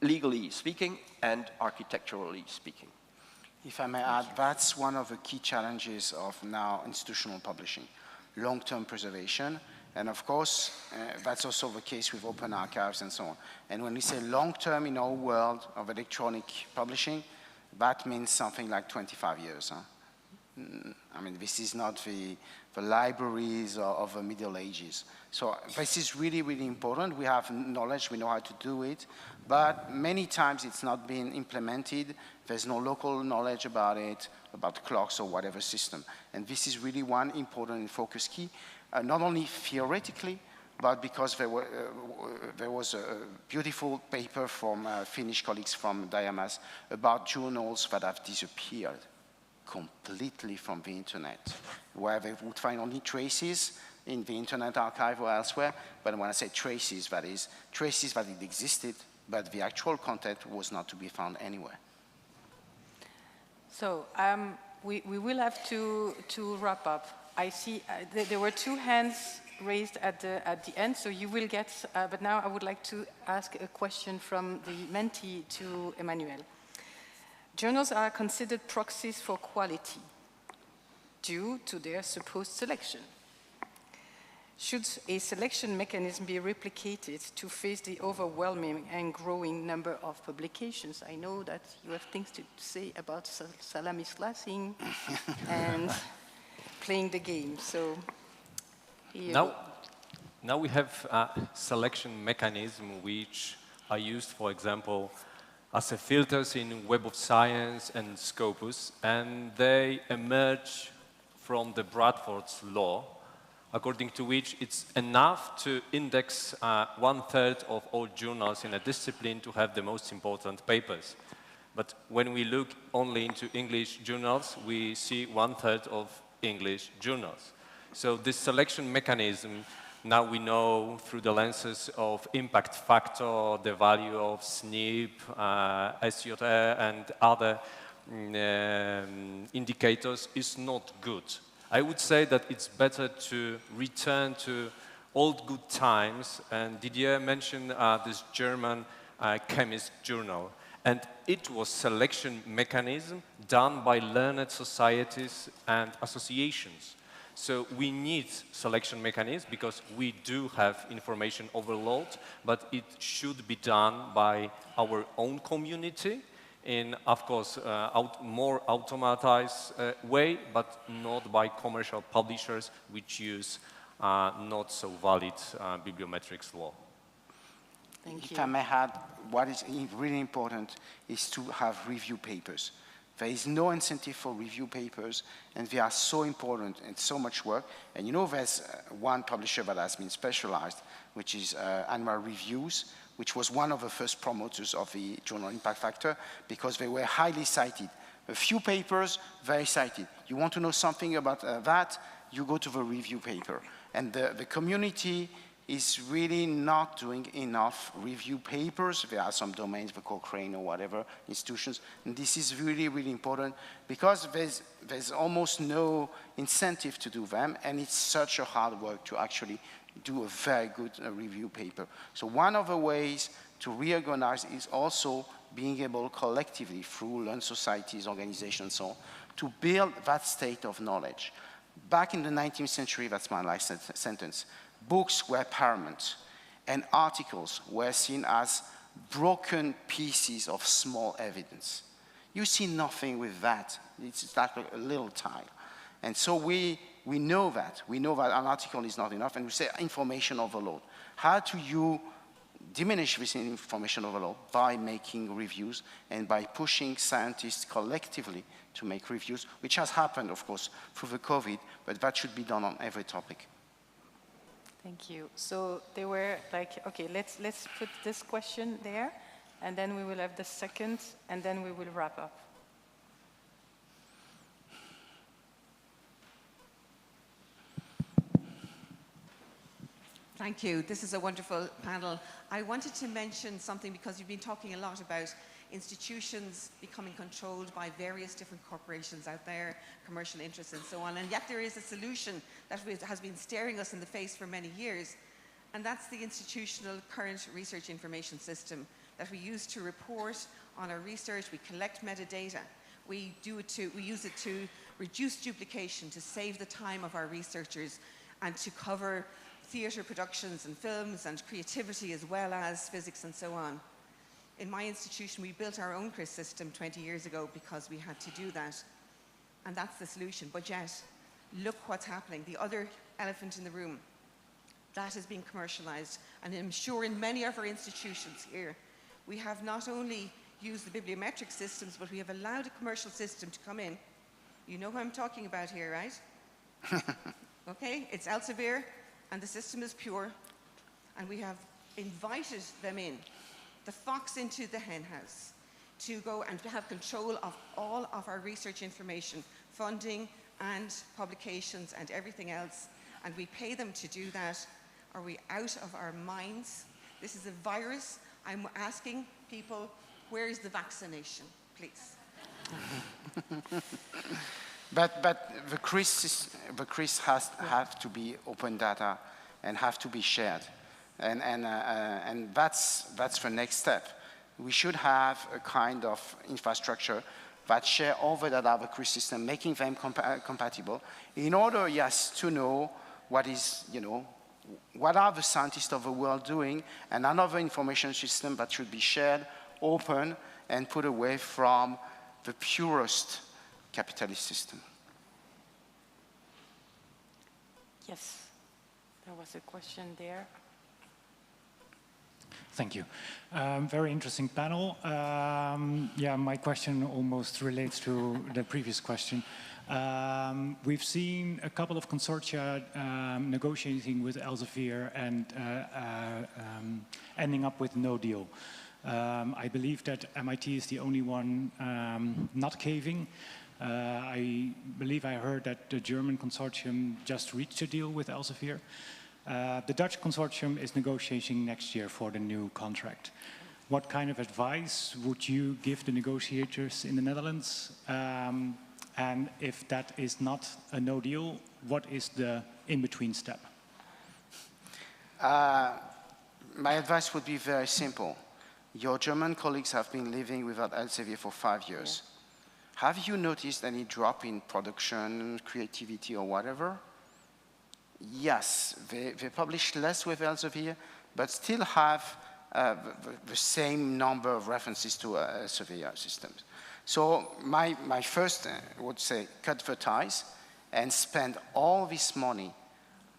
legally speaking and architecturally speaking. If I may add, that's one of the key challenges of now institutional publishing. Long-term preservation, and of course, that's also the case with open archives and so on. And when we say long-term in our world of electronic publishing, that means something like 25 years. Huh? I mean, this is not the libraries of the Middle Ages. So this is really, really important. We have knowledge, we know how to do it, but many times it's not being implemented. There's no local knowledge about it, about clocks or whatever system. And this is really one important focus key, not only theoretically, but because there was a beautiful paper from Finnish colleagues from Diamas about journals that have disappeared completely from the internet, where they would find only traces in the Internet Archive or elsewhere. But when I say traces, that is traces that it existed, but the actual content was not to be found anywhere. So we will have to wrap up. I see there were two hands raised at the end, so you will get, but now I would like to ask a question from the mentee to Emmanuel. Journals are considered proxies for quality due to their supposed selection. Should a selection mechanism be replicated to face the overwhelming and growing number of publications? I know that you have things to say about salami slicing and playing the game, so now we have a selection mechanism which are used, for example, as a filters in Web of Science and Scopus, and they emerge from the Bradford's law, according to which it's enough to index 1/3 of all journals in a discipline to have the most important papers. But when we look only into English journals, we see 1/3 of English journals. So this selection mechanism, now we know through the lenses of impact factor, the value of SNP, SJR, and other indicators is not good. I would say that it's better to return to old good times, and Didier mentioned this German chemist journal, and it was selection mechanism done by learned societies and associations. So we need selection mechanisms because we do have information overload, but it should be done by our own community in, of course, more automatized way, but not by commercial publishers which use not so valid bibliometrics law. Thank you. If I may add, what is really important is to have review papers. There is no incentive for review papers, and they are so important and so much work. And you know, there's one publisher that has been specialized, which is Annual Reviews, which was one of the first promoters of the journal impact factor, because they were highly cited. A few papers, very cited. You want to know something about that, you go to the review paper. And the community is really not doing enough review papers. There are some domains, the Cochrane or whatever, institutions, and this is really, really important because there's almost no incentive to do them, and it's such a hard work to actually do a very good review paper. So one of the ways to reorganize is also being able collectively through learned societies, organizations, and so on, to build that state of knowledge. Back in the 19th century, that's my last sentence, books were paramount, and articles were seen as broken pieces of small evidence. You see nothing with that. It's like a little tile. And so we know that. We know that an article is not enough, and we say information overload. How do you diminish this information overload? By making reviews and by pushing scientists collectively to make reviews, which has happened, of course, through the COVID, but that should be done on every topic. Thank you. So they were like, okay, let's put this question there, and then we will have the second, and then we will wrap up. Thank you. This is a wonderful panel. I wanted to mention something because you've been talking a lot about institutions becoming controlled by various different corporations out there, commercial interests and so on, and yet there is a solution that has been staring us in the face for many years, and that's the institutional current research information system that we use to report on our research. We collect metadata. We use it to reduce duplication, to save the time of our researchers, and to cover theatre productions and films and creativity as well as physics and so on. In my institution, we built our own CRIS system 20 years ago because we had to do that. And that's the solution. But yet, look what's happening. The other elephant in the room, that is being commercialized. And I'm sure in many of our institutions here, we have not only used the bibliometric systems, but we have allowed a commercial system to come in. You know who I'm talking about here, right? Okay, it's Elsevier, and the system is pure. And we have invited them in, the fox into the hen house, to go and to have control of all of our research information, funding and publications and everything else, and we pay them to do that. Are we out of our minds? This is a virus. I'm asking people, where is the vaccination, please? But the CRIS have to be open data and have to be shared. And that's the next step. We should have a kind of infrastructure that share all the data of the CRIS system, making them compatible, in order, yes, to know what is, what are the scientists of the world doing, and another information system that should be shared, open, and put away from the purest capitalist system. Yes, there was a question there. Thank you. Very interesting panel. Yeah, my question almost relates to the previous question. We've seen a couple of consortia negotiating with Elsevier and ending up with no deal. I believe that MIT is the only one not caving. I believe I heard that the German consortium just reached a deal with Elsevier. The Dutch consortium is negotiating next year for the new contract. What kind of advice would you give the negotiators in the Netherlands? And if that is not a no deal, what is the in-between step? My advice would be very simple. Your German colleagues have been living without Elsevier for 5 years. Yeah. Have you noticed any drop in production, creativity, or whatever? Yes, they publish less with Elsevier, but still have the same number of references to Elsevier systems. So my first would say, cut the ties and spend all this money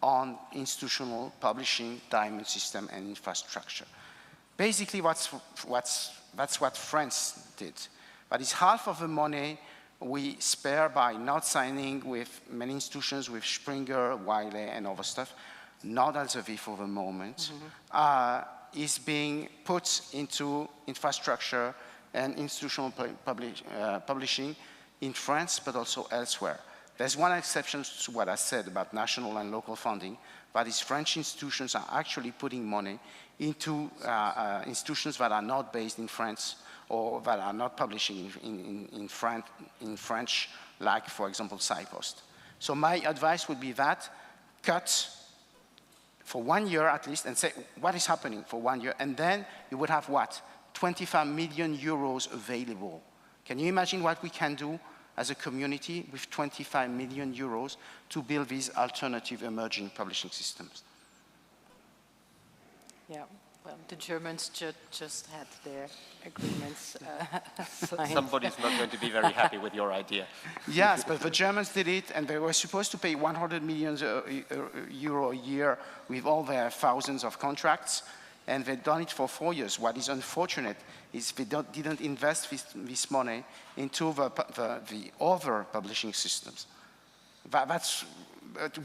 on institutional publishing, diamond system, and infrastructure. Basically, that's what France did. But it's half of the money we spare by not signing with many institutions, with Springer, Wiley, and other stuff, not Elsevier for the moment, is being put into infrastructure and institutional publishing in France, but also elsewhere. There's one exception to what I said about national and local funding, but is French institutions are actually putting money into institutions that are not based in France or that are not publishing in French, like, for example, SciPost. So my advice would be that, cut for 1 year at least and say, what is happening for 1 year? And then you would have what? 25 million euros available. Can you imagine what we can do as a community with 25 million euros to build these alternative emerging publishing systems? Yeah. Well, the Germans just had their agreements signed. Somebody's not going to be very happy with your idea. Yes, but the Germans did it, and they were supposed to pay 100 million euro a year with all their thousands of contracts, and they've done it for 4 years. What is unfortunate is they didn't invest this money into the other publishing systems.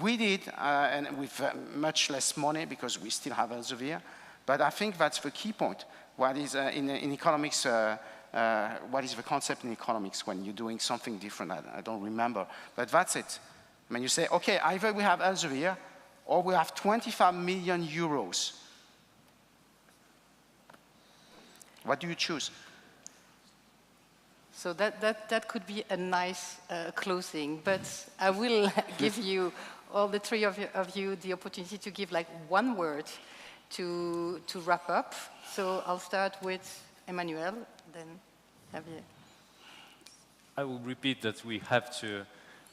We did, and with much less money, because we still have Elsevier. But I think that's the key point. What is in economics? What is the concept in economics when you're doing something different? I don't remember, but that's it. When you say, okay, either we have Elsevier or we have 25 million euros. What do you choose? So that could be a nice closing, but I will give you, all the three of you, the opportunity to give like one word to wrap up. So I'll start with Emmanuel, then Javier. I will repeat that we have to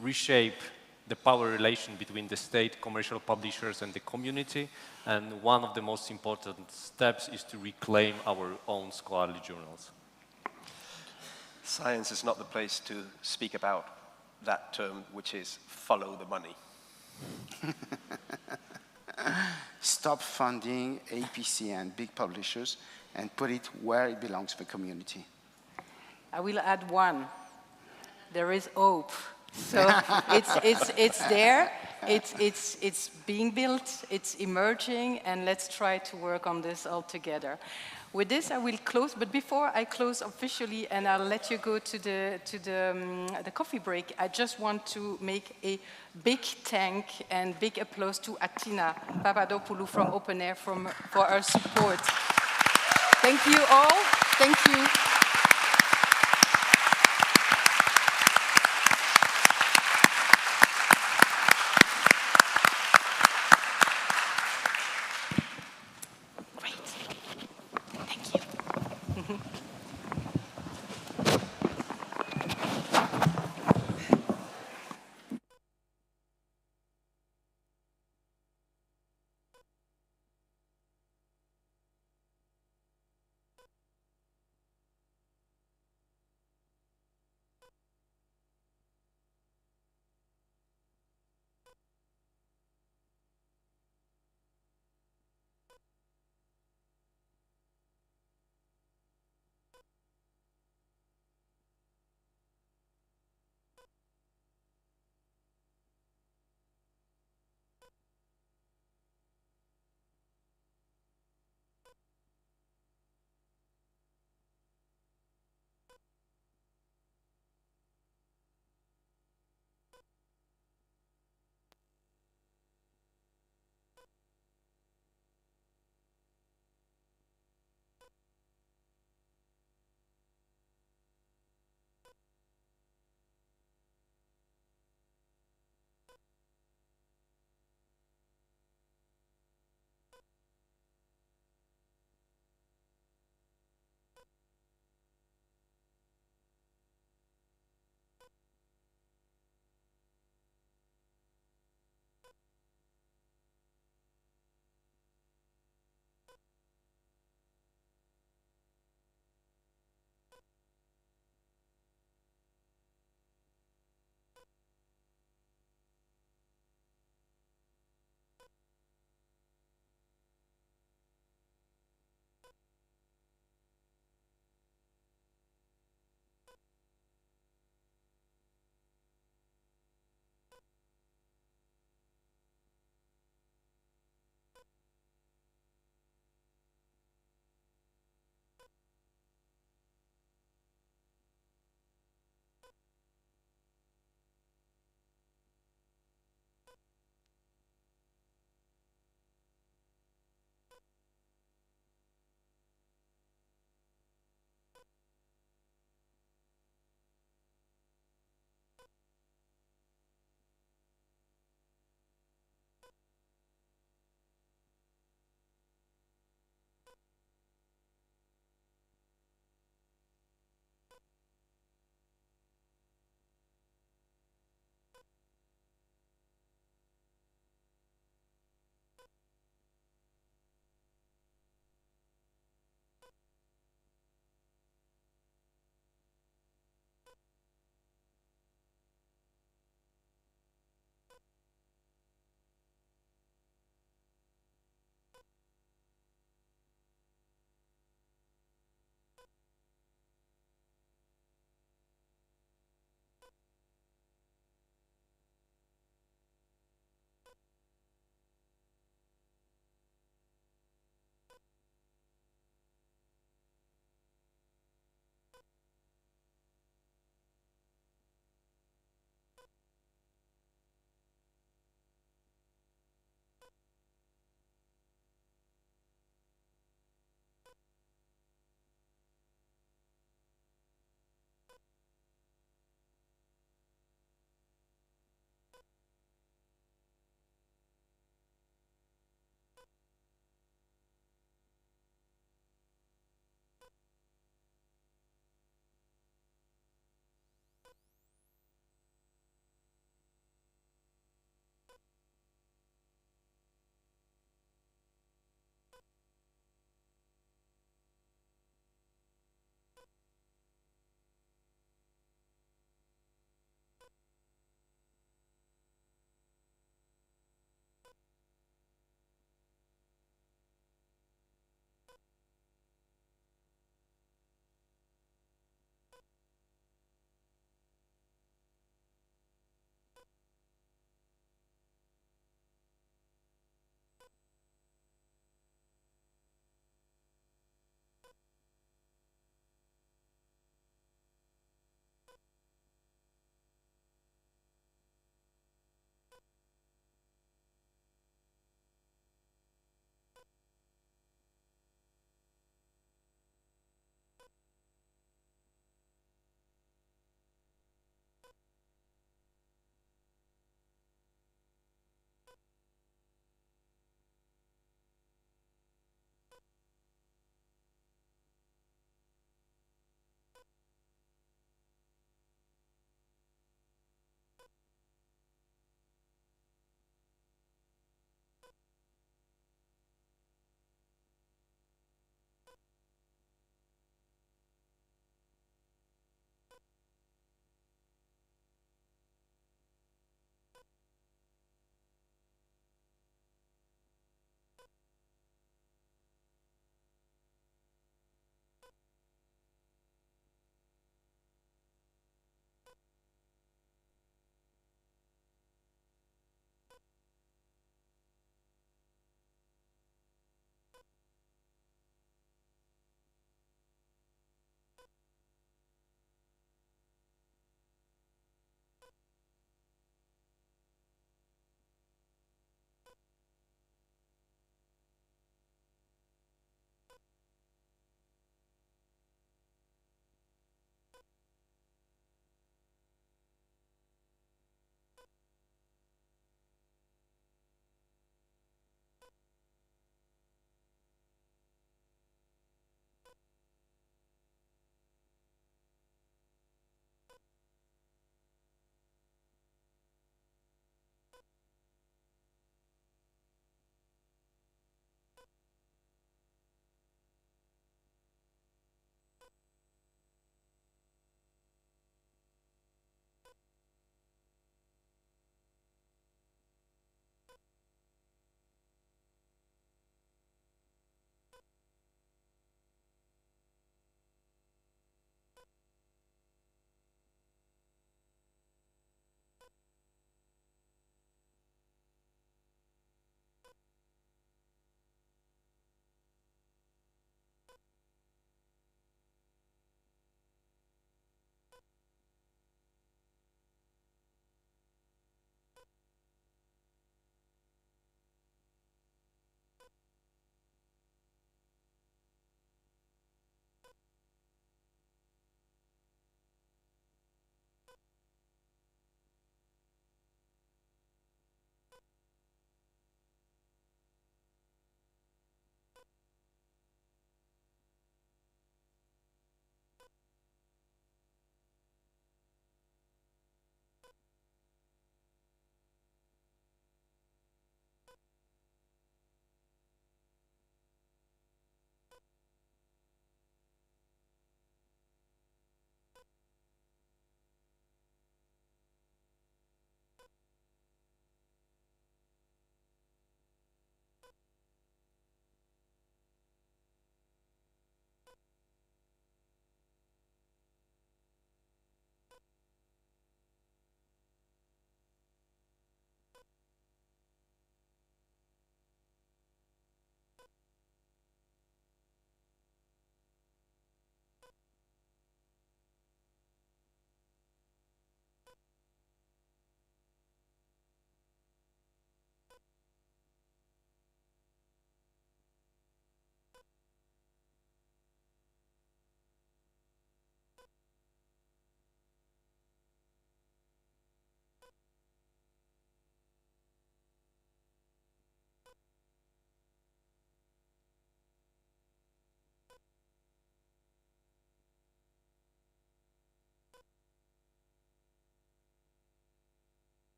reshape the power relation between the state, commercial publishers, and the community. And one of the most important steps is to reclaim our own scholarly journals. Science is not the place to speak about that term, which is follow the money. Stop funding APC and big publishers and put it where it belongs to the community. I will add one. There is hope. So it's there, it's being built, it's emerging, and let's try to work on this all together. With this, I will close, but before I close officially, and I'll let you go to the coffee break, I just want to make a big thank and big applause to Atina Papadopoulou from Open Air for our support. Thank you all. Thank you.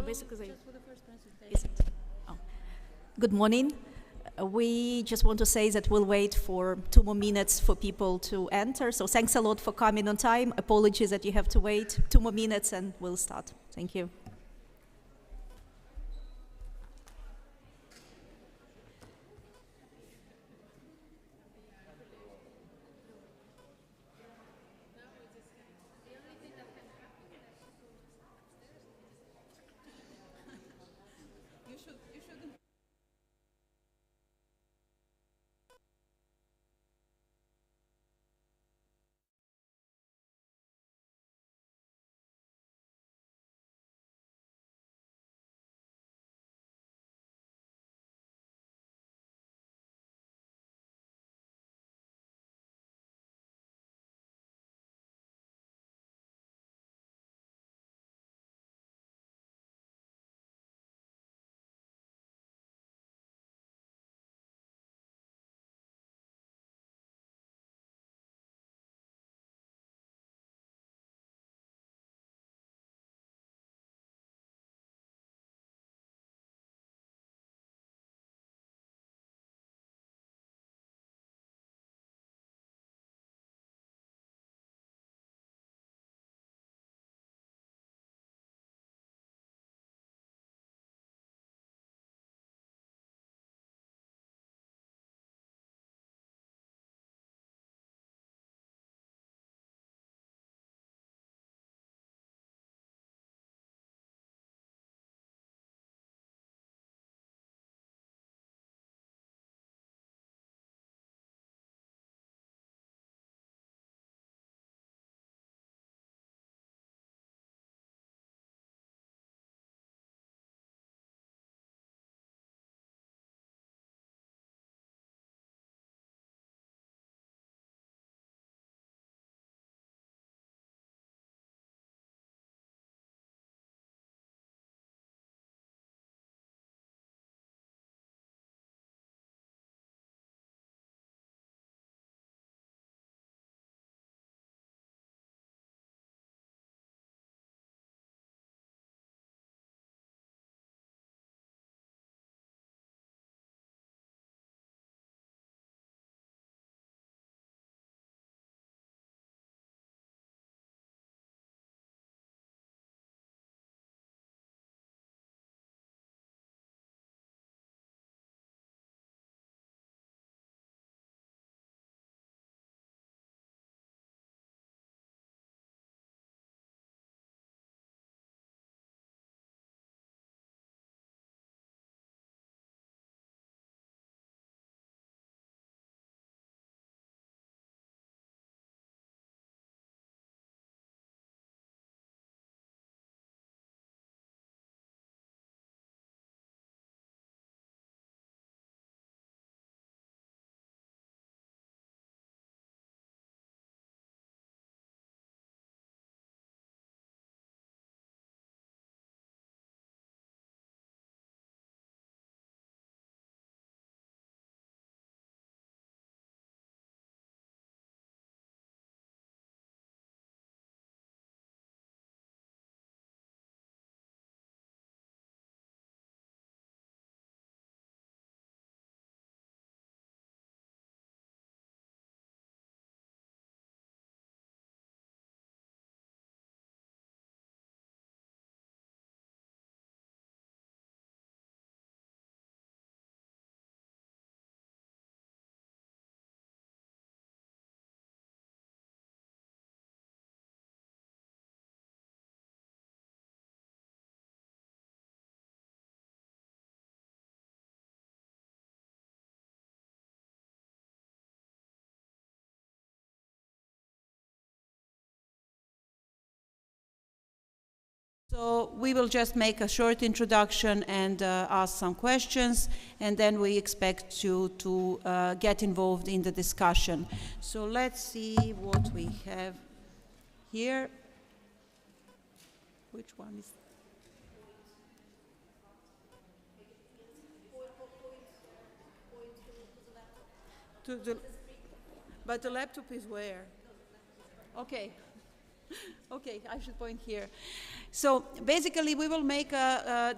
So basically, is it? Oh. Good morning. We just want to say that we'll wait for 2 more minutes for people to enter. So thanks a lot for coming on time. Apologies that you have to wait 2 more minutes and we'll start. Thank you. So we will just make a short introduction and ask some questions, and then we expect you to get involved in the discussion. So let's see what we have here. Which one is? But the laptop is where? Okay. Okay, I should point here. So basically we will make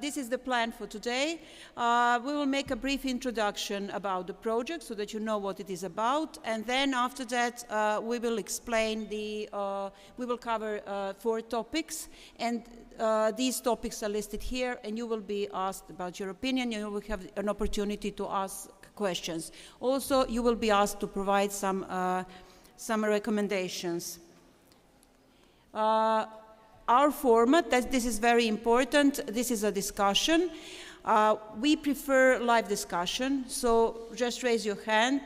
this is the plan for today. We will make a brief introduction about the project so that you know what it is about. And then after that we will explain we will cover 4 topics. And these topics are listed here, and you will be asked about your opinion. You will have an opportunity to ask questions. Also, you will be asked to provide some recommendations. Our format, this is very important, this is a discussion. We prefer live discussion, so just raise your hand.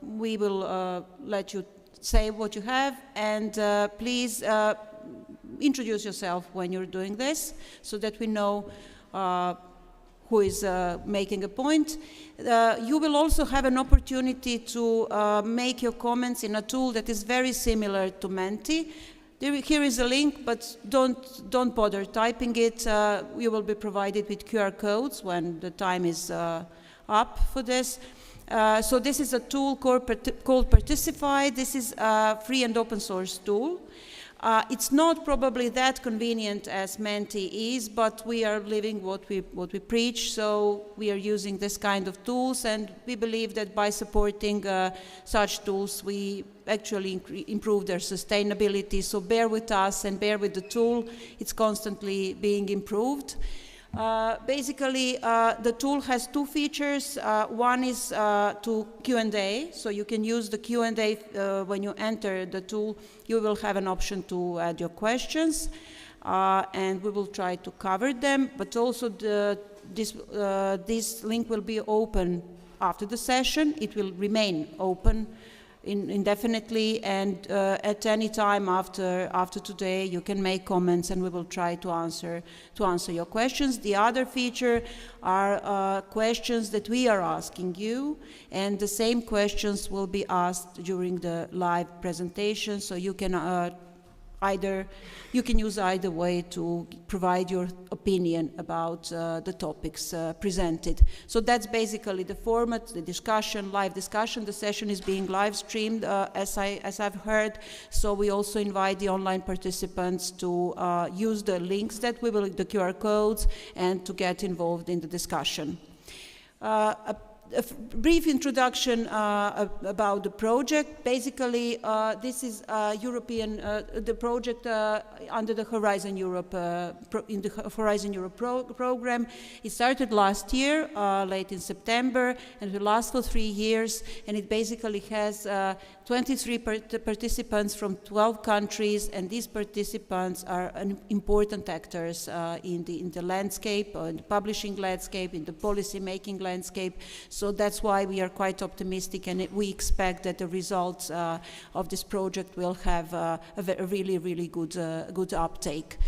We will let you say what you have, and please introduce yourself when you're doing this, so that we know who is making a point. You will also have an opportunity to make your comments in a tool that is very similar to Menti. Here is a link, but don't bother typing it. You will be provided with QR codes when the time is up for this. So this is a tool called Particify. This is a free and open source tool. It's not probably that convenient as Menti is, but we are living what we preach, so we are using this kind of tools, and we believe that by supporting such tools, we actually improve their sustainability. So bear with us and bear with the tool. It's constantly being improved. Basically, the tool has 2 features. One is to Q&A, so you can use the Q&A when you enter the tool. You will have an option to add your questions, and we will try to cover them. But also, this link will be open after the session. It will remain open indefinitely, and at any time after today you can make comments, and we will try to answer your questions. The other feature are questions that we are asking you, and the same questions will be asked during the live presentation, so you can use either way to provide your opinion about the topics presented. So that's basically the format, the discussion, live discussion. The session is being live streamed, as I've heard. So we also invite the online participants to use the links that we will, the QR codes, and to get involved in the discussion. A brief introduction about the project. Basically, this is the project under the Horizon Europe, in the Horizon Europe program. It started last year, late in September, and will last for 3 years. And it basically has 23 participants from 12 countries, and these participants are important actors in the landscape, in the publishing landscape, in the policy-making landscape. So that's why we are quite optimistic, and we expect that the results of this project will have a really, really good uptake.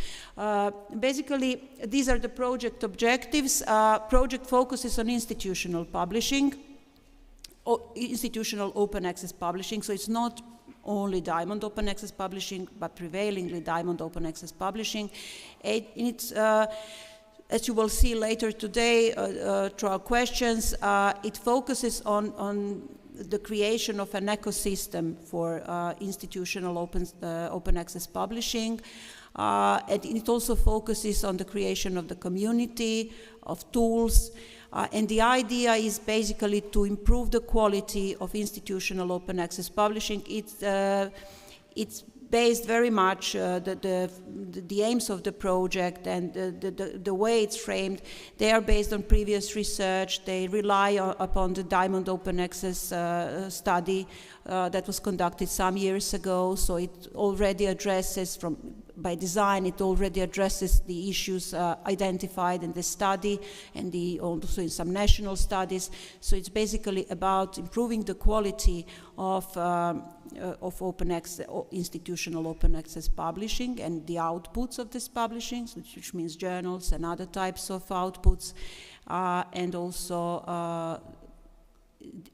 Basically, these are the project objectives. Project focuses on institutional publishing, institutional open access publishing, so it's not only Diamond Open Access Publishing, but prevailingly Diamond Open Access Publishing. It's as you will see later today through our questions, it focuses on the creation of an ecosystem for institutional open access publishing. And it also focuses on the creation of the community, of tools, and the idea is basically to improve the quality of institutional open access publishing. It's based very much, the aims of the project and the way it's framed, they are based on previous research. They rely upon the Diamond Open Access study that was conducted some years ago, so it already addresses by design, it already addresses the issues identified in the study and also in some national studies. So it's basically about improving the quality of open access, institutional open access publishing and the outputs of this publishing, which means journals and other types of outputs, and also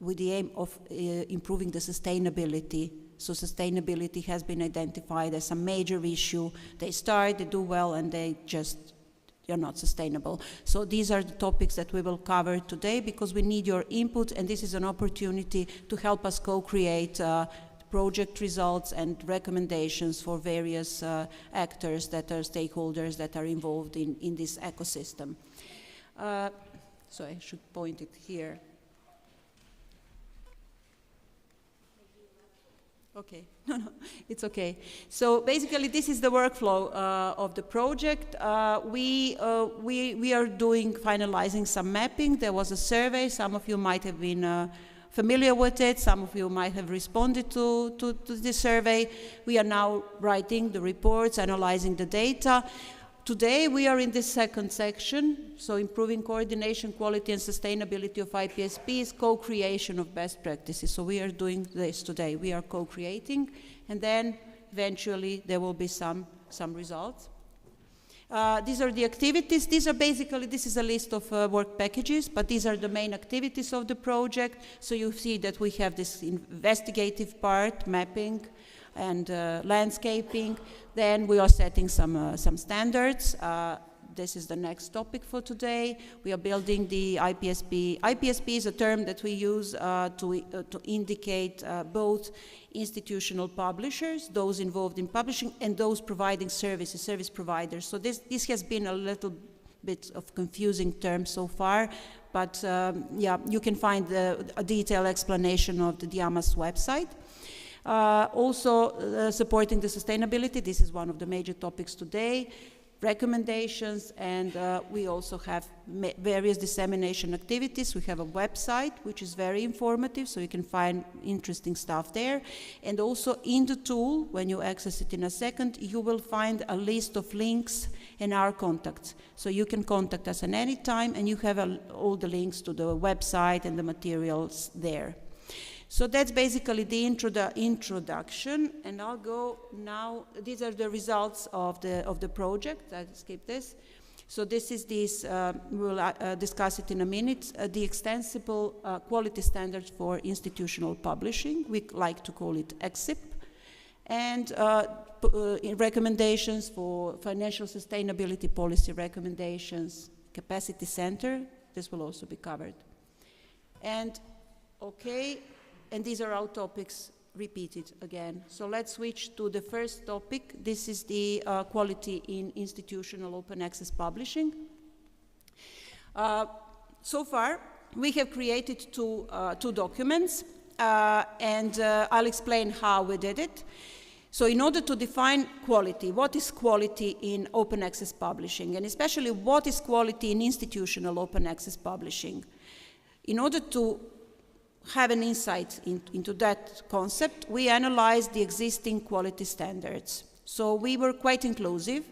with the aim of improving the sustainability. So sustainability has been identified as a major issue. They start, they do well, and they're not sustainable. So these are the topics that we will cover today because we need your input, and this is an opportunity to help us co-create project results and recommendations for various actors that are stakeholders that are involved in this ecosystem. So I should point it here. Okay, no, it's okay. So basically, this is the workflow of the project. We are finalizing some mapping. There was a survey. Some of you might have been familiar with it. Some of you might have responded to this survey. We are now writing the reports, analyzing the data. Today, we are in the second section, so improving coordination, quality, and sustainability of IPSPs, co-creation of best practices. So we are doing this today. We are co-creating, and then eventually there will be some results. These are the activities. These are basically, this is a list of work packages, but these are the main activities of the project. So you see that we have this investigative part, mapping, and landscaping. Then we are setting some standards. This is the next topic for today. We are building the IPSP. IPSP is a term that we use to indicate both institutional publishers, those involved in publishing, and those providing services, service providers. So this has been a little bit of confusing term so far, but yeah, you can find a detailed explanation of the DIAMAS website. Also supporting the sustainability, this is one of the major topics today, recommendations, and we also have various dissemination activities. We have a website which is very informative, so you can find interesting stuff there. And also in the tool, when you access it in a second, you will find a list of links and our contacts. So you can contact us at any time, and you have all the links to the website and the materials there. So that's basically the introduction, and I'll go now. These are the results of the project. I'll skip this. So this is we'll discuss it in a minute, the extensible quality standards for institutional publishing. We like to call it EXIP. And recommendations for financial sustainability policy recommendations, capacity center, this will also be covered. And okay. And these are our topics repeated again. So let's switch to the first topic. This is the quality in institutional open access publishing. So far, we have created two documents, and I'll explain how we did it. So in order to define quality, what is quality in open access publishing, and especially what is quality in institutional open access publishing? In order to have an insight into that concept, we analyzed the existing quality standards. So we were quite inclusive,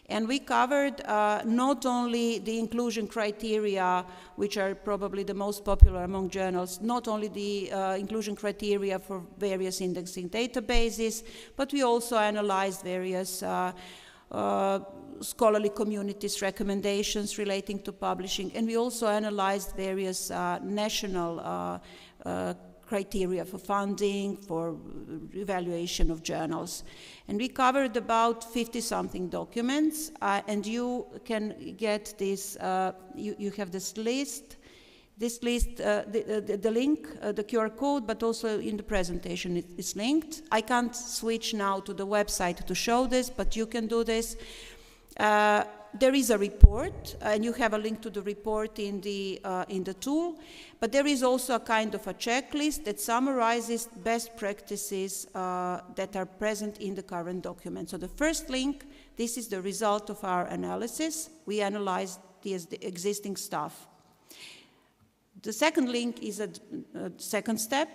and we covered not only the inclusion criteria, which are probably the most popular among journals, not only the inclusion criteria for various indexing databases, but we also analyzed various scholarly communities' recommendations relating to publishing, and we also analyzed various national criteria for funding, for evaluation of journals. And we covered about 50-something documents, and you can get this, you have this list, the link, the QR code, but also in the presentation it's linked. I can't switch now to the website to show this, but you can do this. There is a report, and you have a link to the report in the tool, but there is also a kind of a checklist that summarizes best practices that are present in the current document. So the first link, this is the result of our analysis. We analyzed the existing stuff. The second link is a second step,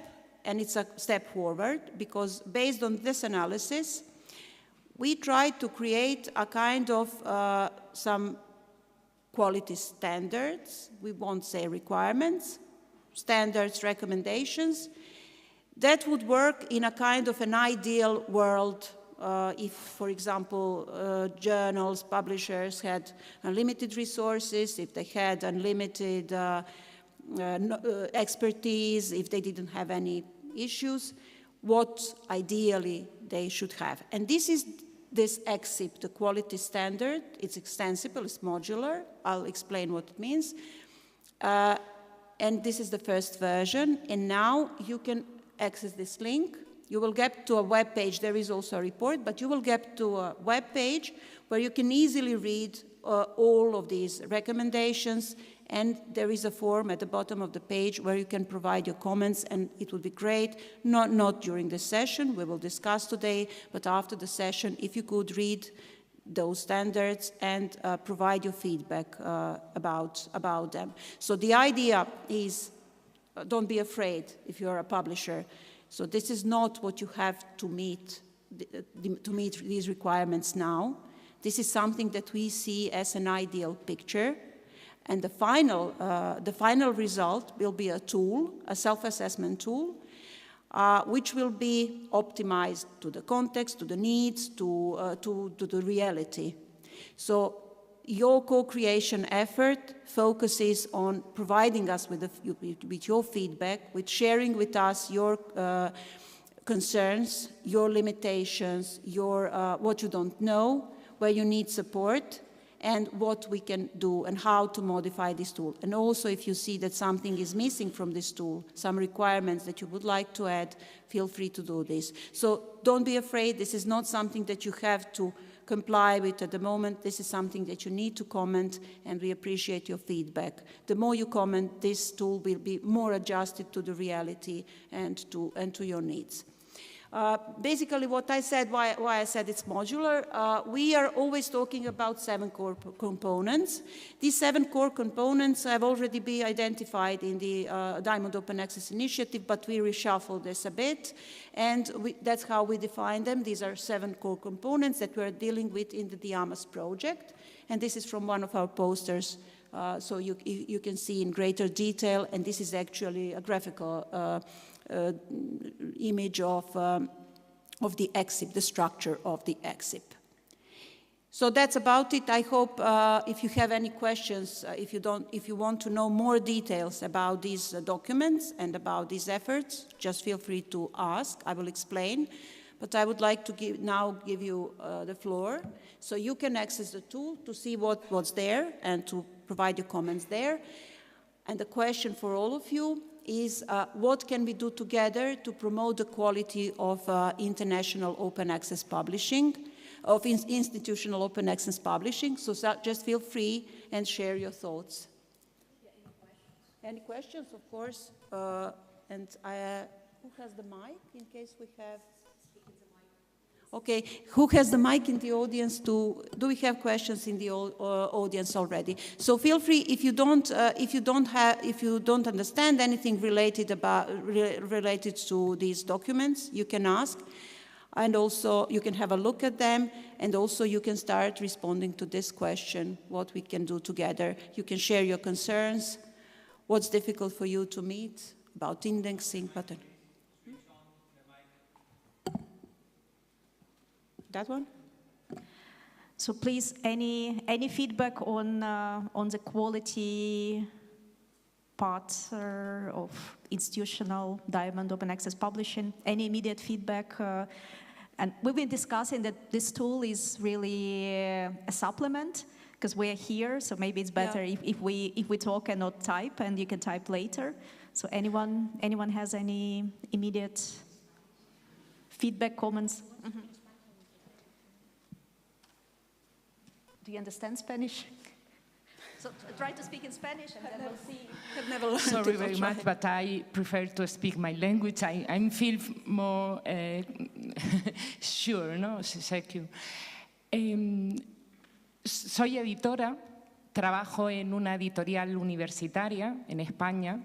and it's a step forward, because based on this analysis, we tried to create a kind of some quality standards, we won't say requirements, standards, recommendations, that would work in a kind of an ideal world if, for example, journals, publishers had unlimited resources, if they had unlimited expertise, if they didn't have any issues, what ideally they should have. And this is this EXIP, the quality standard. It's extensible, it's modular. I'll explain what it means. And this is the first version. And now you can access this link, You will get to a web page. There is also a report, but you will get to a web page where you can easily read all of these recommendations, and there is a form at the bottom of the page where you can provide your comments, and it would be great, not during the session, we will discuss today, but after the session, if you could read those standards and provide your feedback about them. So the idea is, don't be afraid if you're a publisher. So this is not what you have to meet these requirements now. This is something that we see as an ideal picture. And the final result will be a tool, a self-assessment tool, which will be optimized to the context, to the needs, to the reality. So your co-creation effort focuses on providing us with your feedback, with sharing with us your concerns, your limitations, what you don't know, where you need support, and what we can do and how to modify this tool. And also, if you see that something is missing from this tool, some requirements that you would like to add, feel free to do this. So don't be afraid. This is not something that you have to comply with at the moment. This is something that you need to comment, and we appreciate your feedback. The more you comment, this tool will be more adjusted to the reality and to your needs. Basically, what I said, why I said it's modular, we are always talking about 7 core components. These 7 core components have already been identified in the Diamond Open Access Initiative, but we reshuffled this a bit, and that's how we define them. These are 7 core components that we're dealing with in the DIAMAS project, and this is from one of our posters, so you can see in greater detail, and this is actually a graphical image of the EXIP, the structure of the EXIP. So that's about it. I hope if you have any questions, if you want to know more details about these documents and about these efforts, just feel free to ask. I will explain. But I would like to now give you the floor, so you can access the tool to see what's there and to provide your comments there. And the question for all of you is what can we do together to promote the quality of international open access publishing, of institutional open access publishing. So just feel free and share your thoughts. Any questions, of course? And who has the mic in case we have? Okay, who has the mic in the audience? Do we have questions in the audience already? So feel free, if you don't understand anything related to these documents, you can ask, and also you can have a look at them, and also you can start responding to this question: what we can do together. You can share your concerns, what's difficult for you to meet about indexing pattern. That one? So please, any feedback on the quality part of institutional Diamond Open Access Publishing? Any immediate feedback? And we've been discussing that this tool is really a supplement, because we're here, so maybe it's better if we talk and not type, and you can type later. So anyone has any immediate feedback, comments? Mm-hmm. Do you understand Spanish? So try to speak in Spanish, and then we'll see. I've never learned. Sorry very much, but I prefer to speak my language. I feel more sure, no? Thank you. Soy editora, trabajo en una editorial universitaria en España.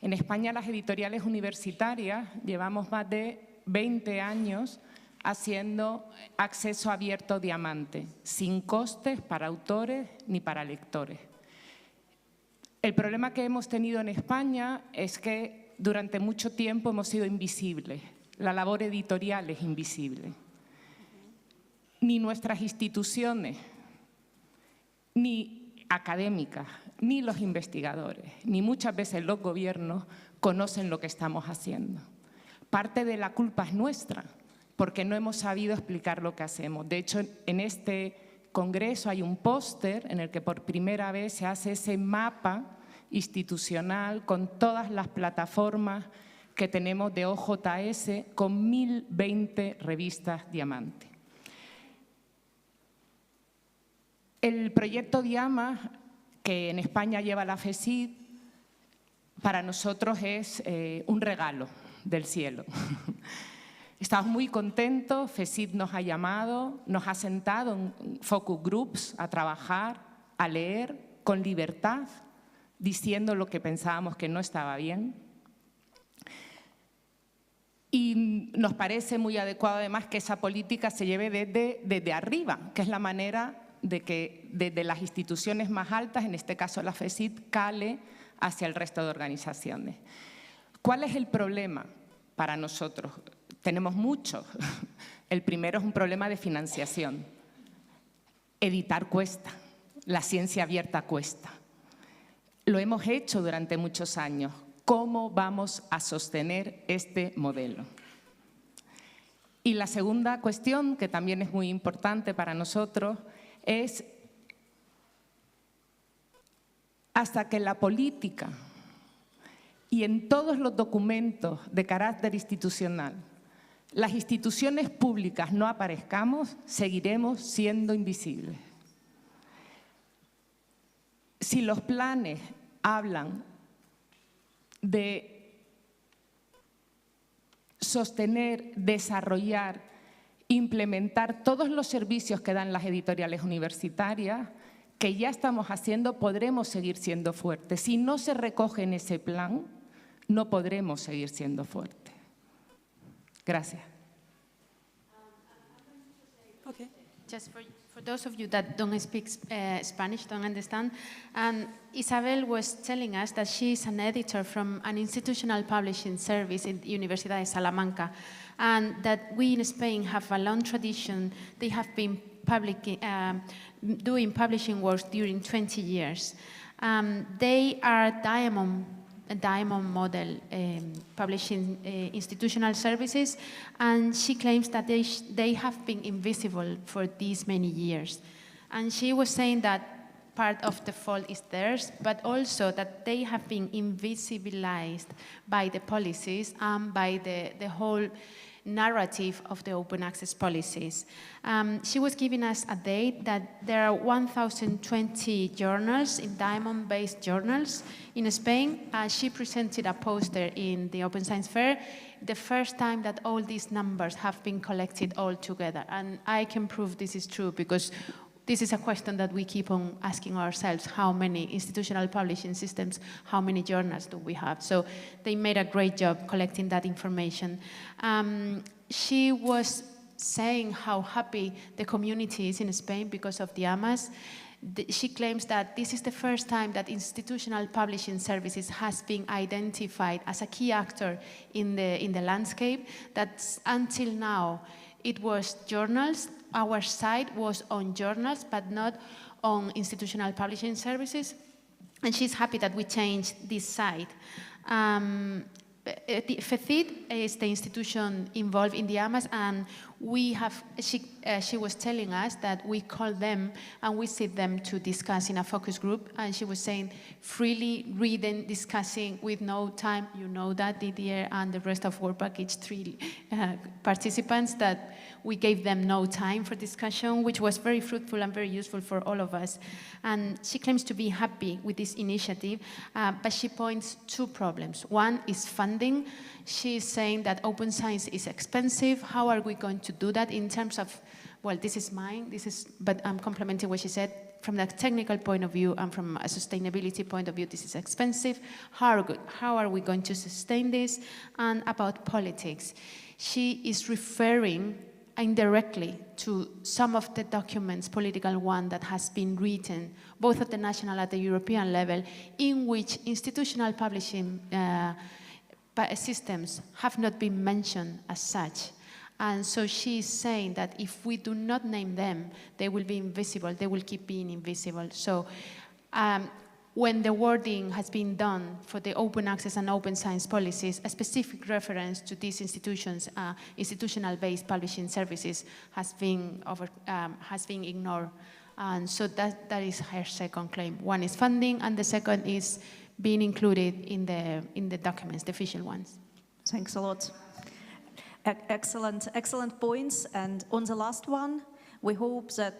En España las editoriales universitarias llevamos más de 20 años haciendo acceso abierto diamante, sin costes para autores ni para lectores. El problema que hemos tenido en España es que durante mucho tiempo hemos sido invisibles. La labor editorial es invisible. Ni nuestras instituciones, ni académicas, ni los investigadores, ni muchas veces los gobiernos conocen lo que estamos haciendo. Parte de la culpa es nuestra, porque no hemos sabido explicar lo que hacemos. De hecho, en este congreso hay un póster en el que por primera vez se hace ese mapa institucional con todas las plataformas que tenemos de OJS con 1020 revistas diamante. El proyecto Diama, que en España lleva la FECYT, para nosotros es un regalo del cielo. Estamos muy contentos, FECYT nos ha llamado, nos ha sentado en focus groups a trabajar, a leer con libertad, diciendo lo que pensábamos que no estaba bien. Y nos parece muy adecuado además que esa política se lleve desde arriba, que es la manera de que desde las instituciones más altas, en este caso la FECYT, cale hacia el resto de organizaciones. ¿Cuál es el problema para nosotros? Tenemos muchos. El primero es un problema de financiación. Editar cuesta, la ciencia abierta cuesta. Lo hemos hecho durante muchos años. ¿Cómo vamos a sostener este modelo? Y la segunda cuestión, que también es muy importante para nosotros, es hasta que la política y en todos los documentos de carácter institucional, las instituciones públicas no aparezcamos, seguiremos siendo invisibles. Si los planes hablan de sostener, desarrollar, implementar todos los servicios que dan las editoriales universitarias, que ya estamos haciendo, podremos seguir siendo fuertes. Si no se recoge en ese plan, no podremos seguir siendo fuertes. Gracias. Okay. Just for those of you that don't speak Spanish, don't understand, Isabel was telling us that she is an editor from an institutional publishing service in the Universidad de Salamanca, and that we in Spain have a long tradition. They have been doing publishing work during 20 years. They are a diamond model publishing institutional services, and she claims that they have been invisible for these many years. And she was saying that part of the fault is theirs, but also that they have been invisibilized by the policies and by the whole narrative of the open access policies. She was giving us a date that there are 1,020 journals, in diamond-based journals in Spain. She presented a poster in the Open Science Fair, the first time that all these numbers have been collected all together. And I can prove this is true because this is a question that we keep on asking ourselves: how many institutional publishing systems, how many journals do we have? So they made a great job collecting that information. She was saying how happy the community is in Spain because of the AMAs. She claims that this is the first time that institutional publishing services has been identified as a key actor in the landscape, that until now it was journals. Our site was on journals, but not on institutional publishing services. And she's happy that we changed this site. FECYT is the institution involved in the AMAs, and we have, she was telling us that we call them and we sit them to discuss in a focus group, and she was saying freely reading, discussing with no time. You know that, Didier and the rest of Work Package 3 participants, that we gave them no time for discussion, which was very fruitful and very useful for all of us. And she claims to be happy with this initiative, but she points two problems. One is funding. She's saying that open science is expensive. How are we going to do that in terms of, well, this is mine, but I'm complementing what she said. From the technical point of view and from a sustainability point of view, this is expensive. How are we going to sustain this? And about politics, she is referring indirectly to some of the documents, political one, that has been written, both at the national and the European level, in which institutional publishing systems have not been mentioned as such. And so she's saying that if we do not name them, they will be invisible, they will keep being invisible. So when the wording has been done for the open access and open science policies, a specific reference to these institutions, institutional-based publishing services, has been ignored. And so that is her second claim. One is funding, and the second is being included in the documents, the official ones. Thanks a lot. Excellent points. And on the last one, we hope that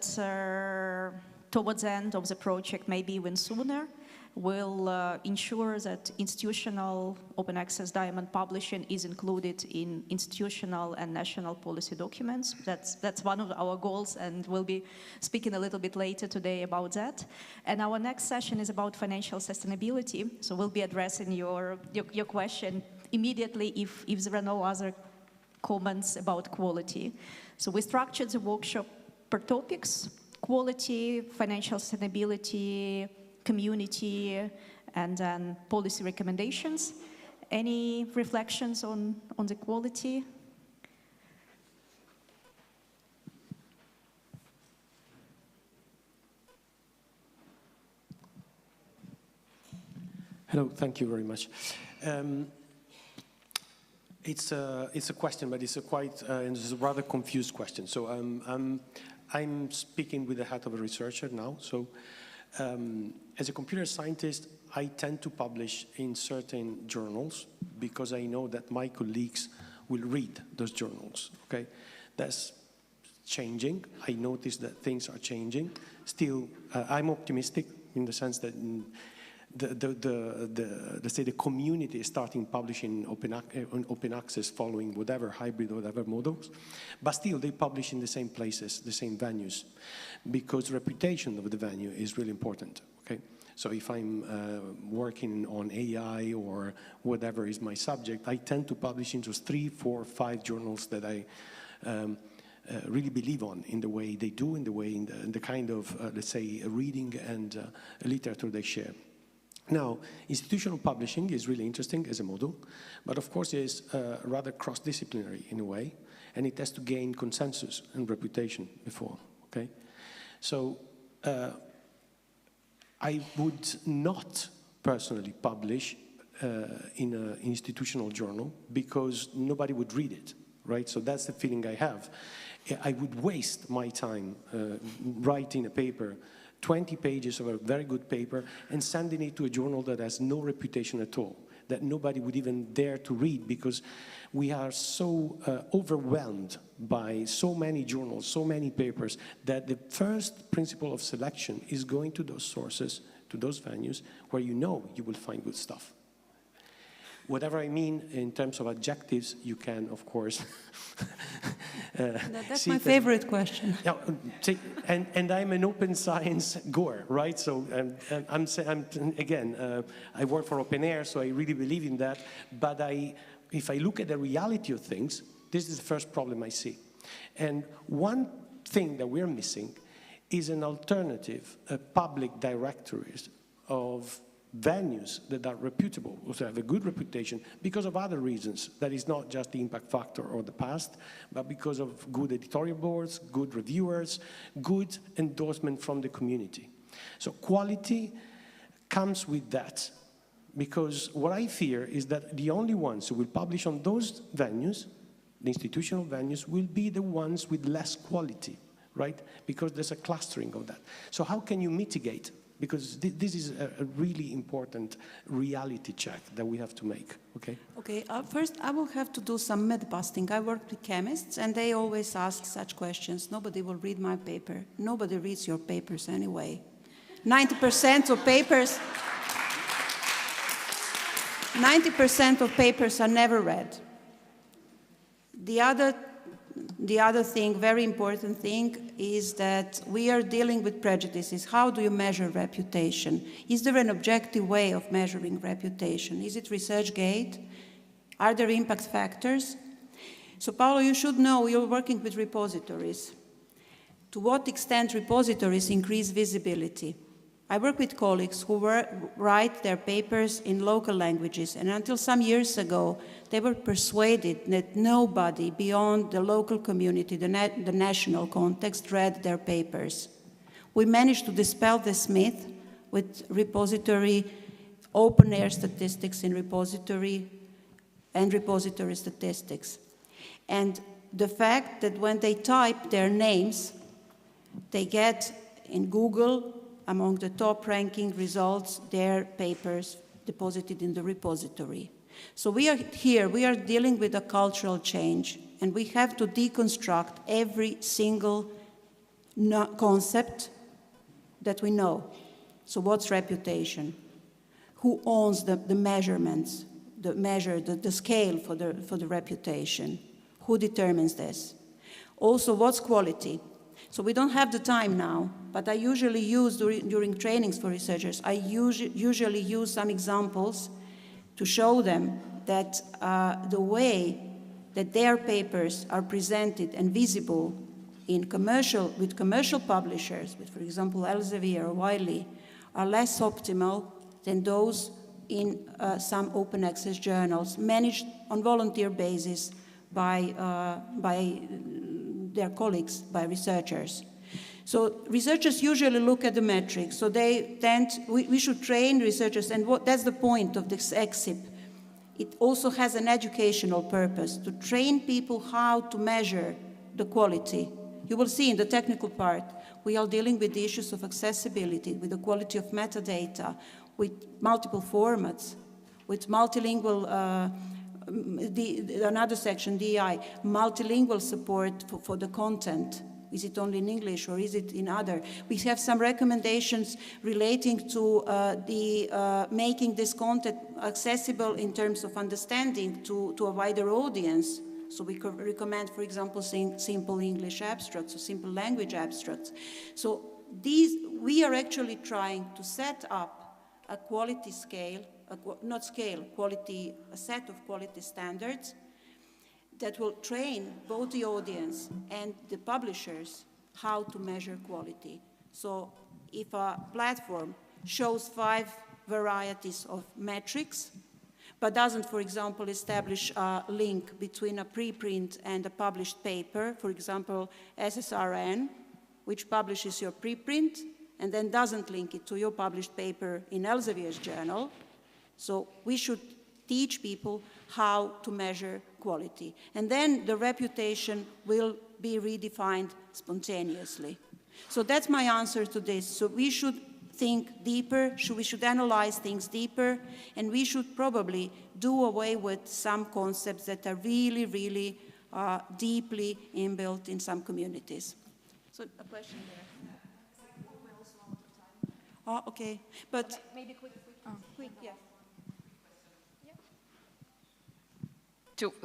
towards the end of the project, maybe even sooner, will ensure that institutional open access diamond publishing is included in institutional and national policy documents. That's one of our goals, and we'll be speaking a little bit later today about that. And our next session is about financial sustainability, so we'll be addressing your question immediately if there are no other comments about quality. So we structured the workshop per topics: quality, financial sustainability, community, and then policy recommendations. Any reflections on the quality? Hello, thank you very much. It's a question, but it's a rather confused question. So I'm speaking with the hat of a researcher now. So as a computer scientist, I tend to publish in certain journals because I know that my colleagues will read those journals. Okay, that's changing. I notice that things are changing. Still, I'm optimistic in the sense that let's say the community is starting publishing open access following whatever hybrid, whatever models, but still they publish in the same places, the same venues, because reputation of the venue is really important, okay? So if I'm working on AI or whatever is my subject, I tend to publish in those 3, 4, 5 journals that I really believe in the way they do, in the kind of, let's say, reading and literature they share. Now, institutional publishing is really interesting as a model, but of course it is rather cross-disciplinary in a way, and it has to gain consensus and reputation before, okay? So I would not personally publish in an institutional journal because nobody would read it, right? So that's the feeling I have. I would waste my time writing a paper, 20 pages of a very good paper, and sending it to a journal that has no reputation at all, that nobody would even dare to read, because we are so overwhelmed by so many journals, so many papers, that the first principle of selection is going to those sources, to those venues, where you know you will find good stuff. Whatever I mean in terms of adjectives, you can, of course. That's my favorite question. Yeah, and I'm an open science goer, right? So I work for Open Air, so I really believe in that. But if I look at the reality of things, this is the first problem I see. And one thing that we're missing is an alternative, public directories of venues that are reputable, also have a good reputation because of other reasons. That is not just the impact factor or the past, but because of good editorial boards, good reviewers, good endorsement from the community. So quality comes with that, because what I fear is that the only ones who will publish on those venues, the institutional venues, will be the ones with less quality, right? Because there's a clustering of that. So how can you mitigate? Because this is a really important reality check that we have to make, okay? Okay, first I will have to do some myth busting. I work with chemists, and they always ask such questions. Nobody will read my paper. Nobody reads your papers anyway. 90% of papers, 90% of papers are never read. The other thing, very important thing, is that we are dealing with prejudices. How do you measure reputation? Is there an objective way of measuring reputation? Is it ResearchGate? Are there impact factors? So, Paolo, you should know you're working with repositories. To what extent repositories increase visibility? I work with colleagues who write their papers in local languages, and until some years ago, they were persuaded that nobody beyond the local community, the national context, read their papers. We managed to dispel this myth with repository, open-air statistics in repository, and repository statistics. And the fact that when they type their names, they get in Google, among the top ranking results, their papers deposited in the repository. So we are here, we are dealing with a cultural change, and we have to deconstruct every single concept that we know. So what's reputation? Who owns the measurements, the scale for the reputation? Who determines this? Also, what's quality? So we don't have the time now, but I usually use, during trainings for researchers, I usually use some examples to show them that the way that their papers are presented and visible with commercial publishers, with, for example, Elsevier or Wiley, are less optimal than those in some open access journals managed on volunteer basis by their colleagues, by researchers. So researchers usually look at the metrics. So we should train researchers, and that's the point of this FECYT. It also has an educational purpose, to train people how to measure the quality. You will see in the technical part, we are dealing with the issues of accessibility, with the quality of metadata, with multiple formats, with multilingual, another section, DI, multilingual support for the content. Is it only in English or is it in other? We have some recommendations relating to making this content accessible in terms of understanding to a wider audience. So we could recommend, for example, simple English abstracts or simple language abstracts. So we are actually trying to set up a quality scale, a set of quality standards that will train both the audience and the publishers how to measure quality. So if a platform shows 5 varieties of metrics, but doesn't, for example, establish a link between a preprint and a published paper, for example, SSRN, which publishes your preprint and then doesn't link it to your published paper in Elsevier's journal. So we should teach people how to measure quality. And then the reputation will be redefined spontaneously. So that's my answer to this. So we should think deeper, we should analyze things deeper, and we should probably do away with some concepts that are really, really deeply inbuilt in some communities. So a question there. Oh, okay. But maybe quick. Quick, yeah.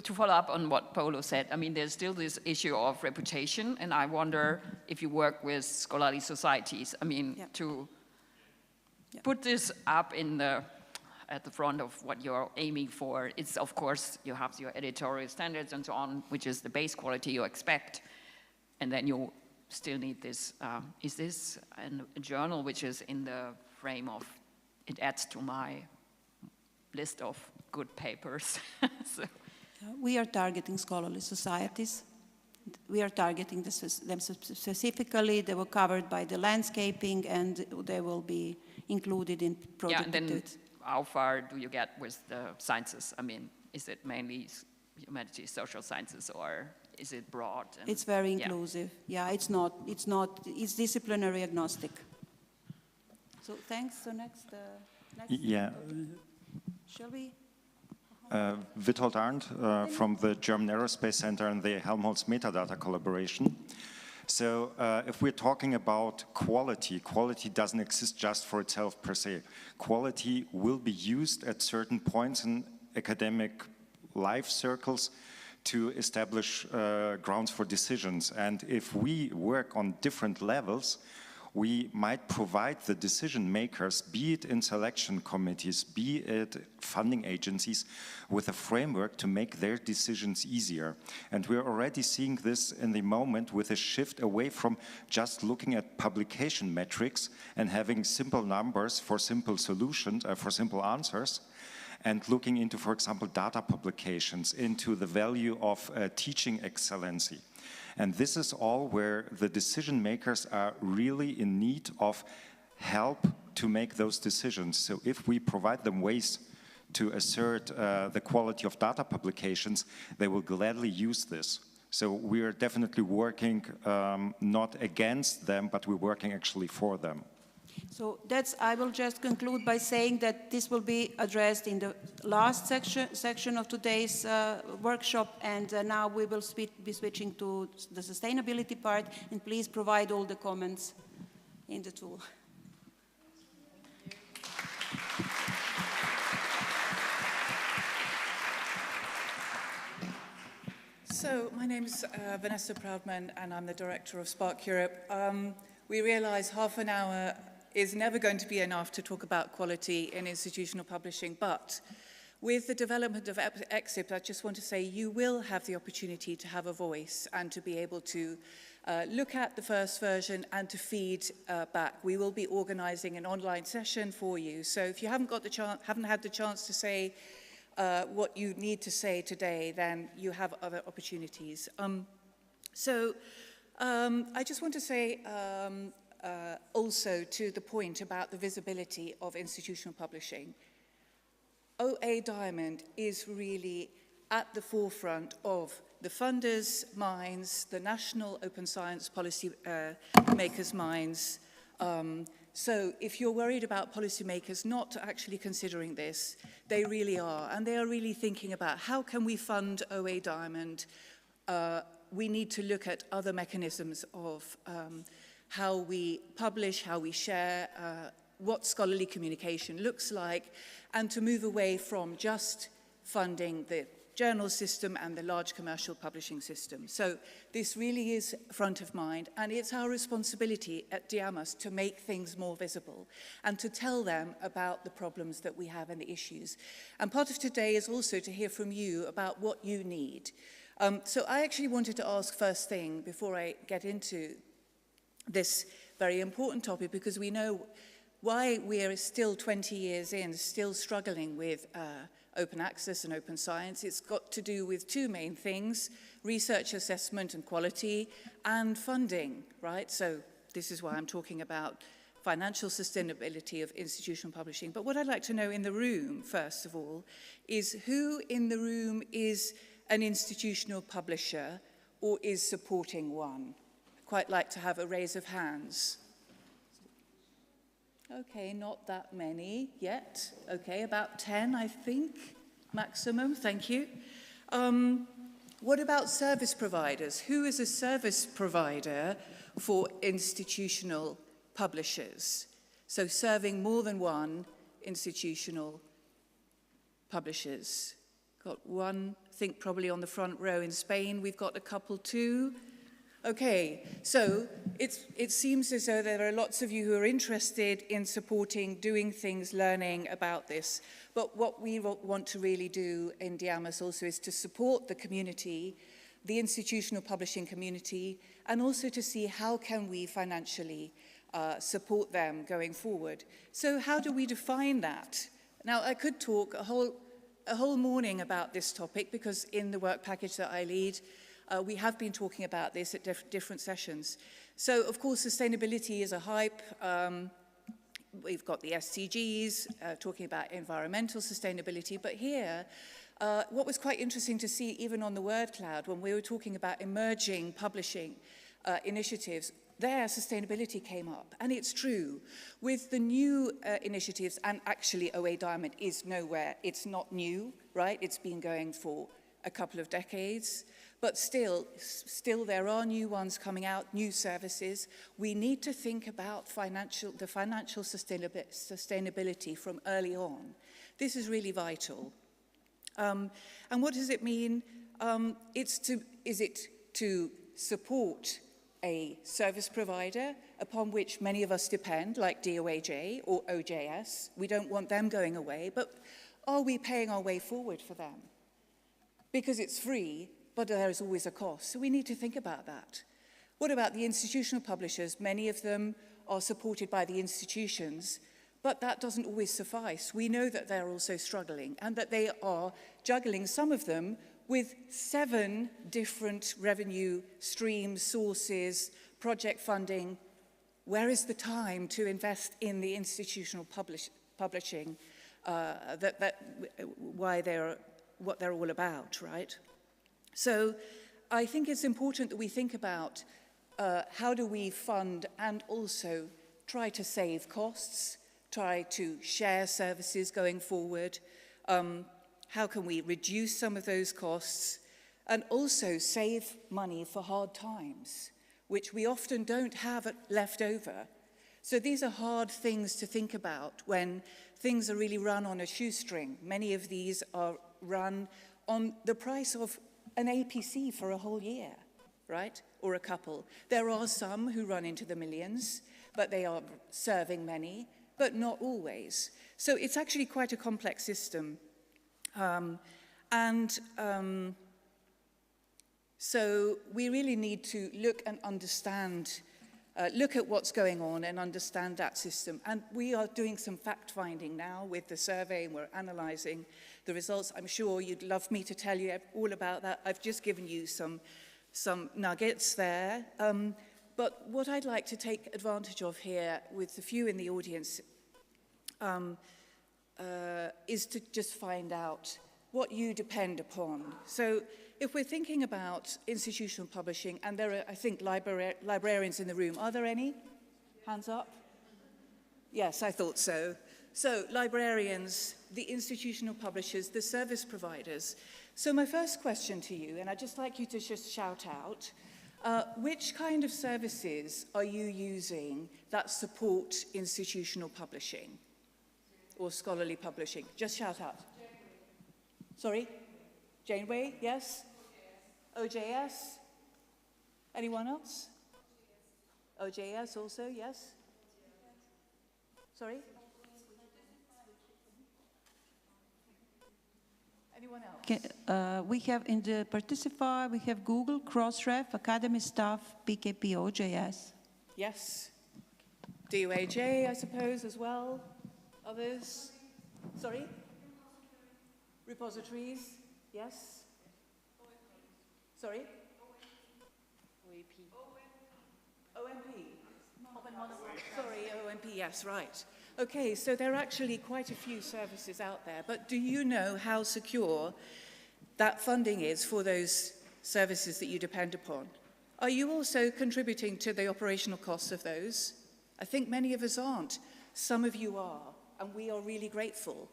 To follow up on what Paolo said, I mean, there's still this issue of reputation, and I wonder if you work with scholarly societies, I mean, to put this up at the front of what you're aiming for. It's, of course, you have your editorial standards and so on, which is the base quality you expect, and then you still need this. Is this a journal which is in the frame of, it adds to my list of good papers? So. We are targeting scholarly societies. We are targeting them specifically. They were covered by the landscaping, and they will be included in project. Yeah, and then how far do you get with the sciences? I mean, is it mainly humanities, social sciences, or is it broad? It's very inclusive. Yeah, it's disciplinary agnostic. So thanks. So next. Yeah. Shall we? Witold Arndt from the German Aerospace Center and the Helmholtz Metadata collaboration. So if we're talking about quality, quality doesn't exist just for itself per se. Quality will be used at certain points in academic life circles to establish grounds for decisions. And if we work on different levels, we might provide the decision makers, be it in selection committees, be it funding agencies, with a framework to make their decisions easier. And we're already seeing this in the moment with a shift away from just looking at publication metrics and having simple numbers for simple solutions, for simple answers, and looking into, for example, data publications, into the value of teaching excellency. And this is all where the decision makers are really in need of help to make those decisions. So if we provide them ways to assert the quality of data publications, they will gladly use this. So we are definitely working not against them, but we're working actually for them. So I will just conclude by saying that this will be addressed in the last section of today's workshop, and now we will be switching to the sustainability part, and please provide all the comments in the tool. So my name is Vanessa Proudman, and I'm the director of Spark Europe. We realize half an hour is never going to be enough to talk about quality in institutional publishing, but with the development of FECYT, I just want to say you will have the opportunity to have a voice and to be able to look at the first version and to feed back. We will be organizing an online session for you. So if you haven't had the chance to say what you need to say today, then you have other opportunities. I just want to say also to the point about the visibility of institutional publishing. OA Diamond is really at the forefront of the funders' minds, the national open science policy makers' minds. So if you're worried about policymakers not actually considering this, they really are. And they are really thinking about how can we fund OA Diamond? We need to look at other mechanisms of how we publish, how we share, what scholarly communication looks like, and to move away from just funding the journal system and the large commercial publishing system. So this really is front of mind, and it's our responsibility at Diamas to make things more visible and to tell them about the problems that we have and the issues. And part of today is also to hear from you about what you need. So I actually wanted to ask first thing before I get into this very important topic, because we know why we are still 20 years in, still struggling with open access and open science. It's got to do with two main things: research assessment and quality, and funding, right? So this is why I'm talking about financial sustainability of institutional publishing. But what I'd like to know in the room, first of all, is who in the room is an institutional publisher or is supporting one? Quite like to have a raise of hands. Okay, not that many yet. Okay, about 10, I think, maximum. Thank you. What about service providers? Who is a service provider for institutional publishers? So serving more than one institutional publishers. Got one, I think probably on the front row in Spain. We've got a couple too. Okay, so it seems as though there are lots of you who are interested in supporting, doing things, learning about this. But what we want to really do in Diamas also is to support the community, the institutional publishing community, and also to see how can we financially support them going forward. So how do we define that? Now, I could talk a whole morning about this topic, because in the work package that I lead, we have been talking about this at different sessions. So, of course, sustainability is a hype. We've got the SDGs talking about environmental sustainability. But here, what was quite interesting to see, even on the word cloud, when we were talking about emerging publishing initiatives, there sustainability came up. And it's true. With the new initiatives, and actually OA Diamond is nowhere, it's not new, right? It's been going for a couple of decades. But still there are new ones coming out, new services. We need to think about the financial sustainability from early on. This is really vital. And what does it mean? Is it to support a service provider upon which many of us depend, like DOAJ or OJS? We don't want them going away, but are we paying our way forward for them? Because it's free, but there is always a cost. So we need to think about that. What about the institutional publishers? Many of them are supported by the institutions, but that doesn't always suffice. We know that they're also struggling and that they are juggling, some of them, with 7 different revenue streams, sources, project funding. Where is the time to invest in the institutional publishing? What they're all about, right? So I think it's important that we think about how do we fund and also try to save costs, try to share services going forward. How can we reduce some of those costs and also save money for hard times, which we often don't have left over. So these are hard things to think about when things are really run on a shoestring. Many of these are run on the price of an APC for a whole year, right? Or a couple. There are some who run into the millions, but they are serving many, but not always. So it's actually quite a complex system. So we really need to look and understand, look at what's going on and understand that system. And we are doing some fact-finding now with the survey, and we're analyzing the results. I'm sure you'd love me to tell you all about that. I've just given you some nuggets there. But what I'd like to take advantage of here with the few in the audience is to just find out what you depend upon. So if we're thinking about institutional publishing, and there are, I think, librarians in the room. Are there any? Hands up? Yes, I thought so. So librarians, the institutional publishers, the service providers. So my first question to you, and I'd just like you to just shout out, which kind of services are you using that support institutional publishing or scholarly publishing? Just shout out. Sorry? Janeway, yes? OJS? Anyone else? OJS also, yes? Sorry? Anyone else? Okay, we have in the Particify, we have Google, Crossref, Academy Staff, PKP, OJS. Yes. DOAJ, I suppose, as well. Others? Sorry? Repositories, yes? Sorry? OMP. Sorry, OMP, yes, right. Okay, so there are actually quite a few services out there, but do you know how secure that funding is for those services that you depend upon? Are you also contributing to the operational costs of those? I think many of us aren't. Some of you are, and we are really grateful.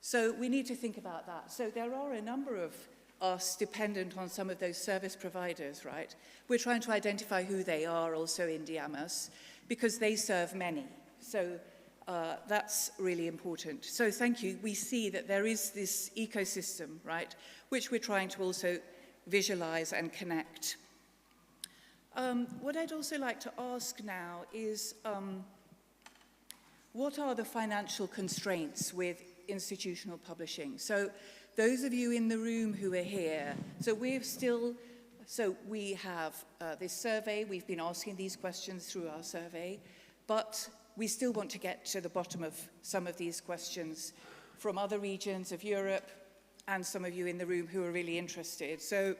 So we need to think about that. So there are a number of us dependent on some of those service providers, right? We're trying to identify who they are also in Diamas because they serve many. So that's really important. So thank you. We see that there is this ecosystem, right, which we're trying to also visualize and connect. What I'd also like to ask now is what are the financial constraints with institutional publishing? So those of you in the room who are here, we have this survey, we've been asking these questions through our survey, but we still want to get to the bottom of some of these questions from other regions of Europe and some of you in the room who are really interested. So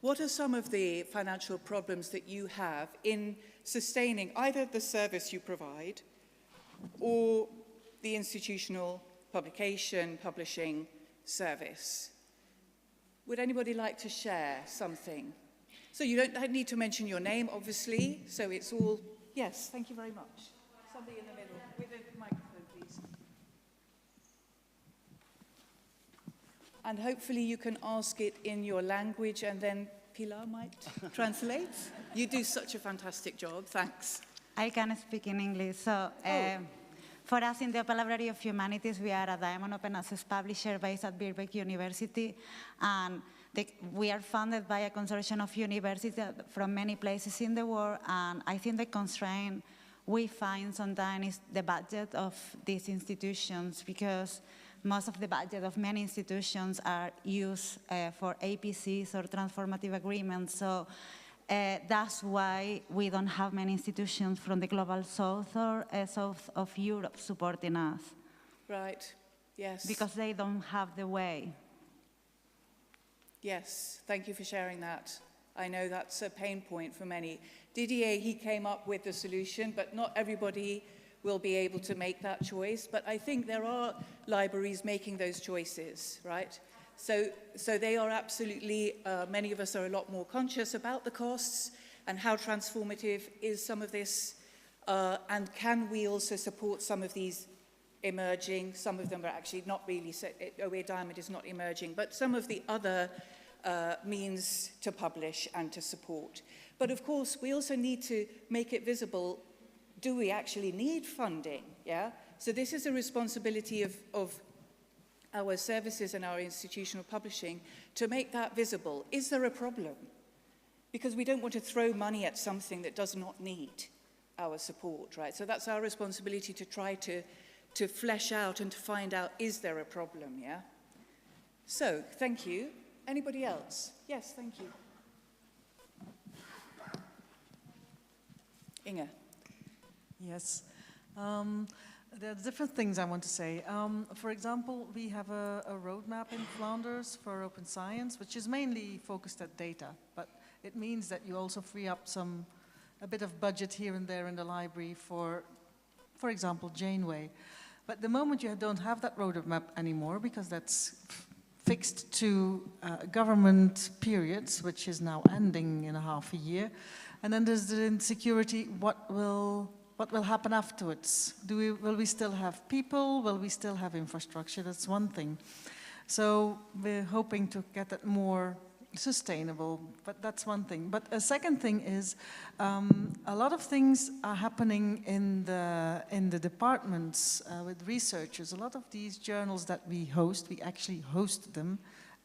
what are some of the financial problems that you have in sustaining either the service you provide or the institutional publishing service? Would anybody like to share something? So you don't need to mention your name, obviously, so it's all, yes, thank you very much. Somebody in the middle, with a microphone, please. And hopefully you can ask it in your language and then Pilar might translate. You do such a fantastic job, thanks. I can speak in English. So, for us in the Open Library of Humanities, we are a Diamond Open Access publisher based at Birkbeck University, and we are funded by a consortium of universities from many places in the world, and I think the constraint we find sometimes is the budget of these institutions, because most of the budget of many institutions are used for APCs or transformative agreements. So that's why we don't have many institutions from the global south or south of Europe supporting us. Right, yes. Because they don't have the way. Yes, thank you for sharing that. I know that's a pain point for many. Didier, he came up with the solution, but not everybody will be able to make that choice. But I think there are libraries making those choices, right? So they are absolutely, many of us are a lot more conscious about the costs and how transformative is some of this And can we also support some of these emerging, some of them are actually not really, OA Diamond is not emerging, but some of the other means to publish and to support. But of course, we also need to make it visible, do we actually need funding, yeah? So this is a responsibility of our services and our institutional publishing to make that visible. Is there a problem? Because we don't want to throw money at something that does not need our support, right? So that's our responsibility to try to flesh out and to find out, is there a problem, yeah? So, thank you. Anybody else? Yes, thank you. Inge. Yes. There are different things I want to say. For example, we have a roadmap in Flanders for open science, which is mainly focused at data, but it means that you also free up a bit of budget here and there in the library for example, Janeway. But the moment you don't have that roadmap anymore, because that's fixed to government periods, which is now ending in a half a year, and then there's the insecurity, what will happen afterwards? Will we still have people? Will we still have infrastructure? That's one thing. So we're hoping to get that more sustainable, but that's one thing. But a second thing is a lot of things are happening in the departments with researchers. A lot of these journals that we host, we actually host them,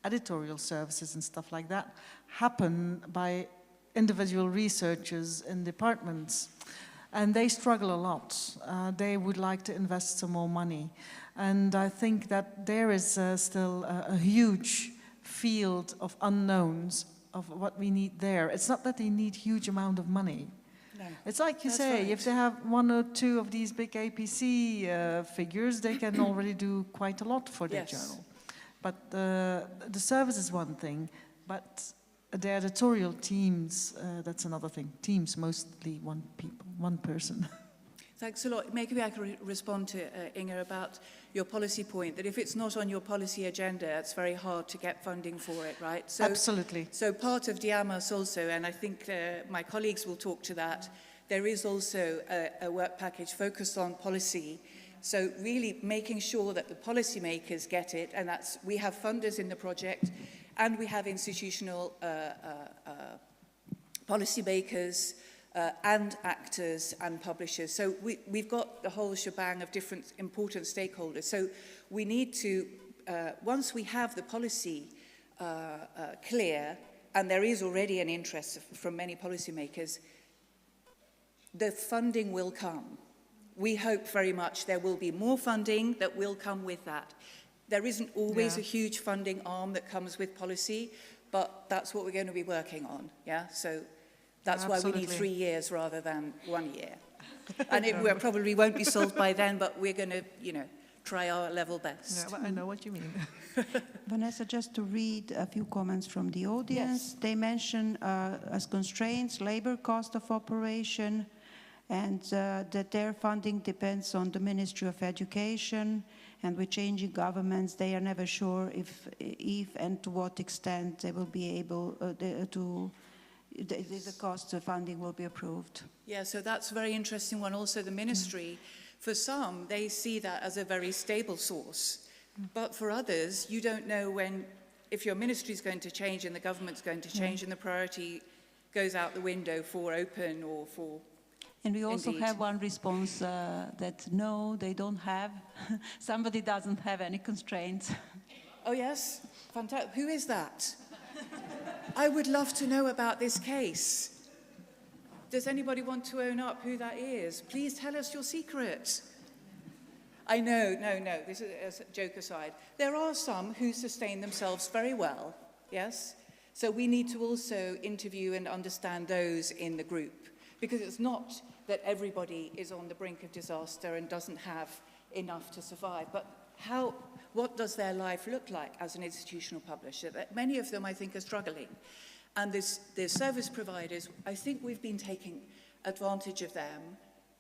editorial services and stuff like that, happen by individual researchers in departments. And they struggle a lot. They would like to invest some more money. And I think that there is still a huge field of unknowns of what we need there. It's not that they need huge amount of money. No, it's like you say, right. If they have one or two of these big APC figures, they can already do quite a lot for their journal. But the service is one thing, but the editorial teams, that's another thing. Teams, mostly one person. Thanks a lot. Maybe I can respond to Inge about your policy point, that if it's not on your policy agenda, it's very hard to get funding for it, right? So, absolutely. So part of Diamos also, and I think my colleagues will talk to that, there is also a work package focused on policy. So really making sure that the policymakers get it, and that's, we have funders in the project, and we have institutional policymakers, and actors and publishers. So we've got the whole shebang of different important stakeholders. So we need to, once we have the policy clear, and there is already an interest from many policymakers, the funding will come. We hope very much there will be more funding that will come with that. There isn't always a huge funding arm that comes with policy, but that's what we're going to be working on, yeah? So that's why we need 3 years rather than 1 year. And it probably won't be solved by then, but we're going to, try our level best. Yeah, I know what you mean. Vanessa, just to read a few comments from the audience. Yes. They mention as constraints labor cost of operation, and that their funding depends on the Ministry of Education, and with changing governments, they are never sure if and to what extent they will be able the cost of funding will be approved. Yeah, so that's a very interesting one. Also, the ministry, for some, they see that as a very stable source. But for others, you don't know if your ministry is going to change and the government's going to change and the priority goes out the window for open or for... And we also have one response that no, they don't have. Somebody doesn't have any constraints. Oh, yes? Fantastic. Who is that? I would love to know about this case. Does anybody want to own up who that is? Please tell us your secret. I know, no, this is a joke aside. There are some who sustain themselves very well, yes? So we need to also interview and understand those in the group, because it's not that everybody is on the brink of disaster and doesn't have enough to survive, but what does their life look like as an institutional publisher? Many of them, I think, are struggling. And the service providers, I think we've been taking advantage of them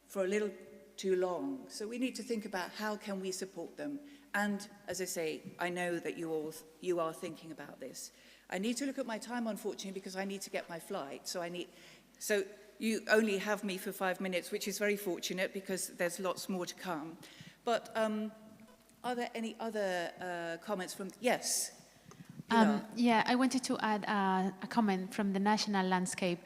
for a little too long. So we need to think about how can we support them. And as I say, I know that you are thinking about this. I need to look at my time, unfortunately, because I need to get my flight. So you only have me for 5 minutes, which is very fortunate because there's lots more to come. But are there any other comments from, yes? Yeah, I wanted to add a comment from the national landscape.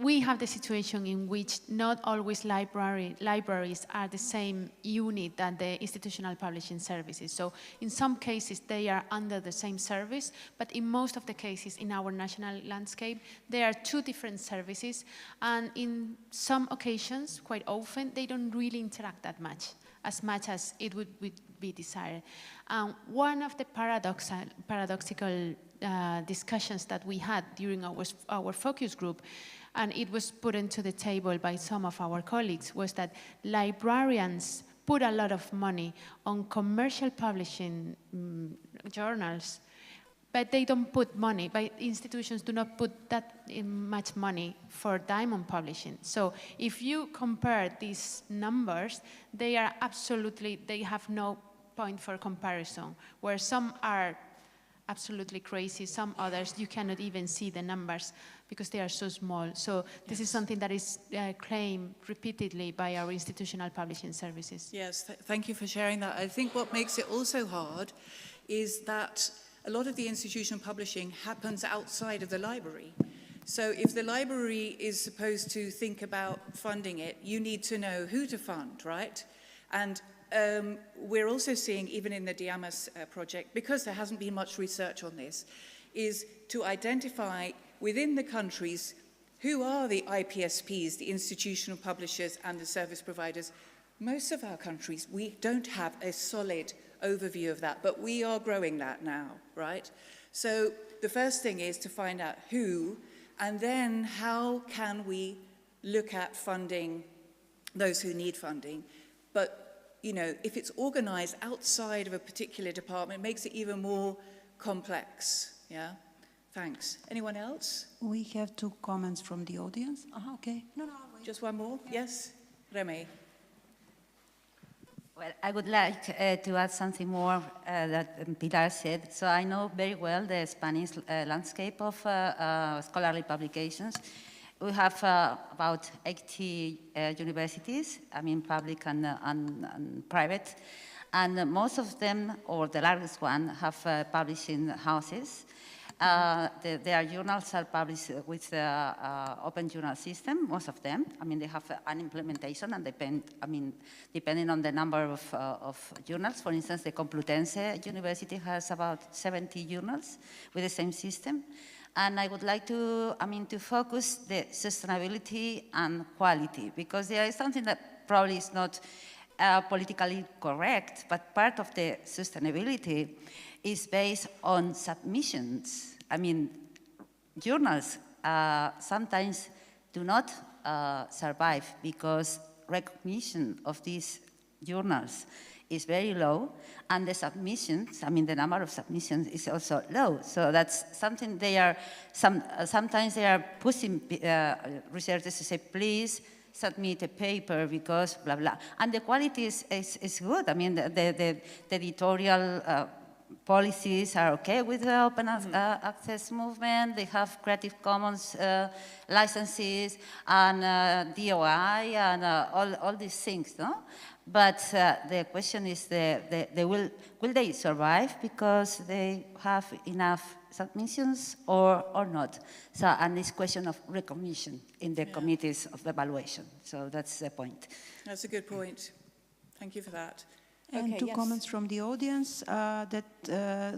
We have the situation in which not always libraries are the same unit than the institutional publishing services. So in some cases, they are under the same service, but in most of the cases in our national landscape, there are two different services, and in some occasions, quite often, they don't really interact that much as it would be desired. One of the paradoxical discussions that we had during our focus group, and it was put into the table by some of our colleagues, was that librarians put a lot of money on commercial publishing journals, but they don't put money, institutions do not put that much money for diamond publishing. So if you compare these numbers, they have no point for comparison, where some are absolutely crazy, some others you cannot even see the numbers because they are so small. So this is something that is claimed repeatedly by our institutional publishing services. Yes, thank you for sharing that. I think what makes it also hard is that a lot of the institutional publishing happens outside of the library. So if the library is supposed to think about funding it, you need to know who to fund, right? And we're also seeing, even in the Diamas project, because there hasn't been much research on this, is to identify within the countries who are the IPSPs, the institutional publishers and the service providers. Most of our countries, we don't have a solid overview of that, but we are growing that now, right? So the first thing is to find out who, and then how can we look at funding those who need funding. But you know, if it's organized outside of a particular department, it makes it even more complex, yeah? Thanks. Anyone else? We have 2 comments from the audience. Okay. No, just one more? Yes? Remy? Well, I would like to add something more that Pilar said. So I know very well the Spanish landscape of scholarly publications. We have about 80 universities, I mean public and private, and most of them, or the largest one, have publishing houses. Their journals are published with the open journal system, most of them. I mean, they have an implementation and depending on the number of journals. For instance, the Complutense University has about 70 journals with the same system. And I would like to, to focus the sustainability and quality, because there is something that probably is not politically correct, but part of the sustainability is based on submissions. I mean, journals sometimes do not survive because recognition of these journals is very low, and the submissions, the number of submissions is also low. So that's something they are, sometimes they are pushing researchers to say, please submit a paper because blah, blah. And the quality is good. I mean, the editorial policies are okay with the open access movement. They have Creative Commons licenses and DOI and all these things, no? But the question is, will they survive because they have enough submissions or not? So, and this question of recognition in the committees of evaluation. So that's the point. That's a good point. Thank you for that. And okay, 2 comments from the audience, that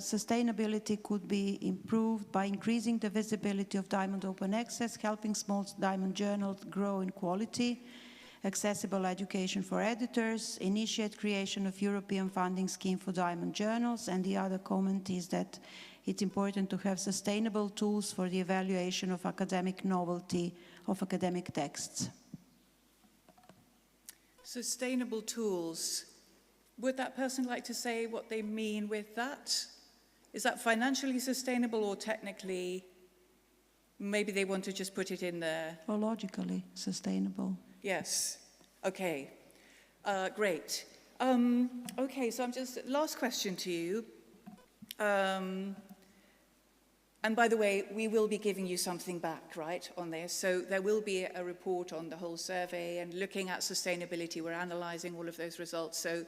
sustainability could be improved by increasing the visibility of Diamond Open Access, helping small Diamond journals grow in quality, accessible education for editors, initiate creation of European funding scheme for Diamond journals, and the other comment is that it's important to have sustainable tools for the evaluation of academic novelty of academic texts. Sustainable tools. Would that person like to say what they mean with that? Is that financially sustainable or technically? Maybe they want to just put it in there. Or logically sustainable. Yes. Okay. Great. Okay, so I'm just, last question to you. And by the way, we will be giving you something back, right, on this. So there will be a report on the whole survey and looking at sustainability. We're analysing all of those results. So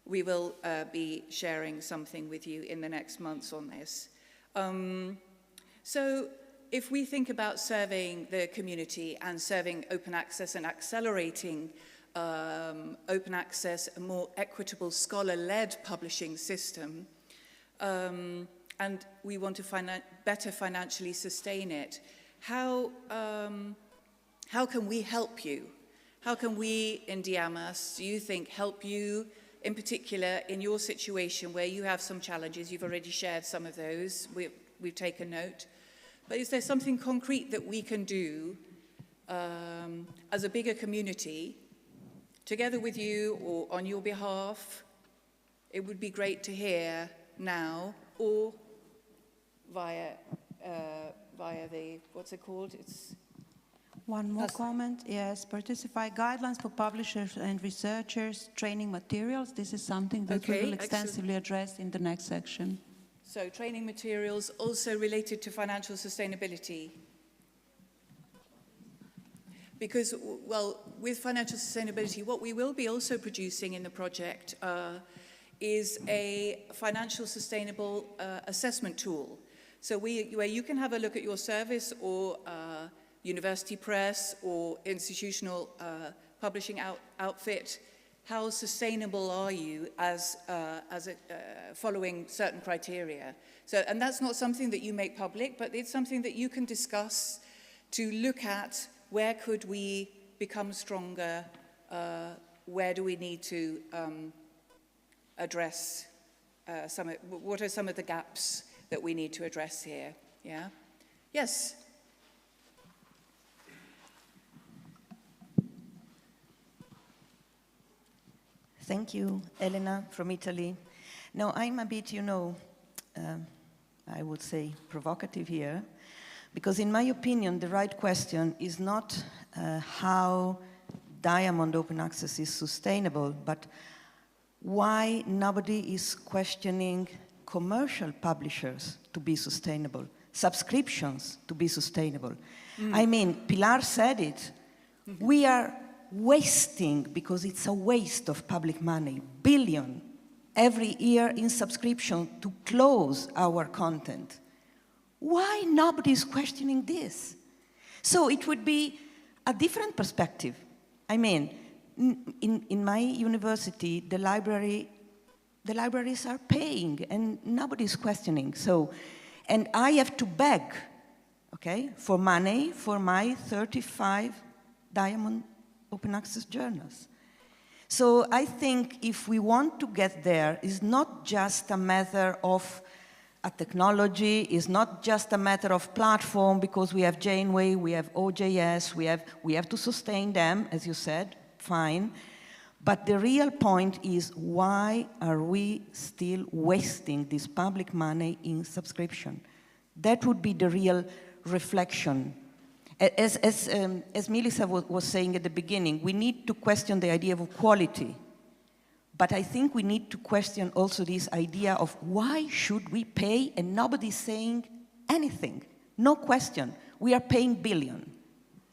we will be sharing something with you in the next months on this. So if we think about serving the community and serving open access and accelerating open access, a more equitable scholar-led publishing system, and we want to better financially sustain it, how can we help you? How can we in Diamas, do you think, help you in particular in your situation where you have some challenges? You've already shared some of those. We've taken note. But is there something concrete that we can do as a bigger community, together with you or on your behalf? It would be great to hear now, or via the, what's it called? It's one more comment, yes, participate guidelines for publishers and researchers, training materials. This is something that we will extensively address in the next section. So training materials also related to financial sustainability. Because, well, with financial sustainability, what we will be also producing in the project is a financial sustainable assessment tool. So where you can have a look at your service or university press or institutional publishing outfit. How sustainable are you as following certain criteria? So, and that's not something that you make public, but it's something that you can discuss to look at where could we become stronger, where do we need to address what are some of the gaps that we need to address here, yeah? Yes? Thank you, Elena from Italy. Now, I'm a bit, I would say, provocative here, because in my opinion, the right question is not how Diamond Open Access is sustainable, but why nobody is questioning commercial publishers to be sustainable, subscriptions to be sustainable. I mean, Pilar said it, we are wasting, because it's a waste of public money, billion every year in subscription to close our content. Why nobody is questioning this? So it would be a different perspective. I mean, in my university, the libraries are paying and nobody is questioning. So, and I have to beg, okay, for money for my 35 Diamond Open Access journals. So I think if we want to get there, it's not just a matter of a technology, it's not just a matter of platform, because we have Janeway, we have OJS, we have to sustain them, as you said, fine. But the real point is, why are we still wasting this public money in subscription? That would be the real reflection. As Melissa was saying at the beginning, we need to question the idea of quality. But I think we need to question also this idea of why should we pay and nobody's saying anything. No question. We are paying billion.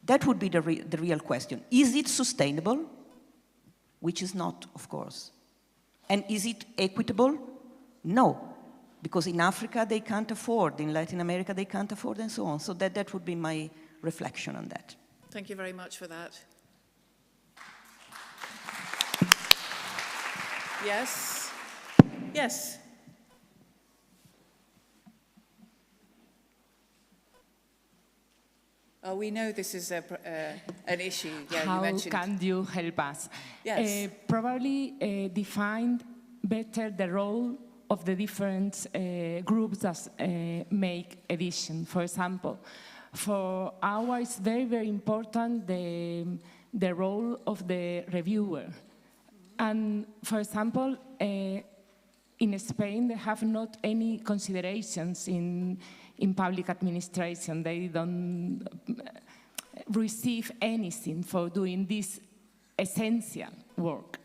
That would be the real question. Is it sustainable? Which is not, of course. And is it equitable? No. Because in Africa they can't afford, in Latin America they can't afford, and so on. So that would be my reflection on that. Thank you very much for that. Yes? Yes? We know this is an issue. Yeah, How you mentioned. can you help us? Yes. Probably define better the role of the different groups that make edition. For example, for ours, it's very, very important the role of the reviewer. And for example, in Spain, they have not any considerations in public administration. They don't receive anything for doing this essential work,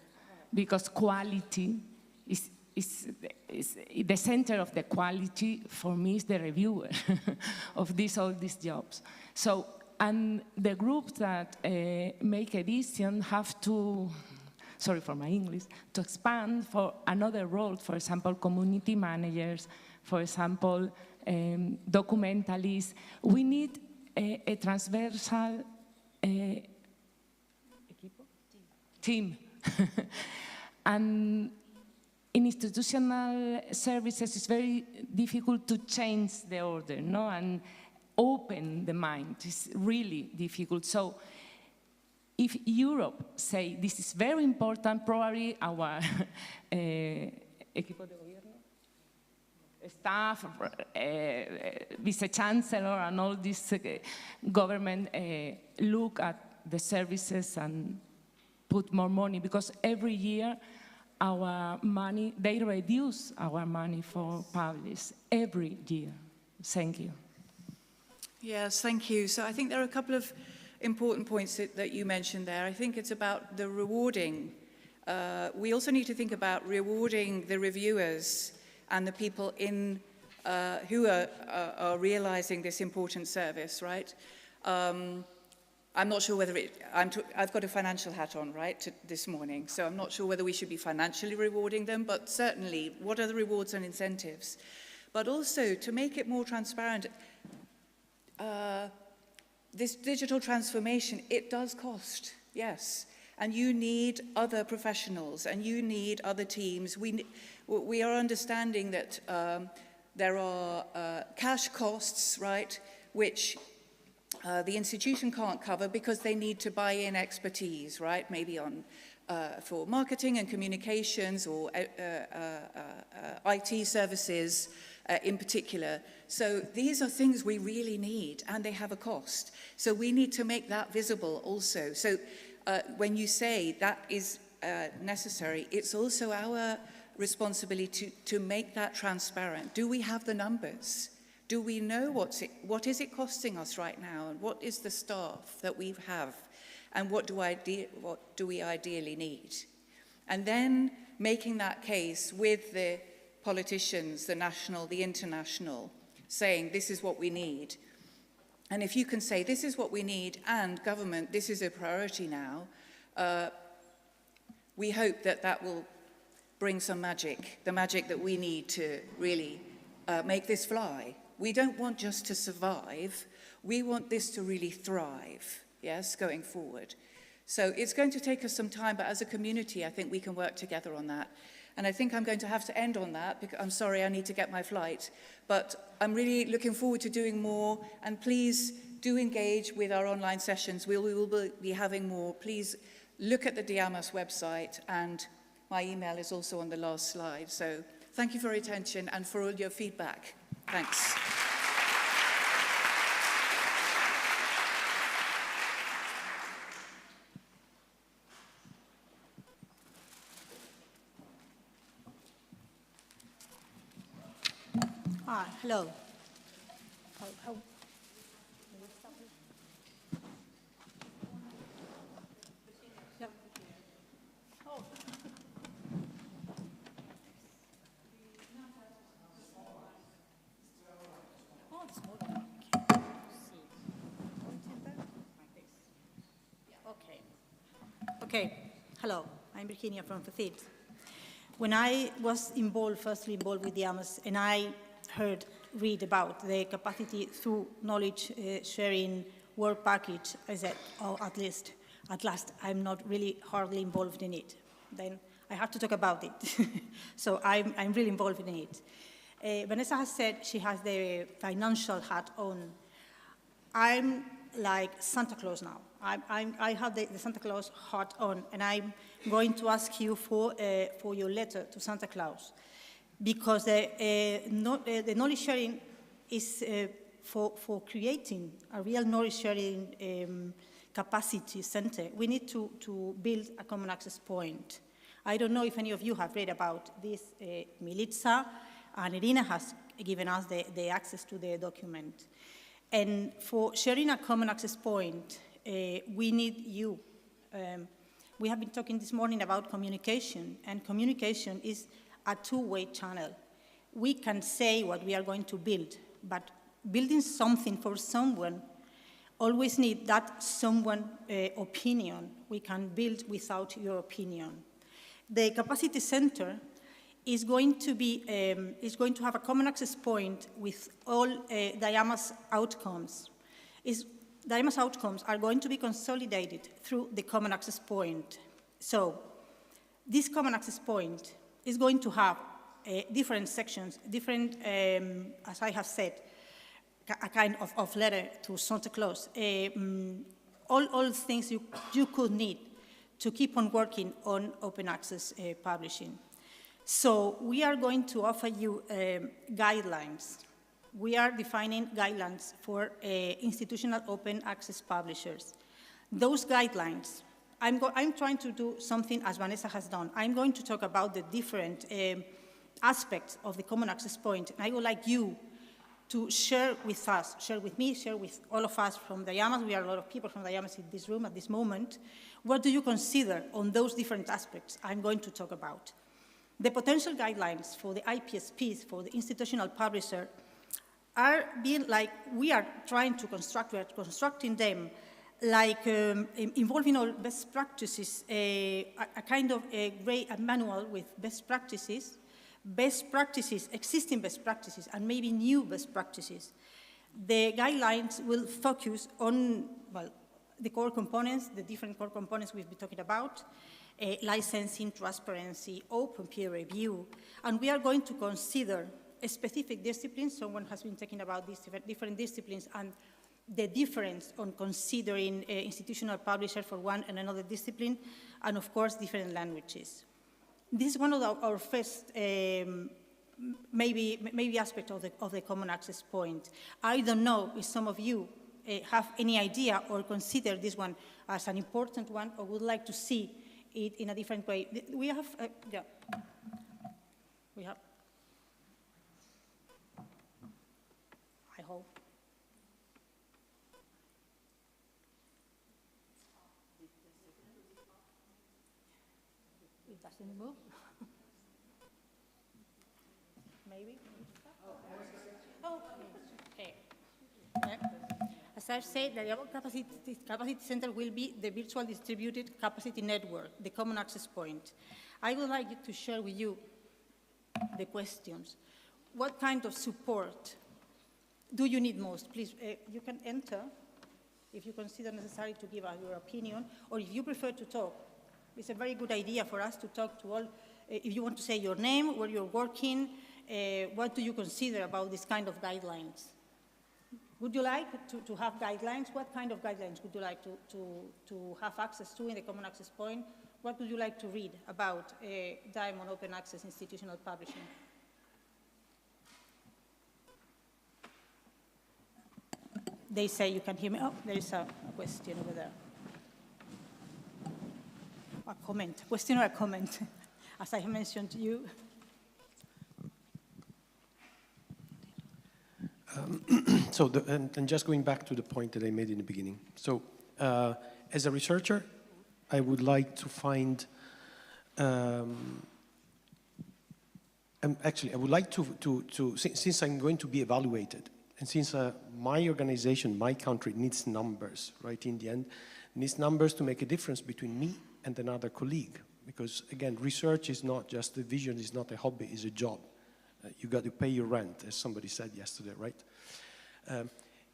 because quality is the center of the quality for me is the reviewer of all these jobs. So, and the groups that make edition have to, sorry for my English, to expand for another role, for example, community managers, for example, documentalists. We need a transversal team. And in institutional services, it's very difficult to change the order, no? And open the mind. It's really difficult. So if Europe say this is very important, probably our equipo de gobierno, staff, vice-chancellor, and all this government look at the services and put more money, because every year our money, they reduce our money for publish every year. Thank you. Yes, thank you. So I think there are a couple of important points that you mentioned there. I think it's about the rewarding. We also need to think about rewarding the reviewers and the people in who are realizing this important service, right? I'm not sure whether I've got a financial hat on, right, this morning, so I'm not sure whether we should be financially rewarding them, but certainly, what are the rewards and incentives? But also, to make it more transparent, this digital transformation, it does cost, yes. And you need other professionals, and you need other teams. We are understanding that there are cash costs, right, which the institution can't cover because they need to buy in expertise, right, maybe on for marketing and communications or IT services in particular. So these are things we really need, and they have a cost. So we need to make that visible also. So when you say that is necessary, it's also our responsibility to make that transparent. Do we have the numbers? Do we know what is it costing us right now, and what is the staff that we have, and what do we ideally need? And then making that case with the politicians, the national, the international, saying this is what we need. And if you can say this is what we need, and government, this is a priority now, we hope that that will bring some magic, the magic that we need to really make this fly. We don't want just to survive, we want this to really thrive, yes, going forward. So it's going to take us some time, but as a community, I think we can work together on that. And I think I'm going to have to end on that, because I'm sorry, I need to get my flight. But I'm really looking forward to doing more, and please do engage with our online sessions. We will be having more. Please look at the Diamas website, and my email is also on the last slide. So thank you for your attention and for all your feedback. Thanks. Hello. Okay. Hello. I'm Virginia from FECYT. When I was firstly involved with Diamas, and I read about the capacity through knowledge sharing work package, I said, oh, at last, I'm not really hardly involved in it. Then I have to talk about it. So I'm really involved in it. Vanessa has said she has the financial hat on. I'm like Santa Claus now. I have the Santa Claus hat on, and I'm going to ask you for your letter to Santa Claus, because the knowledge sharing is for creating a real knowledge sharing capacity center. We need to build a common access point. I don't know if any of you have read about this. Militza and Irina has given us the access to the document. And for sharing a common access point, we need you. We have been talking this morning about communication, and communication is a two-way channel. We can say what we are going to build, but building something for someone always need that someone opinion. We can build without your opinion. The capacity center is going to have a common access point with all DIAMA's outcomes. DIAMA's outcomes are going to be consolidated through the common access point. So this common access point is going to have different sections, different, as I have said, a kind of letter to Santa Claus. All things you could need to keep on working on open access publishing. So we are going to offer you guidelines. We are defining guidelines for institutional open access publishers. Those guidelines, I'm trying to do something as Vanessa has done. I'm going to talk about the different aspects of the common access point, and I would like you to share with us, share with me, share with all of us from DIAMAS. We are a lot of people from DIAMAS in this room at this moment. What do you consider on those different aspects I'm going to talk about? The potential guidelines for the IPSPs, for the institutional publisher, are being like, we are trying to construct, we are constructing them like involving all best practices, a kind of a manual with best practices, existing best practices, and maybe new best practices. The guidelines will focus on, well, the core components, the different core components we've been talking about, licensing, transparency, open peer review, and we are going to consider specific disciplines. Someone has been talking about these different disciplines and the difference on considering institutional publisher for one and another discipline, and of course, different languages. This is one of our first maybe aspect of the common access point. I don't know if some of you have any idea or consider this one as an important one or would like to see it in a different way. We have, yeah. We have. I hope. It doesn't move. Maybe. Oh, okay. As I've said, the Capacity Center will be the virtual distributed capacity network, the common access point. I would like to share with you the questions. What kind of support do you need most? Please, you can enter if you consider necessary to give us your opinion, or if you prefer to talk. It's a very good idea for us to talk to all. If you want to say your name, where you're working, what do you consider about this kind of guidelines? Would you like to have guidelines? What kind of guidelines would you like to have access to in the common access point? What would you like to read about Diamond Open Access Institutional Publishing? They say you can hear me. Oh, there is a question over there. A comment, a question or a comment, as I have mentioned to you. So, and just going back to the point that I made in the beginning. So, as a researcher, I would like to find, actually, I would like to since I'm going to be evaluated, and since my organization, my country needs numbers, right, in the end, needs numbers to make a difference between me and another colleague. Because, again, research is not just a vision, it's not a hobby, it's a job. You got to pay your rent, as somebody said yesterday, right?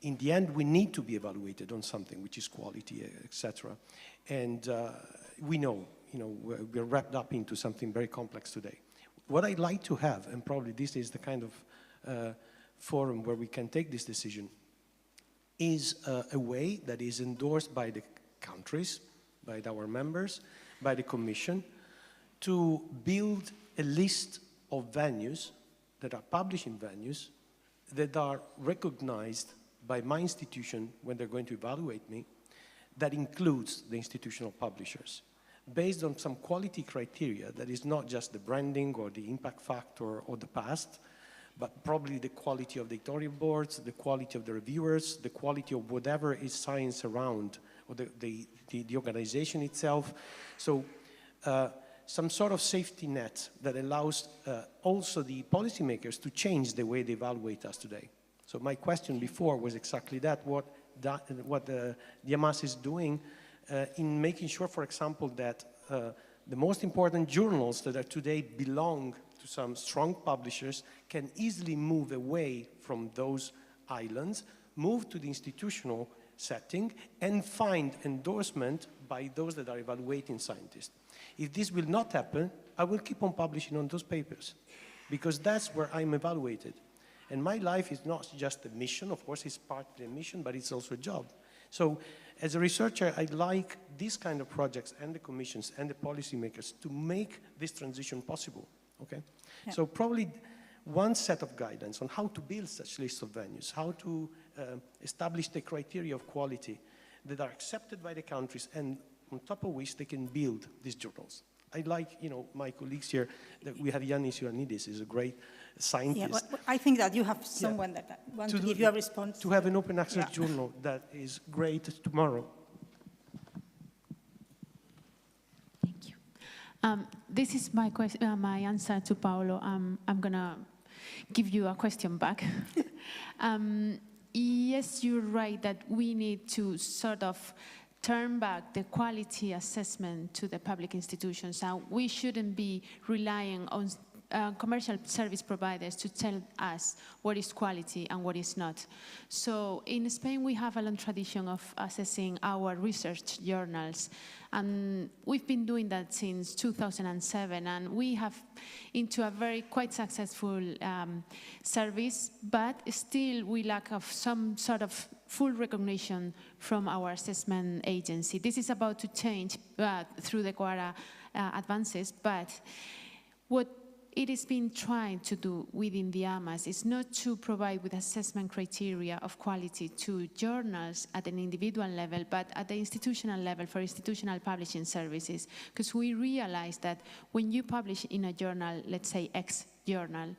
In the end, we need to be evaluated on something, which is quality, etc. And we know, we're wrapped up into something very complex today. What I'd like to have, and probably this is the kind of forum where we can take this decision, is a way that is endorsed by the countries, by our members, by the Commission, to build a list of venues that are publishing venues that are recognized by my institution when they're going to evaluate me, that includes the institutional publishers, based on some quality criteria that is not just the branding or the impact factor or the past, but probably the quality of the editorial boards, the quality of the reviewers, the quality of whatever is science around, or the organization itself. So some sort of safety net that allows also the policymakers to change the way they evaluate us today. So my question before was exactly that, what the DMAS is doing in making sure, for example, that the most important journals that are today belong to some strong publishers can easily move away from those islands, move to the institutional setting, and find endorsement by those that are evaluating scientists. If this will not happen, I will keep on publishing on those papers, because that's where I'm evaluated. And my life is not just a mission, of course it's part of the mission, but it's also a job. So as a researcher, I like these kind of projects and the commissions and the policymakers to make this transition possible, okay? Yeah. So probably one set of guidance on how to build such lists of venues, how to establish the criteria of quality that are accepted by the countries and on top of which they can build these journals. I like, you know, my colleagues here, that we have Yannis Ioannidis, who's a great scientist. Yeah, but I think that you have someone that wants to give you a response. To have an open access journal that is great tomorrow. Thank you. This is my my answer to Paolo. I'm gonna give you a question back. Yes, you're right that we need to sort of turn back the quality assessment to the public institutions. And we shouldn't be relying on commercial service providers to tell us what is quality and what is not. So in Spain, we have a long tradition of assessing our research journals. And we've been doing that since 2007. And we have into a very quite successful service, but still we lack of some sort of full recognition from our assessment agency. This is about to change through the QARA advances, but what it has been trying to do within the AMAS is not to provide with assessment criteria of quality to journals at an individual level, but at the institutional level for institutional publishing services. Because we realize that when you publish in a journal, let's say X journal,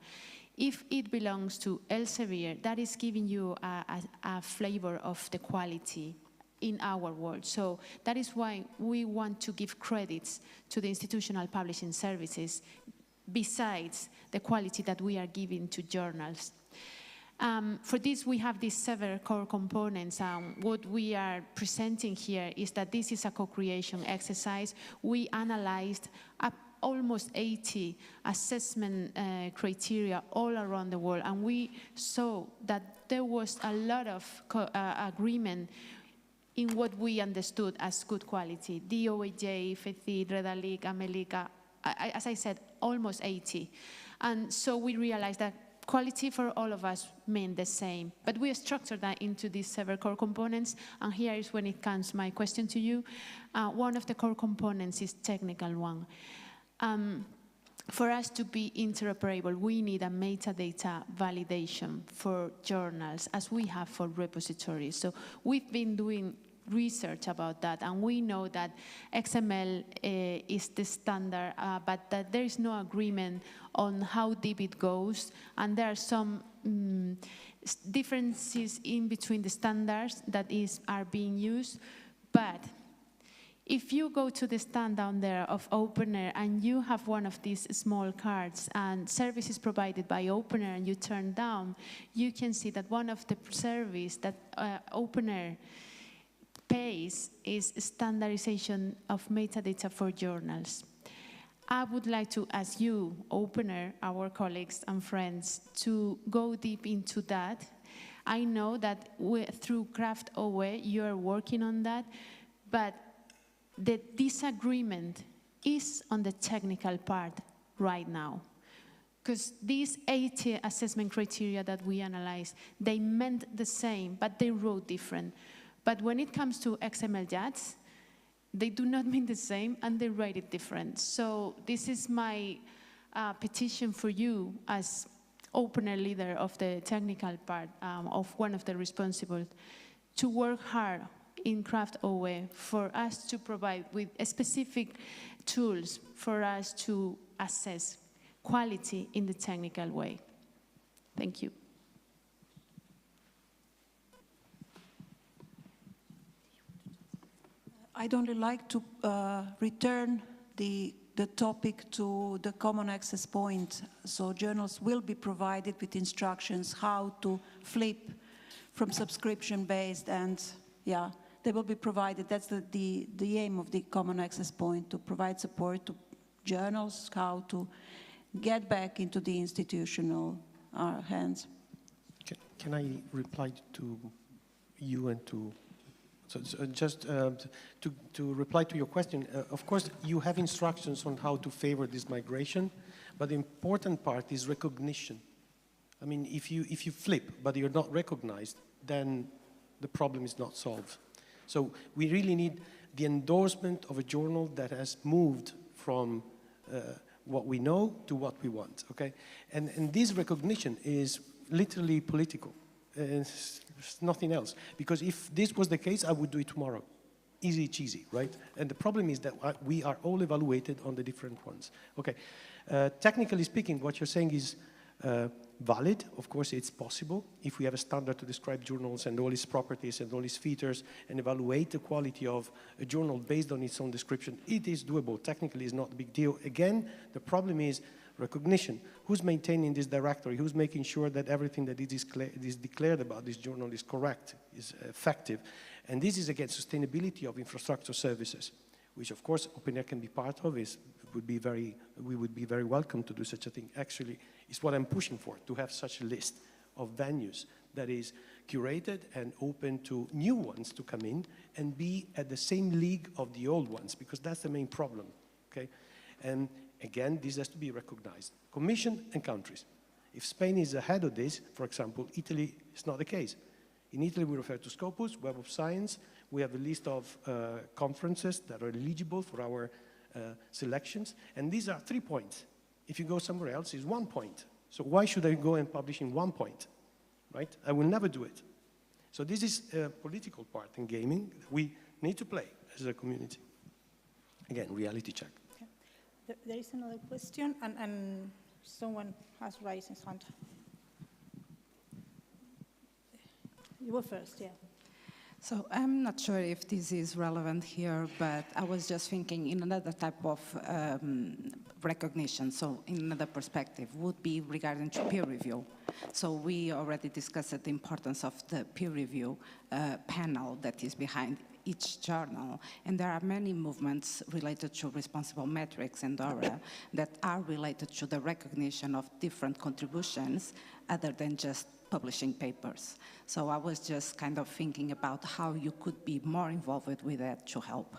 if it belongs to Elsevier, that is giving you a flavor of the quality in our world. So that is why we want to give credits to the institutional publishing services besides the quality that we are giving to journals. For this, we have these several core components. What we are presenting here is that this is a co-creation exercise. We analyzed almost 80 assessment criteria all around the world, and we saw that there was a lot of agreement in what we understood as good quality. DOAJ, FECYT, Redalic, Amelica, as I said, almost 80. And so we realized that quality for all of us meant the same. But we structured that into these several core components, and here is when it comes my question to you. One of the core components is technical one. For us to be interoperable, we need a metadata validation for journals, as we have for repositories. So we've been doing research about that, and we know that XML is the standard, but that there is no agreement on how deep it goes, and there are some differences in between the standards that are being used. But if you go to the stand down there of OpenAIRE and you have one of these small cards and services provided by OpenAIRE and you turn down, you can see that one of the services that OpenAIRE pays is standardization of metadata for journals. I would like to ask you, OpenAIRE, our colleagues and friends, to go deep into that. I know that through Craft OE, you are working on that, but the disagreement is on the technical part right now. Because these 80 assessment criteria that we analyzed, they meant the same, but they wrote different. But when it comes to XML JATs, they do not mean the same, and they write it different. So this is my petition for you as OpenAIRE leader of the technical part, of one of the responsible, to work hard in Craft OE for us to provide with specific tools for us to assess quality in the technical way. Thank you. I'd only like to return the the topic to the common access point. So journals will be provided with instructions how to flip from subscription-based, and yeah, they will be provided. That's the aim of the common access point, to provide support to journals, how to get back into the institutional hands. Can I reply to you and to, so just to reply to your question, of course you have instructions on how to favor this migration, but the important part is recognition. I mean, if you flip but you're not recognized, then the problem is not solved. So we really need the endorsement of a journal that has moved from what we know to what we want, okay? And this recognition is literally political. It's nothing else. Because if this was the case, I would do it tomorrow. Easy cheesy, right? And the problem is that we are all evaluated on the different ones. Okay, technically speaking, what you're saying is valid. Of course, it's possible. If we have a standard to describe journals and all its properties and all its features and evaluate the quality of a journal based on its own description, it is doable. Technically, it's not a big deal. Again, the problem is recognition. Who's maintaining this directory? Who's making sure that everything that is declared about this journal is correct, is effective? And this is, again, sustainability of infrastructure services, which, of course, OpenAIRE can be part of. We would be very welcome to do such a thing. Actually, it's what I'm pushing for, to have such a list of venues that is curated and open to new ones to come in and be at the same league of the old ones, because that's the main problem, okay? And again, this has to be recognized. Commission and countries. If Spain is ahead of this, for example, Italy is not the case. In Italy, we refer to Scopus, Web of Science. We have a list of conferences that are eligible for our selections, and these are 3 points. If you go somewhere else, it's 1 point. So why should I go and publish in 1 point, right? I will never do it. So this is a political part in gaming that we need to play as a community. Again, reality check. Okay. There is another question, and someone has raised his hand. You were first, yeah. So I'm not sure if this is relevant here, but I was just thinking in another type of recognition, so in another perspective, would be regarding to peer review. So we already discussed the importance of the peer review panel that is behind each journal, and there are many movements related to responsible metrics and DORA that are related to the recognition of different contributions other than just publishing papers. So I was just kind of thinking about how you could be more involved with that to help.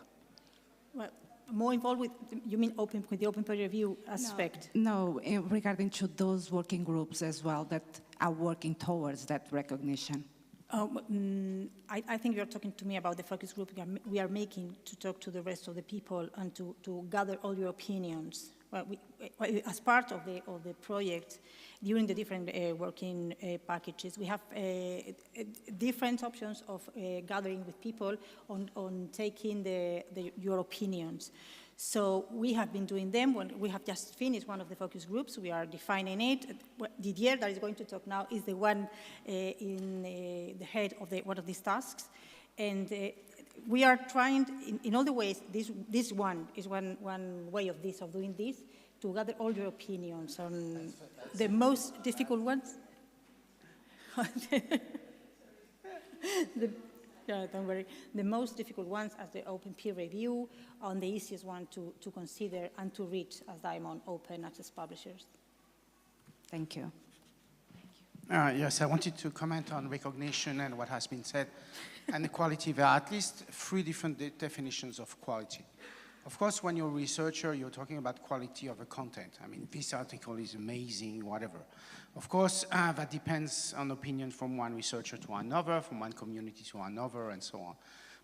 Well, more involved with, you mean open, with the open peer review aspect? No, regarding to those working groups as well that are working towards that recognition. I think you're talking to me about the focus group we are making to talk to the rest of the people and to gather all your opinions. Well, as part of the project, during the different working packages, we have different options of gathering with people on taking your opinions. So we have been doing them. When we have just finished one of the focus groups. We are defining it. Didier, that is going to talk now, is the one in the head of one of these tasks. And we are trying, in all the ways, this one is one way of doing this, to gather all your opinions on the most difficult ones. Yeah, don't worry. The most difficult ones as the open peer review, on the easiest one to consider and to reach as Diamond open access publishers. Thank you. Yes, I wanted to comment on recognition and what has been said, and the quality. There are at least 3 different definitions of quality. Of course, when you're a researcher, you're talking about quality of the content. I mean, this article is amazing, whatever. Of course, that depends on opinion from one researcher to another, from one community to another, and so on.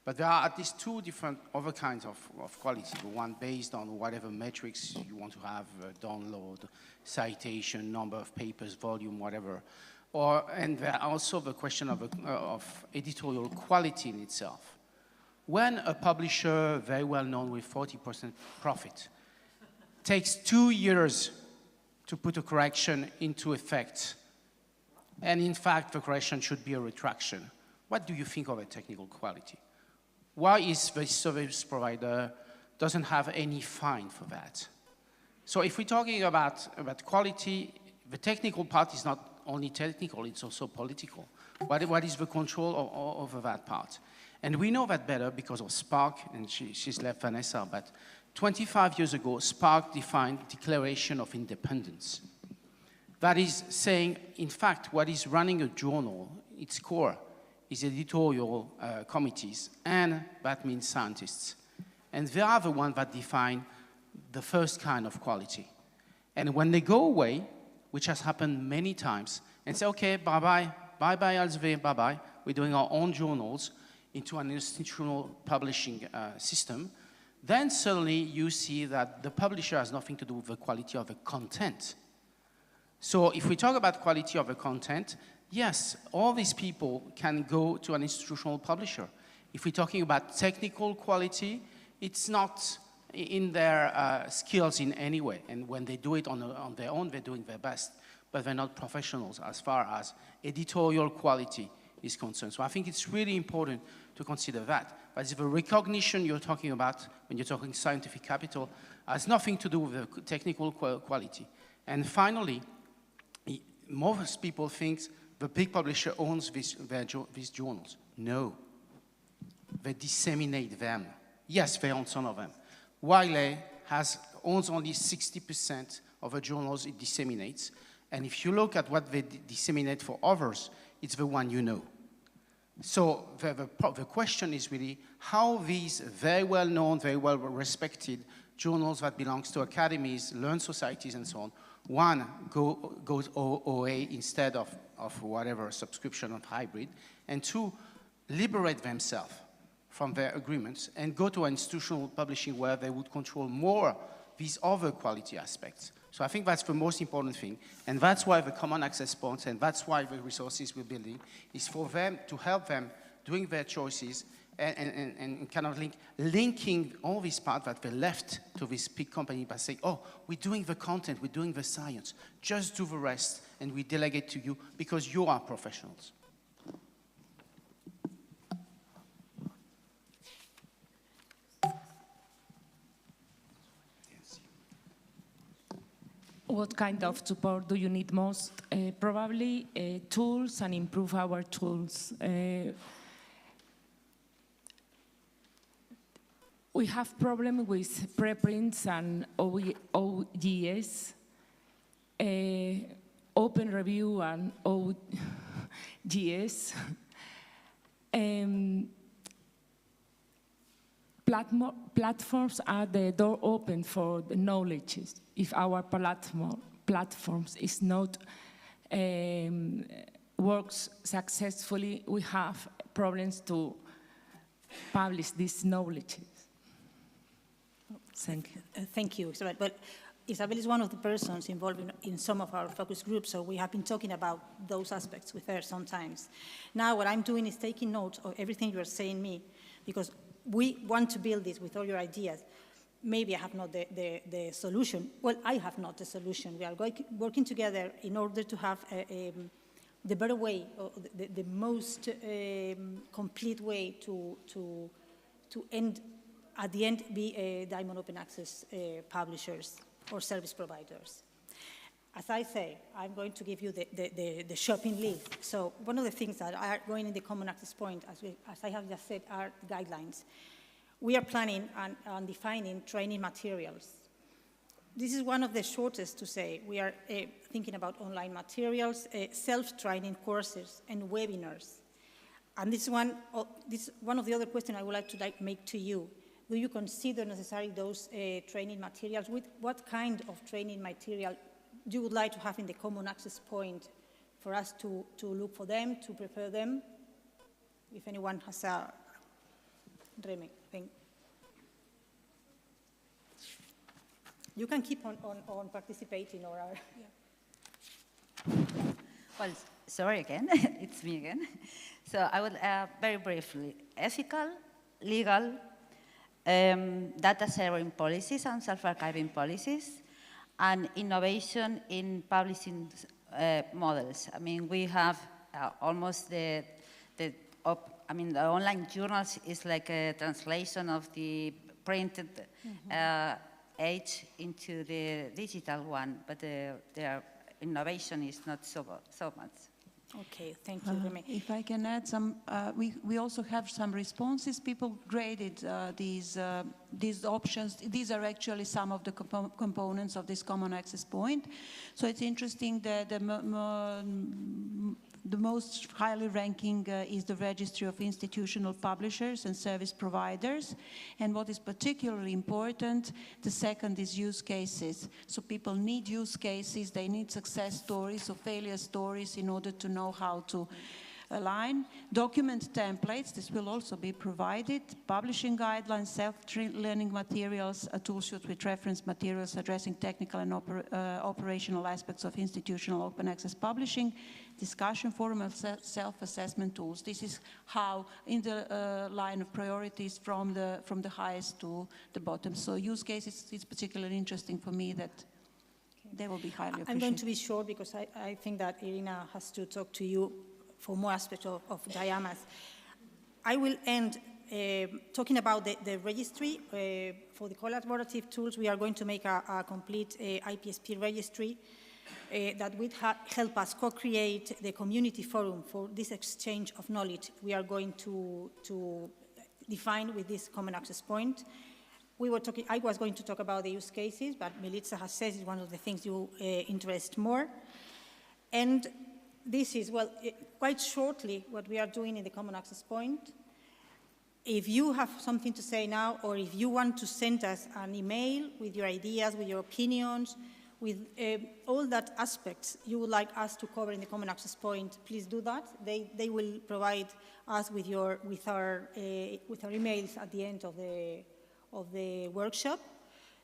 But there are at least 2 different other kinds of quality. The one based on whatever metrics you want to have, download, citation, number of papers, volume, whatever. And there also the question of editorial quality in itself. When a publisher, very well known with 40% profit, takes 2 years to put a correction into effect, and in fact the correction should be a retraction, what do you think of a technical quality? Why is the service provider doesn't have any fine for that? So if we're talking about quality, the technical part is not only technical, it's also political. What is the control over that part? And we know that better because of Spark, and she's left Vanessa, but 25 years ago, Spark defined Declaration of Independence. That is saying, in fact, what is running a journal, its core, is editorial committees, and that means scientists. And they are the ones that define the first kind of quality. And when they go away, which has happened many times, and say, okay, bye-bye, bye-bye, Elsevier, bye-bye, we're doing our own journals into an institutional publishing system, then suddenly you see that the publisher has nothing to do with the quality of the content. So if we talk about quality of the content, yes, all these people can go to an institutional publisher. If we're talking about technical quality, it's not in their skills in any way. And when they do it on their own, they're doing their best. But they're not professionals as far as editorial quality is concerned. So I think it's really important to consider that. But the recognition you're talking about when you're talking scientific capital has nothing to do with the technical quality. And finally, most people think the big publisher owns these journals. No. They disseminate them. Yes, they own some of them. Wiley owns only 60% of the journals it disseminates. And if you look at what they disseminate for others, it's the one you know. So the question is really how these very well-known, very well-respected journals that belong to academies, learned societies, and so on, one, goes OA instead of whatever subscription or hybrid, and two, liberate themselves from their agreements and go to an institutional publishing where they would control more these other quality aspects. So I think that's the most important thing, and that's why the common access points, and that's why the resources we're building is for them to help them doing their choices and kind of linking all these parts that they left to this big company by saying, oh, we're doing the content, we're doing the science, just do the rest, and we delegate to you because you are professionals. What kind of support do you need most? Probably tools and improve our tools. We have problem with preprints and OGS, open review and OGS. Platforms are the door open for the knowledge. If our platforms is not works successfully, we have problems to publish these knowledge. Thank you. Thank you, Isabel. Well, Isabel is one of the persons involved in some of our focus groups, so we have been talking about those aspects with her sometimes. Now what I'm doing is taking note of everything you're saying me, because we want to build this with all your ideas. Maybe I have not the solution. Well, I have not the solution. We are working together in order to have the better way, or the most complete way to end, at the end, be Diamond Open Access publishers or service providers. As I say, I'm going to give you the shopping list. So one of the things that are going in the common access point, as I have just said, are guidelines. We are planning on defining training materials. This is one of the shortest to say. We are thinking about online materials, self-training courses, and webinars. And this is one of the other questions I would like to make to you. Do you consider necessary those training materials? What kind of training material you would like to have in the common access point for us to look for them, to prepare them? If anyone has a thing. You can keep on participating or... Well, sorry again, it's me again. So I would very briefly, ethical, legal, data sharing policies and self-archiving policies, and innovation in publishing models. I mean, we have almost the online journals is like a translation of the printed age into the digital one, but their innovation is not so much. Okay, thank you, Remy. If I can add some, we also have some responses. People graded these options. These are actually some of the components of this common access point. So it's interesting that the most highly ranking is the registry of institutional publishers and service providers. And what is particularly important, the second is use cases. So people need use cases, they need success stories or failure stories in order to know how to align. Document templates, this will also be provided. Publishing guidelines, self-learning materials, a tool sheet with reference materials addressing technical and operational aspects of institutional open access publishing, discussion forum and self-assessment tools. This is how, in the line of priorities from the highest to the bottom. So use cases is particularly interesting for me that they will be highly appreciated. I'm going to be short because I think that Irina has to talk to you for more aspects of diamas. I will end talking about the registry. For the collaborative tools, we are going to make a complete IPSP registry that would help us co-create the community forum for this exchange of knowledge we are going to define with this common access point. I was going to talk about the use cases, but Milica has said it's one of the things you interest more. And this is, well, quite shortly what we are doing in the common access point. If you have something to say now, or if you want to send us an email with your ideas, with your opinions, with all that aspects you would like us to cover in the common access point, please do that. They will provide us with our emails at the end of the workshop.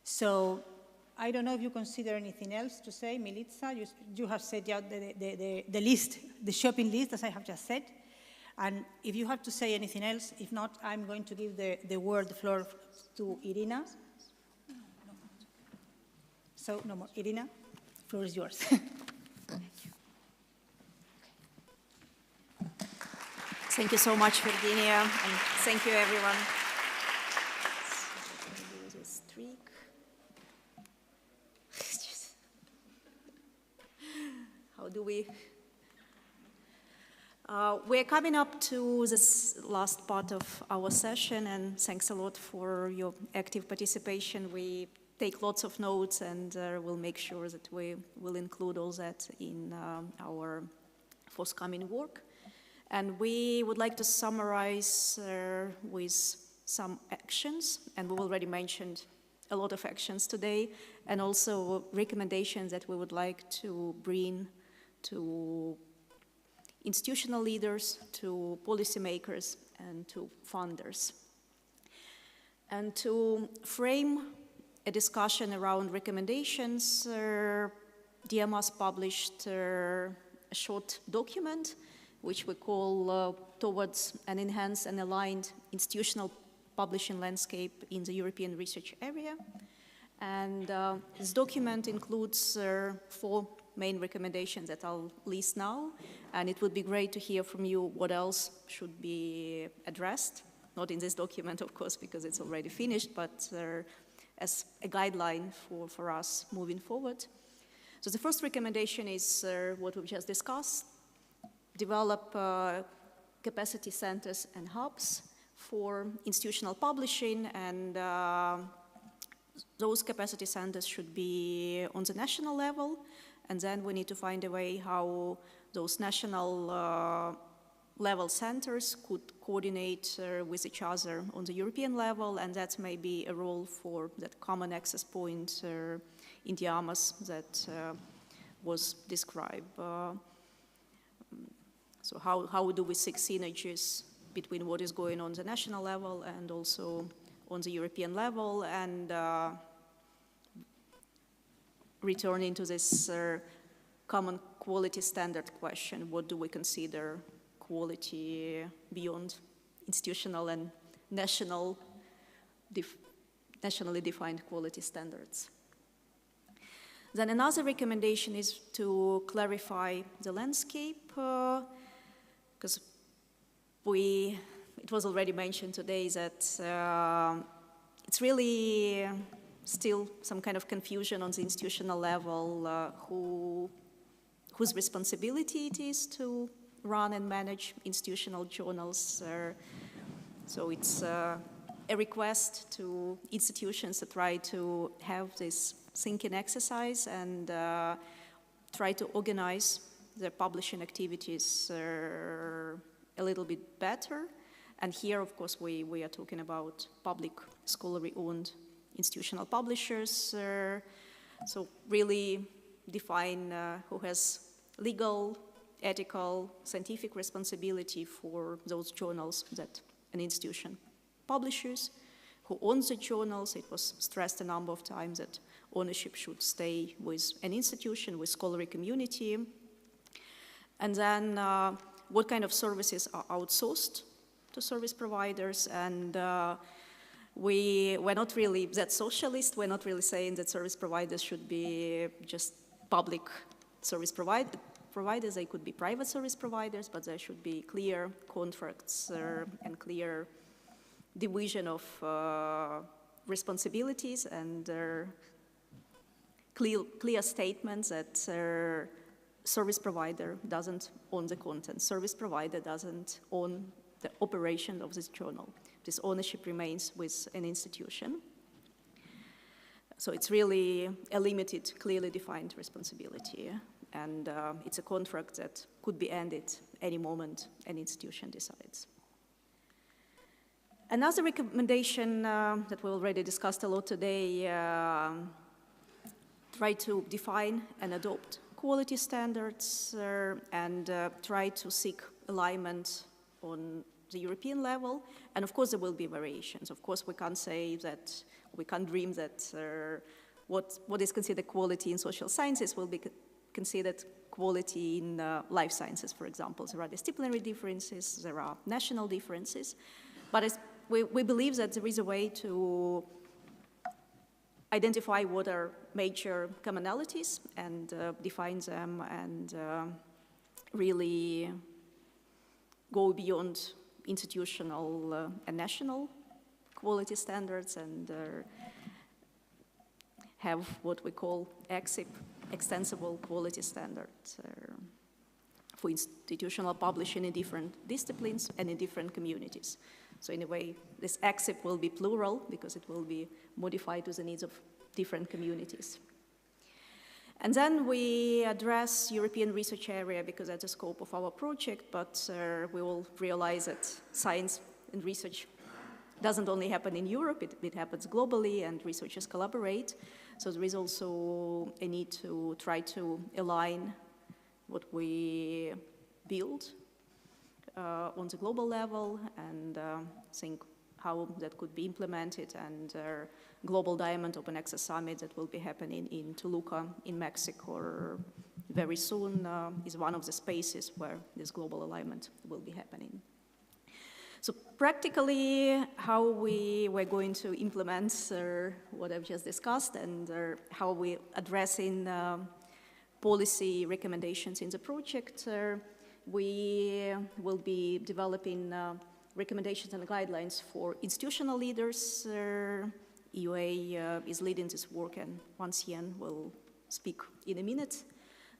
So I don't know if you consider anything else to say, Milica. You have said the list, the shopping list, as I have just said. And if you have to say anything else, if not, I'm going to give the floor to Irina. So no more. Irina, the floor is yours. Thank you so much, Virginia, and thank you, everyone. How do we? We're coming up to this last part of our session, and thanks a lot for your active participation. We take lots of notes, and we'll make sure that we will include all that in our forthcoming work. And we would like to summarize with some actions, and we already mentioned a lot of actions today, and also recommendations that we would like to bring to institutional leaders, to policymakers, and to funders. And to frame a discussion around recommendations, DMAS published a short document which we call Towards an Enhanced and Aligned Institutional Publishing Landscape in the European Research Area. And this document includes 4 main recommendations that I'll list now, and it would be great to hear from you what else should be addressed, not in this document, of course, because it's already finished, but as a guideline for us moving forward. So the first recommendation is what we've just discussed: develop capacity centers and hubs for institutional publishing, and those capacity centers should be on the national level, and then we need to find a way how those national level centers could coordinate with each other on the European level, and that may be a role for that common access point in the AMAS that was described. So how do we seek synergies between what is going on the national level and also on the European level, and returning to this common quality standard question: what do we consider quality beyond institutional and nationally defined quality standards? Then another recommendation is to clarify the landscape, because it was already mentioned today that it's really still some kind of confusion on the institutional level whose responsibility it is to run and manage institutional journals. So it's a request to institutions to try to have this thinking exercise and try to organize their publishing activities a little bit better. And here, of course, we are talking about public scholarly-owned institutional publishers. So really define who has legal, ethical, scientific responsibility for those journals that an institution publishes, who owns the journals. It was stressed a number of times that ownership should stay with an institution, with scholarly community. And then what kind of services are outsourced to service providers. And we're not really that socialist. We're not really saying that service providers should be just public service providers. They could be private service providers, but there should be clear contracts and clear division of responsibilities and clear statements that service provider doesn't own the content. Service provider doesn't own the operation of this journal. This ownership remains with an institution. So it's really a limited, clearly defined responsibility. And it's a contract that could be ended any moment an institution decides. Another recommendation that we already discussed a lot today, try to define and adopt quality standards and try to seek alignment on the European level. And of course there will be variations. Of course we can't say that, we can't dream that what is considered quality in social sciences will be considered quality in life sciences, for example. There are disciplinary differences, there are national differences, but we believe that there is a way to identify what are major commonalities and define them and really go beyond institutional and national quality standards and have what we call EXIP, extensible quality standards for institutional publishing in different disciplines and in different communities. So in a way, this EXIP will be plural because it will be modified to the needs of different communities. And then we address European research area because that's the scope of our project, but we will realize that science and research doesn't only happen in Europe, it happens globally and researchers collaborate. So there is also a need to try to align what we build on the global level and think how that could be implemented. And Global Diamond Open Access Summit that will be happening in Toluca in Mexico very soon is one of the spaces where this global alignment will be happening. So practically how we were going to implement what I've just discussed and how we addressing policy recommendations in the project, we will be developing recommendations and guidelines for institutional leaders. EUA is leading this work and Wansien will speak in a minute.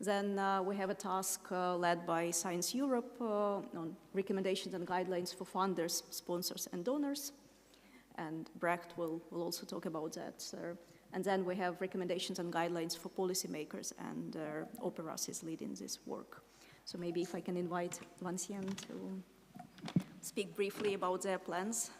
Then we have a task led by Science Europe on recommendations and guidelines for funders, sponsors, and donors. And Brecht will also talk about that. And then we have recommendations and guidelines for policymakers, and Operas is leading this work. So maybe if I can invite Wansien to speak briefly about their plans.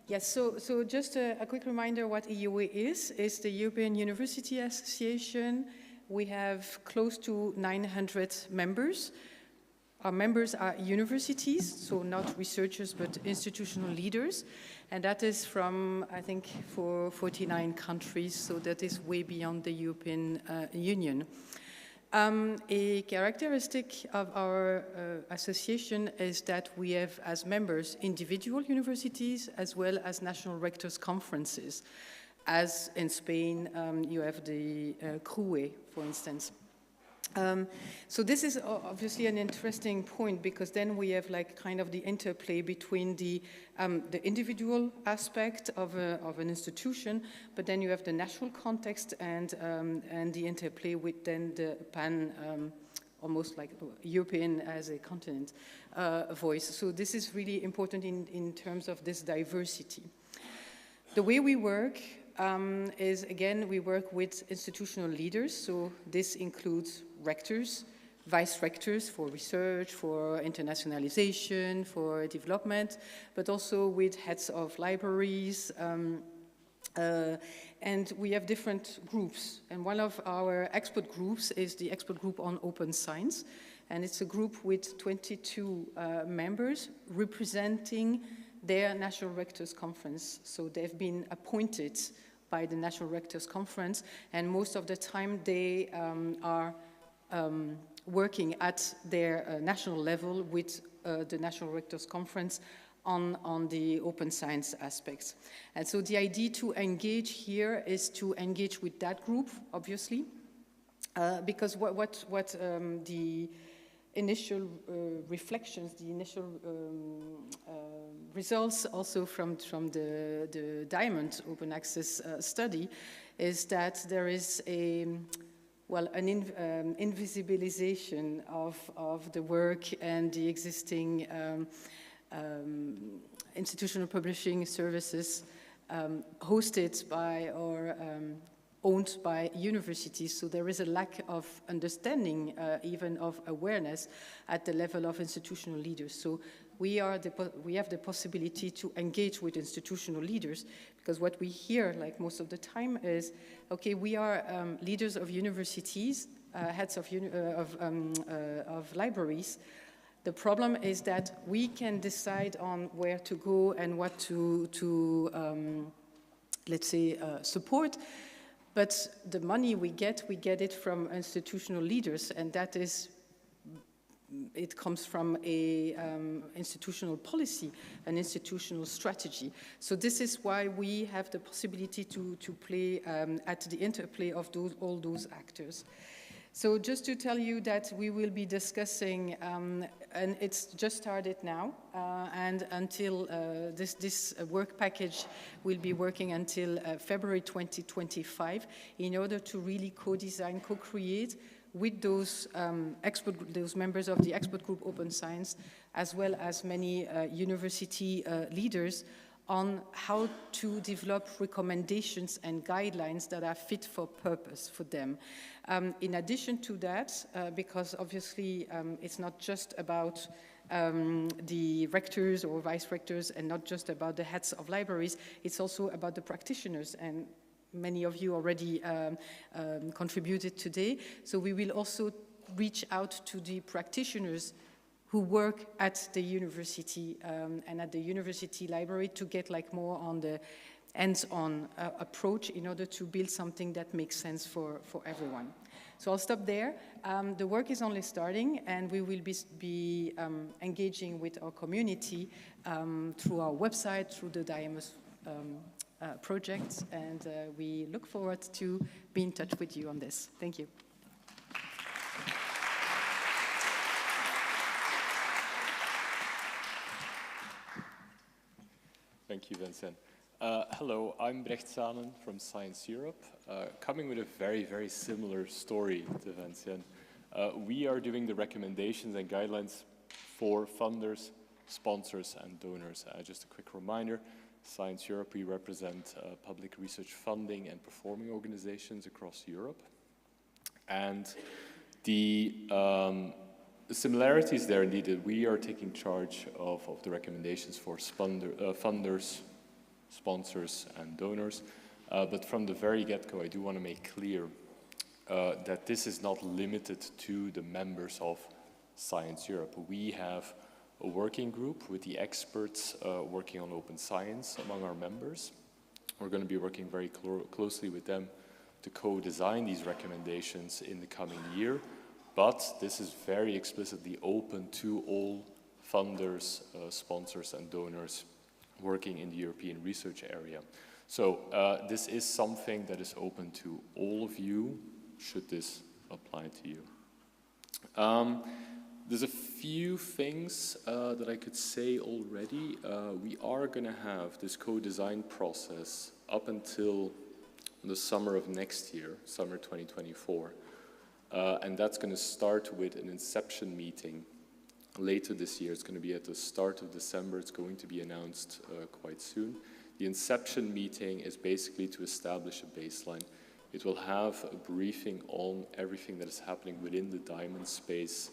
Yes, so just a quick reminder what EUA is. It's the European University Association. We have close to 900 members. Our members are universities, so not researchers, but institutional leaders. And that is from, I think, 49 countries, so that is way beyond the European Union. A characteristic of our association is that we have as members individual universities as well as national rectors' conferences. As in Spain, you have the CRUE, for instance. So this is obviously an interesting point, because then we have like kind of the interplay between the individual aspect of an institution, but then you have the national context and the interplay with then the almost like European as a continent voice. So this is really important in terms of this diversity. The way we work is, again, we work with institutional leaders. So this includes rectors, vice rectors for research, for internationalization, for development, but also with heads of libraries. And we have different groups. And one of our expert groups is the expert group on open science. And it's a group with 22 members representing their National Rectors Conference. So they've been appointed by the National Rectors Conference, and most of the time they are working at their national level with the National Rectors Conference on the open science aspects. And so the idea to engage here is to engage with that group, obviously, because what the initial reflections, the initial results also from the Diamond Open Access study is that there is an invisibilization of the work and the existing institutional publishing services hosted by or owned by universities. So there is a lack of understanding, even of awareness at the level of institutional leaders. So we have the possibility to engage with institutional leaders, because what we hear, like most of the time, is, okay, we are leaders of universities, heads of libraries. The problem is that we can decide on where to go and what to let's say, support. But the money we get it from institutional leaders, and that is, it comes from a institutional policy, an institutional strategy. So this is why we have the possibility to play at the interplay of all those actors. So just to tell you that we will be discussing, and it's just started now, and until this work package will be working until February 2025, in order to really co-design, co-create with those those members of the expert group Open Science, as well as many university leaders, on how to develop recommendations and guidelines that are fit for purpose for them. In addition to that, because obviously it's not just about the rectors or vice rectors and not just about the heads of libraries, it's also about the practitioners, and many of you already contributed today. So we will also reach out to the practitioners who work at the university and at the university library to get like more on the hands-on approach in order to build something that makes sense for everyone. So I'll stop there. The work is only starting, and we will be engaging with our community through our website, through the Diamus project, and we look forward to be in touch with you on this. Thank you. Thank you, Vincent. Hello, I'm Brecht Sanen from Science Europe, coming with a very, very similar story to Vincent. We are doing the recommendations and guidelines for funders, sponsors, and donors. Just a quick reminder, Science Europe, we represent public research funding and performing organizations across Europe. And the similarities there, indeed, that we are taking charge of the recommendations for funders, sponsors, and donors. But from the very get-go, I do want to make clear that this is not limited to the members of Science Europe. We have a working group with the experts working on open science among our members. We're going to be working very closely with them to co-design these recommendations in the coming year. But this is very explicitly open to all funders, sponsors, and donors working in the European research area. So this is something that is open to all of you, should this apply to you. There's a few things that I could say already. We are going to have this co-design process up until the summer of next year, summer 2024. And that's going to start with an inception meeting later this year. It's going to be at the start of December. It's going to be announced quite soon. The inception meeting is basically to establish a baseline. It will have a briefing on everything that is happening within the diamond space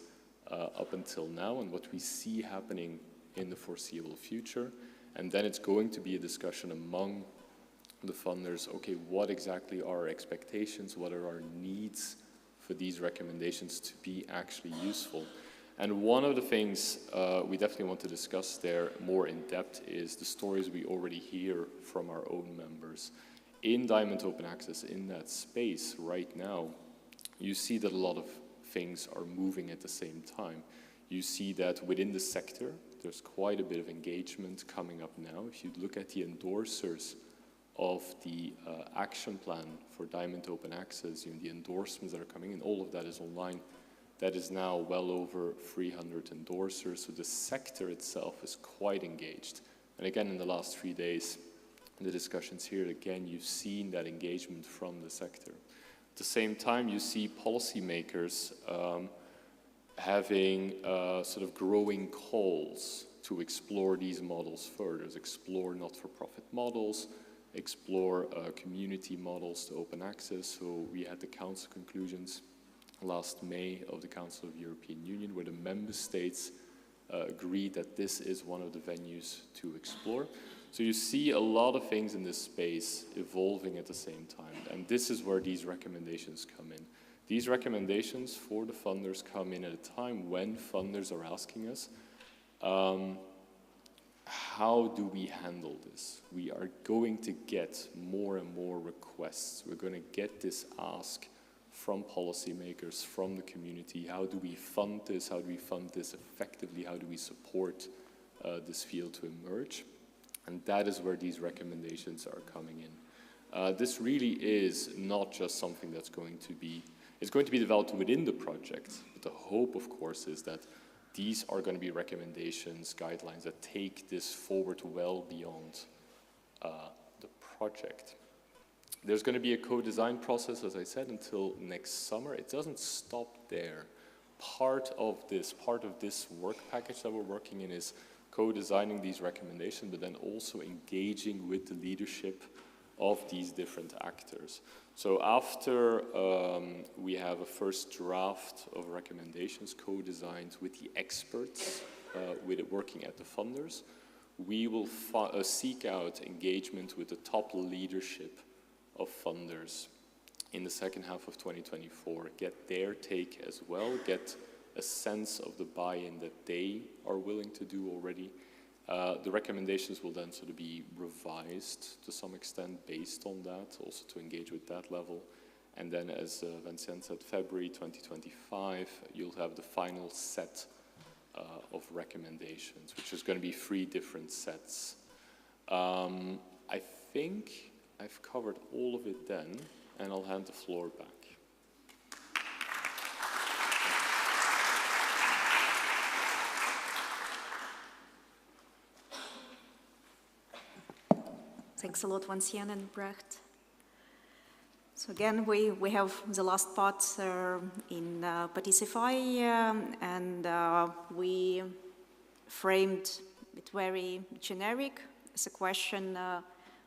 up until now and what we see happening in the foreseeable future. And then it's going to be a discussion among the funders. Okay, what exactly are our expectations? What are our needs for these recommendations to be actually useful? And one of the things we definitely want to discuss there more in depth is the stories we already hear from our own members. In Diamond Open Access, in that space right now, you see that a lot of things are moving at the same time. You see that within the sector, there's quite a bit of engagement coming up now. If you look at the endorsers of the action plan for Diamond Open Access, the endorsements that are coming in, all of that is online. That is now well over 300 endorsers, so the sector itself is quite engaged. And again, in the last 3 days, the discussions here, again, you've seen that engagement from the sector. At the same time, you see policymakers having sort of growing calls to explore these models further, explore not-for-profit models, explore community models to open access. So we had the Council conclusions last May of the Council of the European Union, where the member states agreed that this is one of the venues to explore. So you see a lot of things in this space evolving at the same time, and this is where these recommendations come in. These recommendations for the funders come in at a time when funders are asking us, how do we handle this? We are going to get more and more requests. We're going to get this ask from policymakers, from the community. How do we fund this? How do we fund this effectively? How do we support this field to emerge? And that is where these recommendations are coming in. This really is not just something that's going to be, it's going to be developed within the project. But the hope, of course, is that these are going to be recommendations, guidelines that take this forward well beyond the project. There's going to be a co-design process, as I said, until next summer. It doesn't stop there. Part of this work package that we're working in is co-designing these recommendations, but then also engaging with the leadership of these different actors. So after we have a first draft of recommendations co-designed with the experts, working at the funders, we will seek out engagement with the top leadership of funders in the second half of 2024, get their take as well, get a sense of the buy-in that they are willing to do already. The recommendations will then sort of be revised to some extent based on that, also to engage with that level. And then, as Vincent said, February 2025, you'll have the final set of recommendations, which is going to be 3 different sets. I think I've covered all of it then, and I'll hand the floor back. Thanks a lot, Vincent and Brecht. So again, we have the last part in Particify, and we framed it very generic as a question,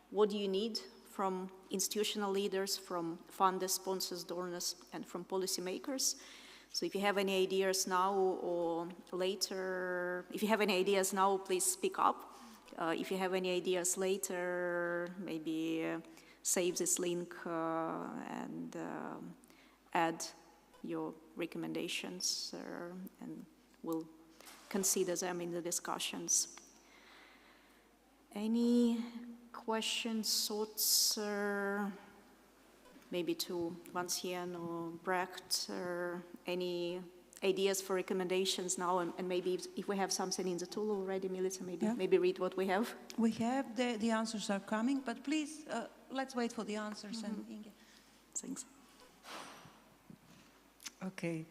what do you need from institutional leaders, from funders, sponsors, donors, and from policymakers? So if you have any ideas now or later, if you have any ideas now, please speak up. If you have any ideas later, maybe save this link and add your recommendations, and we'll consider them in the discussions. Any questions, thoughts, maybe to Vincent or Brecht, or any ideas for recommendations now, and maybe if we have something in the tool already, Melissa, maybe read what we have. We have, the answers are coming, but please, let's wait for the answers. And Inge. Thanks. Okay.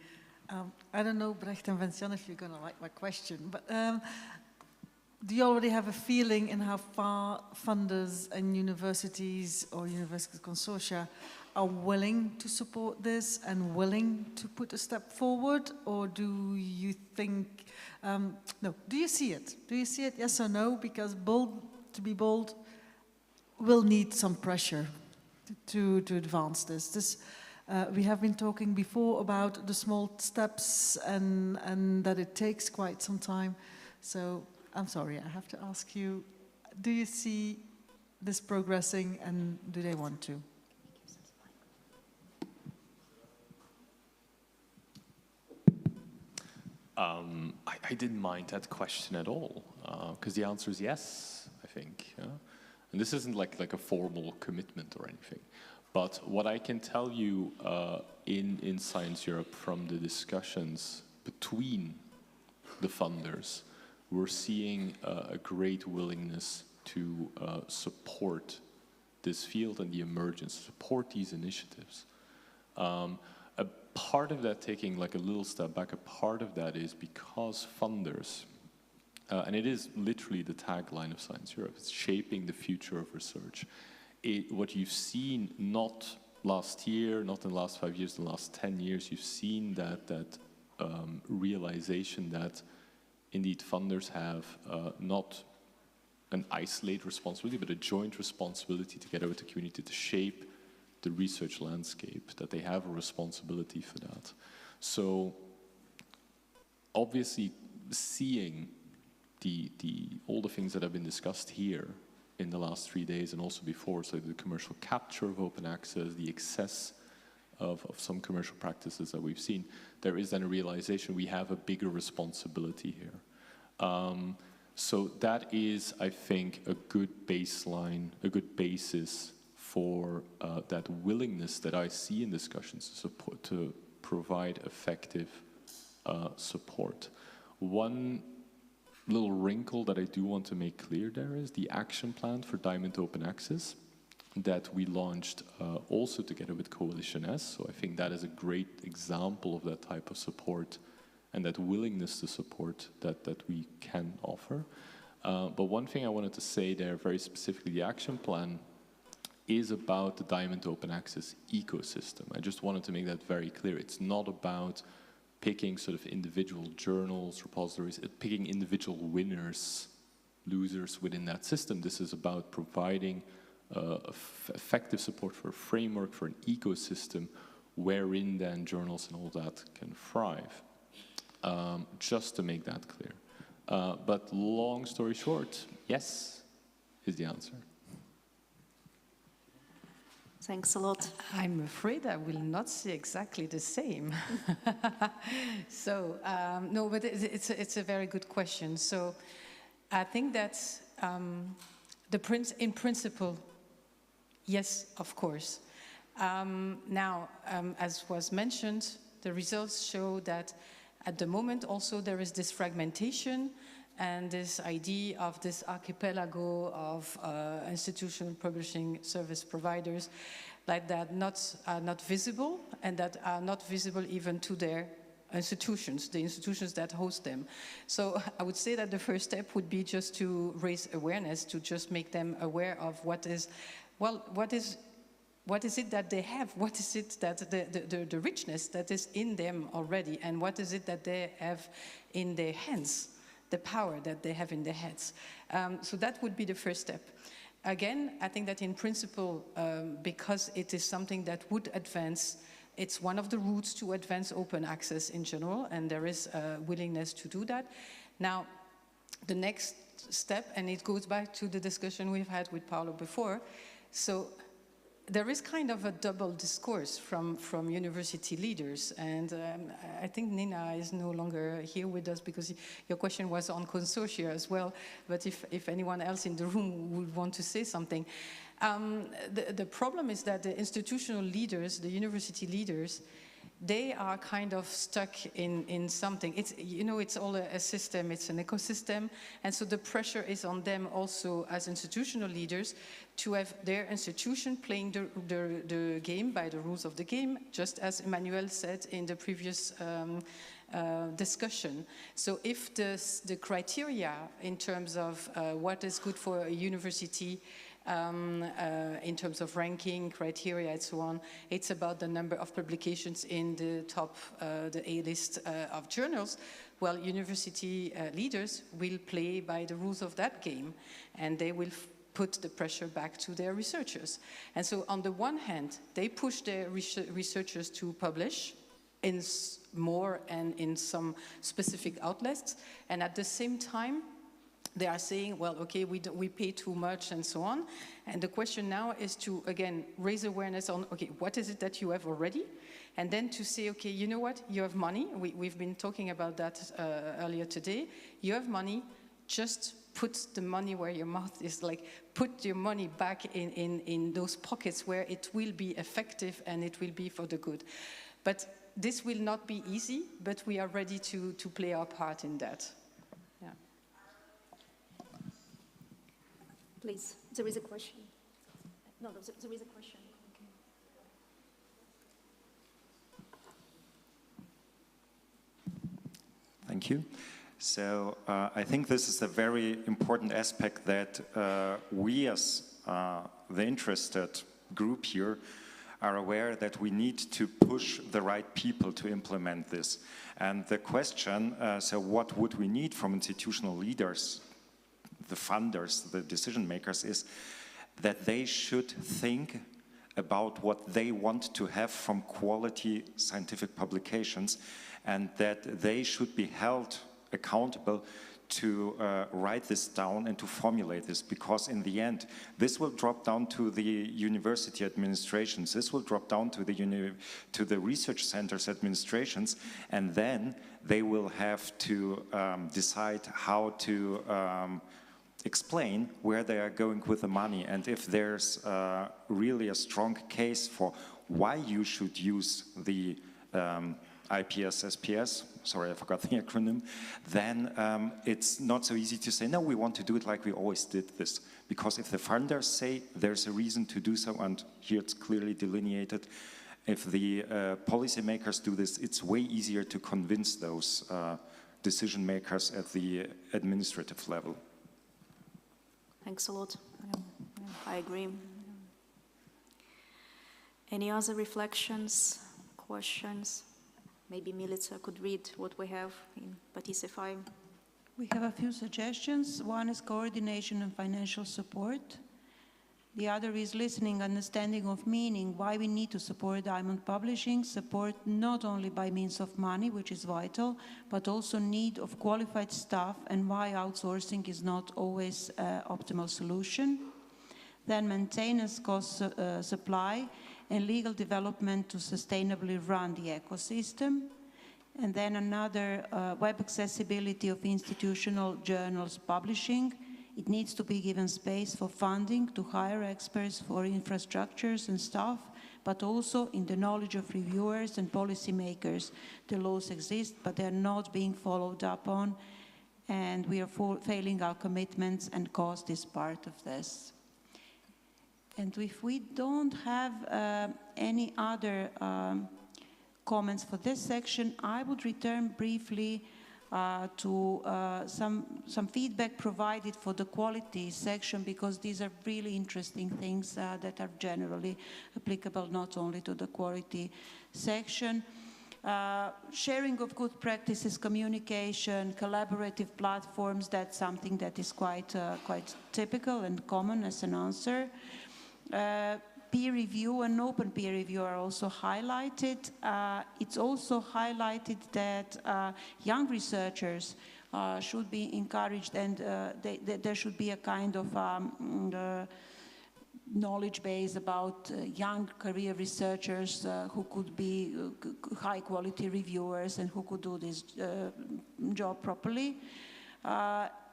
I don't know, Brecht and Vincent, if you're going to like my question, but do you already have a feeling in how far funders and universities or university consortia are willing to support this and willing to put a step forward? Or do you think, no, do you see it? Do you see it, yes or no? Because to be bold, will need some pressure to advance this. We have been talking before about the small steps and that it takes quite some time. So I'm sorry, I have to ask you, do you see this progressing and do they want to? I didn't mind that question at all, because the answer is yes, I think. Yeah? And this isn't like a formal commitment or anything. But what I can tell you in Science Europe from the discussions between the funders, we're seeing a great willingness to support this field and the emergence, support these initiatives. A part of that, taking like a little step back, a part of that is because funders, and it is literally the tagline of Science Europe, it's shaping the future of research. What you've seen, not last year, not in the last 5 years, in the last 10 years, you've seen that realization that indeed funders have not an isolated responsibility, but a joint responsibility together with the community to shape the research landscape, that they have a responsibility for that. So obviously seeing all the things that have been discussed here in the last 3 days and also before, so the commercial capture of open access, the excess of some commercial practices that we've seen, there is then a realization we have a bigger responsibility here. So that is, I think, a good baseline, a good basis for that willingness that I see in discussions to provide effective support. One little wrinkle that I do want to make clear there is the action plan for Diamond Open Access that we launched also together with Coalition S. So I think that is a great example of that type of support and that willingness to support that we can offer. But one thing I wanted to say there very specifically, the action plan is about the Diamond Open Access ecosystem. I just wanted to make that very clear. It's not about picking sort of individual journals, repositories, picking individual winners, losers within that system. This is about providing effective support for a framework, for an ecosystem wherein then journals and all that can thrive. Just to make that clear. But long story short, yes is the answer. Thanks a lot. I'm afraid I will not say exactly the same. So, no, but it's a very good question. So I think that in principle, yes, of course. Now, as was mentioned, the results show that at the moment also there is this fragmentation and this idea of this archipelago of institutional publishing service providers like that are not visible and that are not visible even to their institutions, the institutions that host them. So I would say that the first step would be just to raise awareness, to just make them aware of what is it that they have? What is it that the richness that is in them already, and what is it that they have in their hands? The power that they have in their heads. So that would be the first step. Again, I think that in principle, because it is something that would advance, it's one of the routes to advance open access in general, and there is a willingness to do that. Now, the next step, and it goes back to the discussion we've had with Paolo before, so there is kind of a double discourse from university leaders, and I think Nina is no longer here with us because your question was on consortia as well, but if anyone else in the room would want to say something. The problem is that the institutional leaders, the university leaders, they are kind of stuck in something. It's, you know, it's all a system, it's an ecosystem, and so the pressure is on them also as institutional leaders to have their institution playing the game by the rules of the game, just as Emmanuel said in the previous discussion. So if the criteria in terms of what is good for a university, in terms of ranking criteria and so on, it's about the number of publications in the top, the A-list of journals. Well, university leaders will play by the rules of that game, and they will put the pressure back to their researchers. And so on the one hand, they push their researchers to publish in more and in some specific outlets, and at the same time, they are saying, well, okay, we pay too much and so on. And the question now is to, again, raise awareness on, okay, what is it that you have already? And then to say, okay, you know what, you have money. We've been talking about that earlier today. You have money, just put the money where your mouth is, like put your money back in those pockets where it will be effective and it will be for the good. But this will not be easy, but we are ready to play our part in that. Please, there is a question. No, there is a question. Okay. Thank you. So I think this is a very important aspect that we as the interested group here are aware that we need to push the right people to implement this. And the question, so what would we need from institutional leaders, the funders, the decision makers, is that they should think about what they want to have from quality scientific publications, and that they should be held accountable to write this down and to formulate this, because in the end, this will drop down to the university administrations, this will drop down to the research centers administrations, and then they will have to decide how to explain where they are going with the money, and if there's really a strong case for why you should use the IPS, SPS, sorry, I forgot the acronym, then it's not so easy to say, no, we want to do it like we always did this. Because if the funders say there's a reason to do so, and here it's clearly delineated, if the policymakers do this, it's way easier to convince those decision makers at the administrative level. Thanks a lot. I agree. Any other reflections, questions? Maybe Milica could read what we have in Particify. We have a few suggestions. One is coordination and financial support. The other is listening, understanding of meaning, why we need to support diamond publishing, support not only by means of money, which is vital, but also need of qualified staff, and why outsourcing is not always an optimal solution. Then maintenance, cost supply, and legal development to sustainably run the ecosystem. And then another, web accessibility of institutional journals publishing. It needs to be given space for funding, to hire experts for infrastructures and staff, but also in the knowledge of reviewers and policymakers. The laws exist, but they're not being followed up on, and we are failing our commitments, and cost is part of this. And if we don't have any other comments for this section, I would return briefly to some feedback provided for the quality section, because these are really interesting things that are generally applicable not only to the quality section. Sharing of good practices, communication, collaborative platforms, that's something that is quite typical and common as an answer. Peer review and open peer review are also highlighted. It's also highlighted that young researchers should be encouraged, and there should be a kind of knowledge base about young career researchers who could be high quality reviewers and who could do this job properly.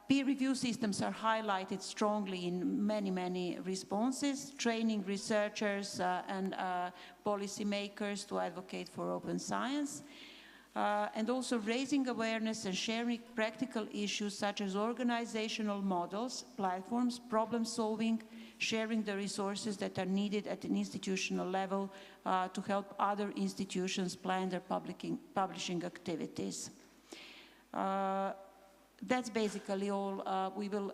Peer review systems are highlighted strongly in many, many responses, training researchers and policymakers to advocate for open science, and also raising awareness and sharing practical issues such as organizational models, platforms, problem solving, sharing the resources that are needed at an institutional level to help other institutions plan their publishing activities. That's basically all. We will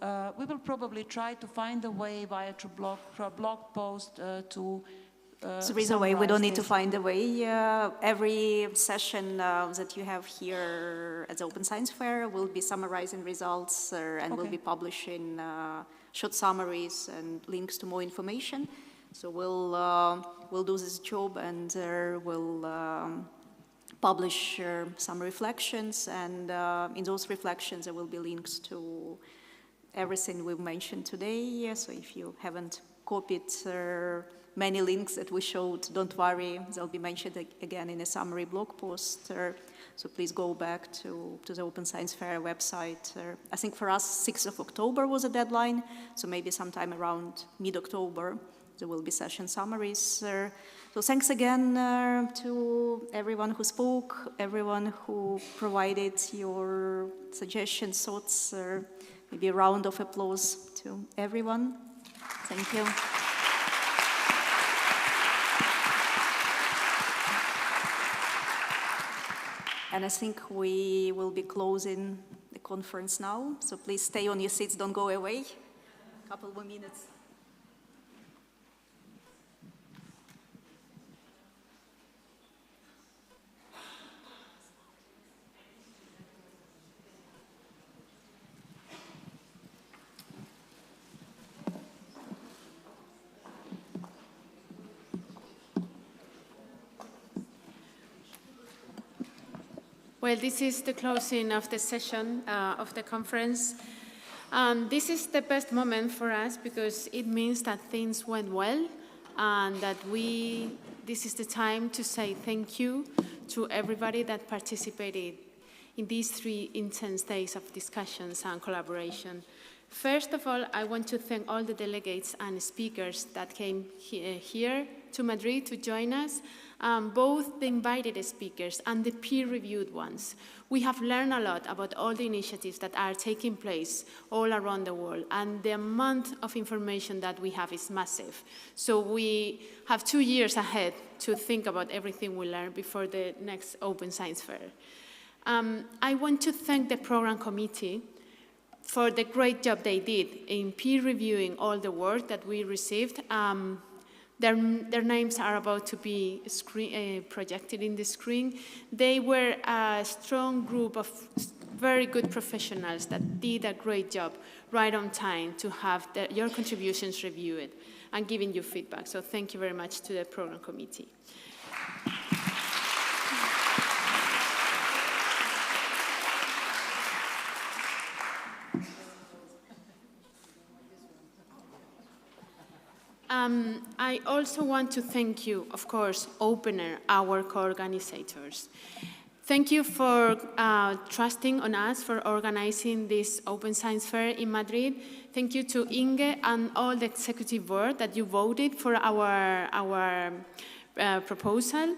probably try to find a way via a blog post to so there is a way, we don't need to find a way. Every session that you have here at the Open Science Fair will be summarizing results and will be publishing short summaries and links to more information. So we'll do this job and we'll publish some reflections, and in those reflections there will be links to everything we've mentioned today. So if you haven't copied many links that we showed, don't worry, they'll be mentioned again in a summary blog post. So please go back to the Open Science Fair website. I think for us 6th of October was a deadline, so maybe sometime around mid-October there will be session summaries. So thanks again to everyone who spoke, everyone who provided your suggestions, thoughts, maybe a round of applause to everyone. Thank you. And I think we will be closing the conference now. So please stay on your seats, don't go away. A couple more minutes. Well, this is the closing of the session of the conference. This is the best moment for us because it means that things went well and that this is the time to say thank you to everybody that participated in these 3 intense days of discussions and collaboration. First of all, I want to thank all the delegates and speakers that came here to Madrid to join us, both the invited speakers and the peer-reviewed ones. We have learned a lot about all the initiatives that are taking place all around the world, and the amount of information that we have is massive. So we have 2 years ahead to think about everything we learned before the next Open Science Fair. I want to thank the program committee for the great job they did in peer-reviewing all the work that we received. Their names are about to be projected in the screen. They were a strong group of very good professionals that did a great job right on time to have your contributions reviewed and giving you feedback. So thank you very much to the program committee. I also want to thank you, of course, Opener, our co-organizers. Thank you for trusting on us for organizing this Open Science Fair in Madrid. Thank you to Inge and all the executive board that you voted for our proposal.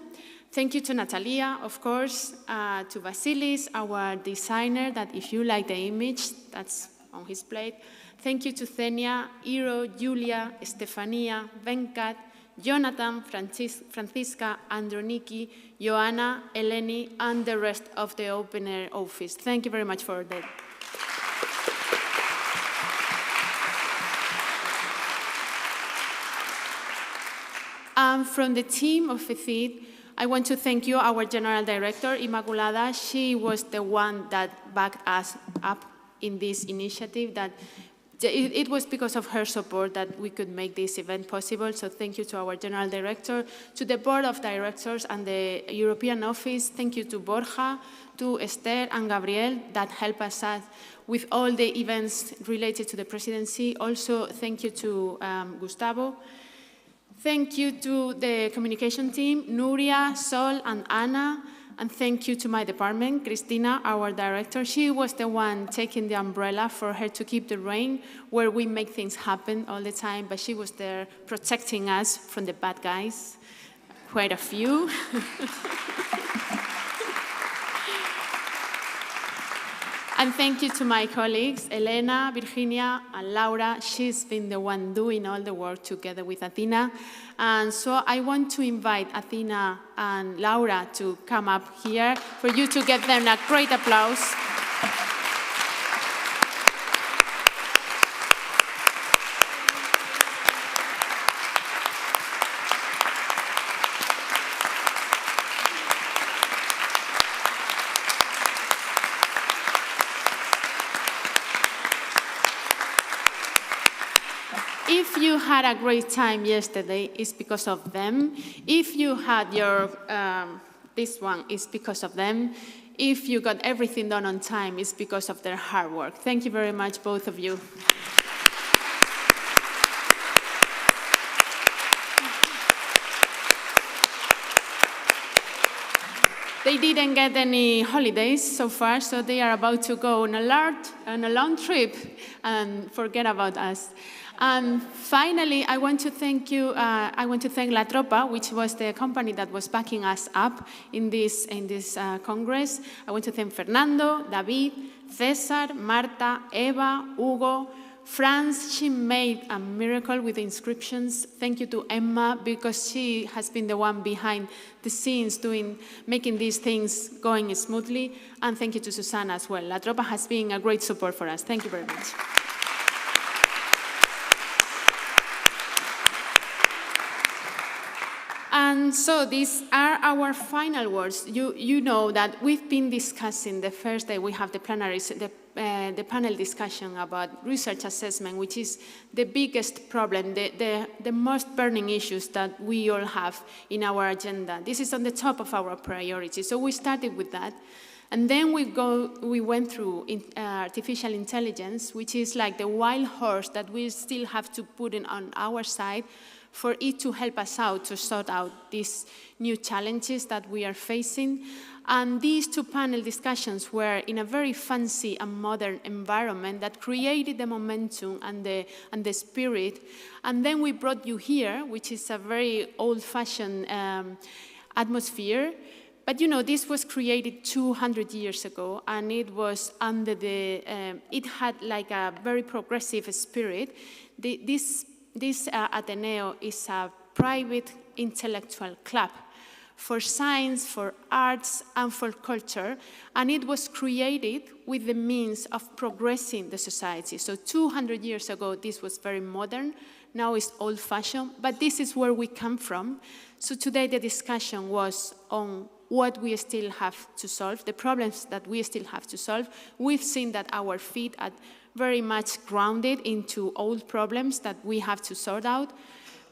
Thank you to Natalia, of course, to Vasilis, our designer, that if you like the image, that's on his plate. Thank you to Thenia, Iro, Julia, Stefania, Venkat, Jonathan, Francisca, Androniki, Joanna, Eleni, and the rest of the Open Air office. Thank you very much for that. From the team of FECYT, I want to thank you, our General Director, Immaculada. She was the one that backed us up in this initiative. It was because of her support that we could make this event possible. So thank you to our General Director, to the Board of Directors and the European Office. Thank you to Borja, to Esther and Gabriel that help us out with all the events related to the presidency. Also, thank you to Gustavo. Thank you to the communication team, Nuria, Sol, and Anna. And thank you to my department, Cristina, our director. She was the one taking the umbrella for her to keep the rain, where we make things happen all the time, but she was there protecting us from the bad guys, quite a few. And thank you to my colleagues, Elena, Virginia, and Laura. She's been the one doing all the work together with Athena. And so I want to invite Athena and Laura to come up here for you to give them a great applause. If you had a great time yesterday, it's because of them. If you had your, this one, it's because of them. If you got everything done on time, it's because of their hard work. Thank you very much, both of you. They didn't get any holidays so far, so they are about to go on a long trip and forget about us. And finally, I want to thank you. I want to thank La Tropa, which was the company that was backing us up in this Congress. I want to thank Fernando, David, Cesar, Marta, Eva, Hugo, France. She made a miracle with the inscriptions. Thank you to Emma, because she has been the one behind the scenes making these things going smoothly. And thank you to Susana as well. La Tropa has been a great support for us. Thank you very much. And so these are our final words. You know that we've been discussing the first day we have the plenary, the panel discussion about research assessment, which is the biggest problem, the most burning issues that we all have in our agenda. This is on the top of our priority. So we started with that. And then we went through artificial intelligence, which is like the wild horse that we still have to put on our side for it to help us out to sort out these new challenges that we are facing. And these two panel discussions were in a very fancy and modern environment that created the momentum and the spirit. And then we brought you here, which is a very old-fashioned atmosphere. But you know, this was created 200 years ago, and it was under it had like a very progressive spirit. This Ateneo is a private intellectual club for science, for arts, and for culture, and it was created with the means of progressing the society. So 200 years ago, this was very modern. Now it's old-fashioned, but this is where we come from. So today the discussion was on what we still have to solve, the problems that we still have to solve. We've seen that our feet are very much grounded into old problems that we have to sort out.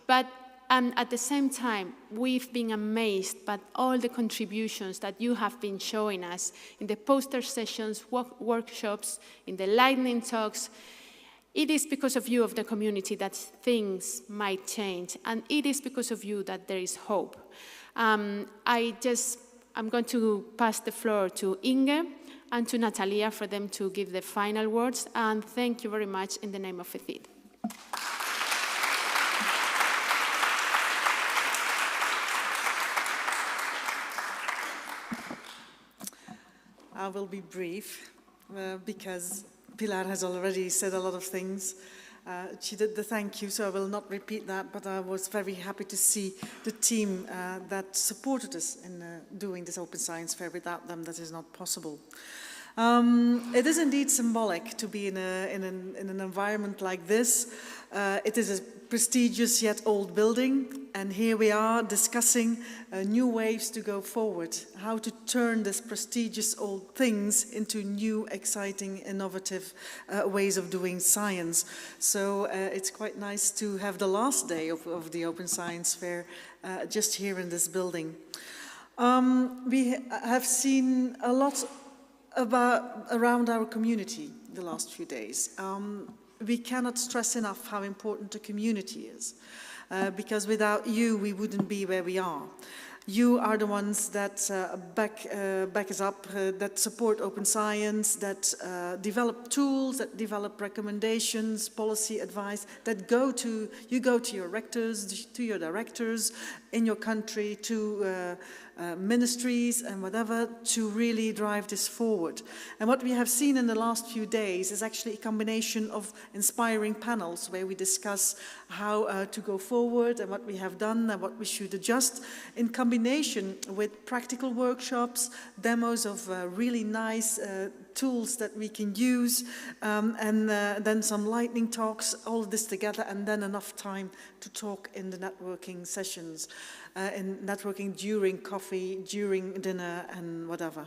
But at the same time, we've been amazed by all the contributions that you have been showing us in the poster sessions, workshops, in the lightning talks. It is because of you, of the community, that things might change. And it is because of you that there is hope. I'm going to pass the floor to Inge and to Natalia for them to give the final words. And thank you very much in the name of FECYT. I will be brief because Pilar has already said a lot of things. She did the thank you, so I will not repeat that, but I was very happy to see the team that supported us in doing this Open Science Fair. Without them, that is not possible. It is indeed symbolic to be in an environment like this. It is a prestigious yet old building, and here we are discussing new ways to go forward, how to turn this prestigious old things into new, exciting, innovative ways of doing science. So it's quite nice to have the last day of the Open Science Fair just here in this building. We have seen a lot around our community the last few days. We cannot stress enough how important the community is, because without you, we wouldn't be where we are. You are the ones that back us up, that support open science, that develop tools, that develop recommendations, policy advice, that go to your rectors, to your directors in your country, to ministries and whatever, to really drive this forward. And what we have seen in the last few days is actually a combination of inspiring panels where we discuss how to go forward and what we have done and what we should adjust, in combination with practical workshops, demos of really nice tools that we can use, and then some lightning talks, all of this together, and then enough time to talk in the networking sessions, in networking during coffee, during dinner, and whatever.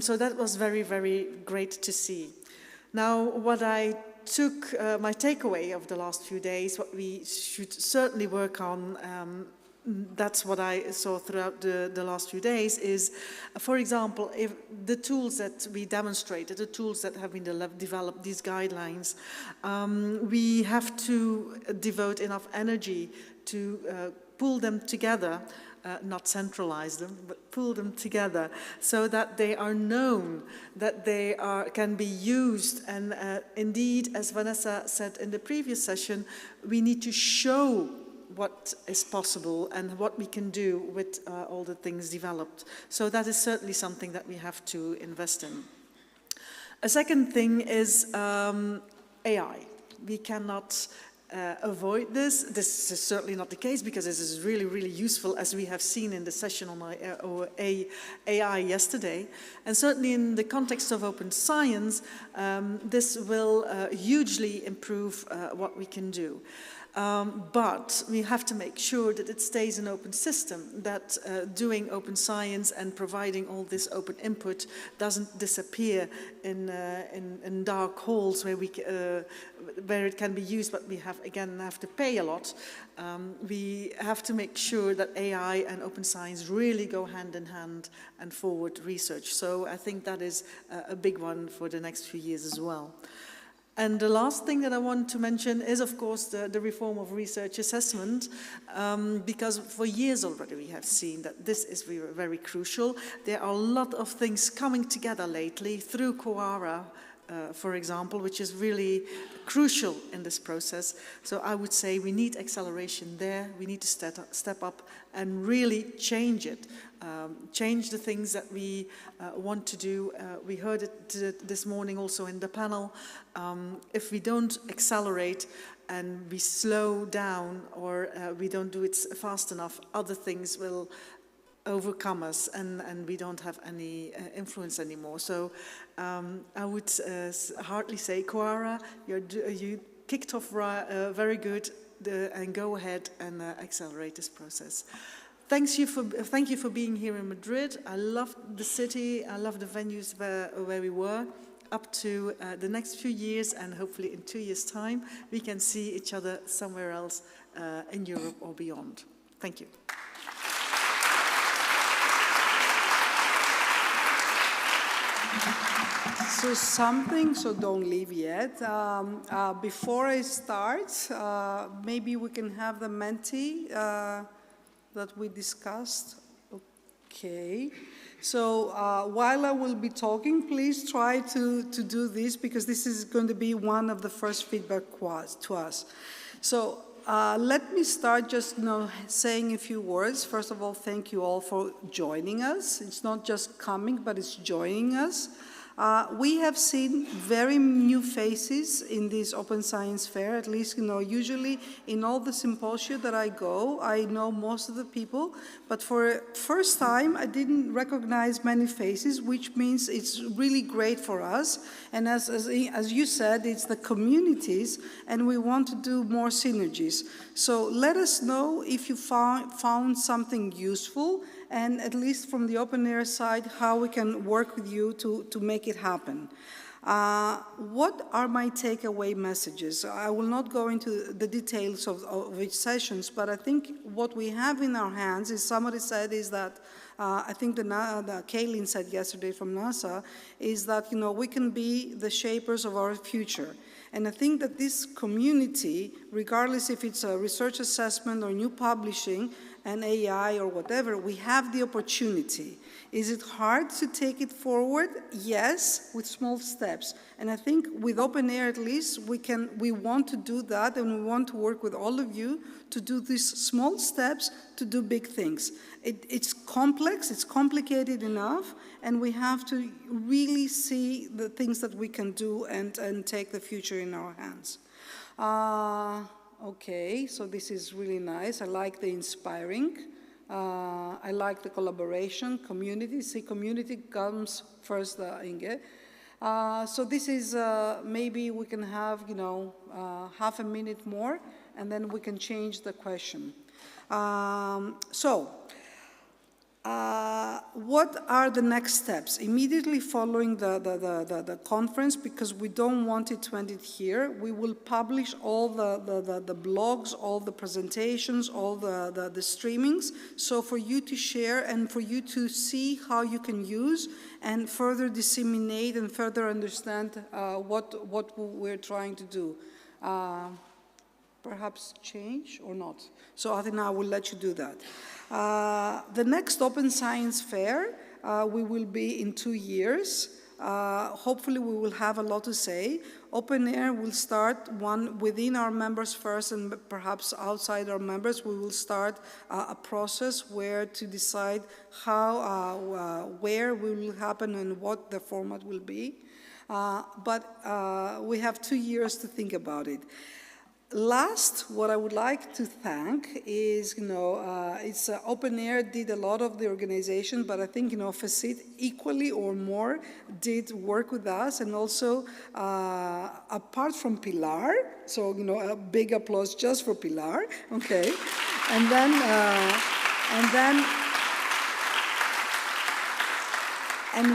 So that was very, very great to see. Now, what I took, my takeaway of the last few days, what we should certainly work on, that's what I saw throughout the last few days, is, for example, if the tools that we demonstrated, the tools that have been developed, these guidelines, we have to devote enough energy to pull them together, not centralize them, but pull them together so that they are known, that they can be used. And indeed, as Vanessa said in the previous session, we need to show what is possible and what we can do with all the things developed. So that is certainly something that we have to invest in. A second thing is AI. We cannot avoid this. This is certainly not the case because this is really, really useful, as we have seen in the session on AI yesterday. And certainly in the context of open science, this will hugely improve what we can do. But we have to make sure that it stays an open system, that doing open science and providing all this open input doesn't disappear in dark holes where it can be used, but we have to pay a lot. We have to make sure that AI and open science really go hand in hand and forward research. So I think that is a big one for the next few years as well. And the last thing that I want to mention is, of course, the reform of research assessment, because for years already we have seen that this is very, very crucial. There are a lot of things coming together lately through QARA, for example, which is really crucial in this process. So I would say we need acceleration there. We need to step up and really change it. Change the things that we want to do. We heard it this morning also in the panel. If we don't accelerate and we slow down, or we don't do it fast enough, other things will overcome us, and we don't have any influence anymore. So I would hardly say, QARA, you kicked off very good, and go ahead and accelerate this process. Thank you for being here in Madrid. I love the city. I love the venues where we were. Up to the next few years, and hopefully in 2 years' time, we can see each other somewhere else in Europe or beyond. Thank you. So so don't leave yet. Before I start, maybe we can have the Menti that we discussed. Okay. So while I will be talking, please try to do this, because this is going to be one of the first feedback to us. So let me start just saying a few words. First of all, thank you all for joining us. It's not just coming, but it's joining us. We have seen very new faces in this Open Science Fair, at least, usually in all the symposia that I go, I know most of the people, but for first time, I didn't recognize many faces, which means it's really great for us. And as you said, it's the communities, and we want to do more synergies. So let us know if you found something useful, and at least from the open air side, how we can work with you to make it happen. What are my takeaway messages? I will not go into the details of each sessions, but I think what we have in our hands is, somebody said, is that, I think Kaylin said yesterday from NASA, is that, we can be the shapers of our future. And I think that this community, regardless if it's a research assessment or new publishing, and AI or whatever, we have the opportunity. Is it hard to take it forward? Yes, with small steps. And I think with Open Air at least, we want to do that, and we want to work with all of you to do these small steps to do big things. It's complex, it's complicated enough, and we have to really see the things that we can do and take the future in our hands. Okay, so this is really nice. I like the inspiring. I like the collaboration, community. See, community comes first, Inge. So this is, maybe we can have, half a minute more, and then we can change the question. What are the next steps? Immediately following the conference, because we don't want it to end it here, we will publish all the blogs, all the presentations, all the streamings, so for you to share and for you to see how you can use and further disseminate and further understand what we're trying to do. Perhaps change or not. So Athena, I will let you do that. The next Open Science Fair, we will be in 2 years. Hopefully we will have a lot to say. Open Air will start one within our members first, and perhaps outside our members, we will start a process where to decide how, where we will happen and what the format will be. But we have 2 years to think about it. Last, what I would like to thank is, it's Open Air did a lot of the organization, but I think, FECYT equally or more did work with us, and also apart from Pilar, so, a big applause just for Pilar, okay, and then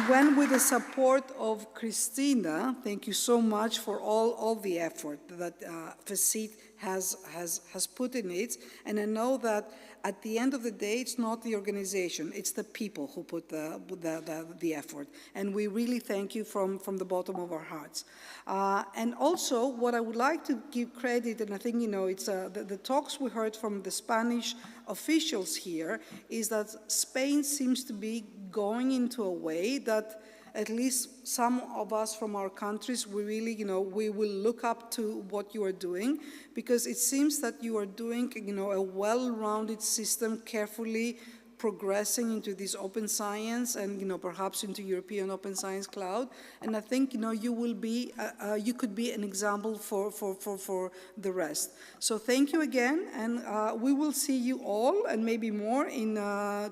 when with the support of Christina, thank you so much for all the effort that FECYT has put in it. And I know that at the end of the day, it's not the organization, it's the people who put the effort. And we really thank you from the bottom of our hearts. And also, what I would like to give credit, and I think, it's the talks we heard from the Spanish officials here, is that Spain seems to be going into a way that at least some of us from our countries, we really, we will look up to what you are doing, because it seems that you are doing, a well-rounded system, carefully progressing into this open science and, perhaps into European Open Science Cloud. And I think, you will be, you could be an example for the rest. So thank you again, and we will see you all, and maybe more, in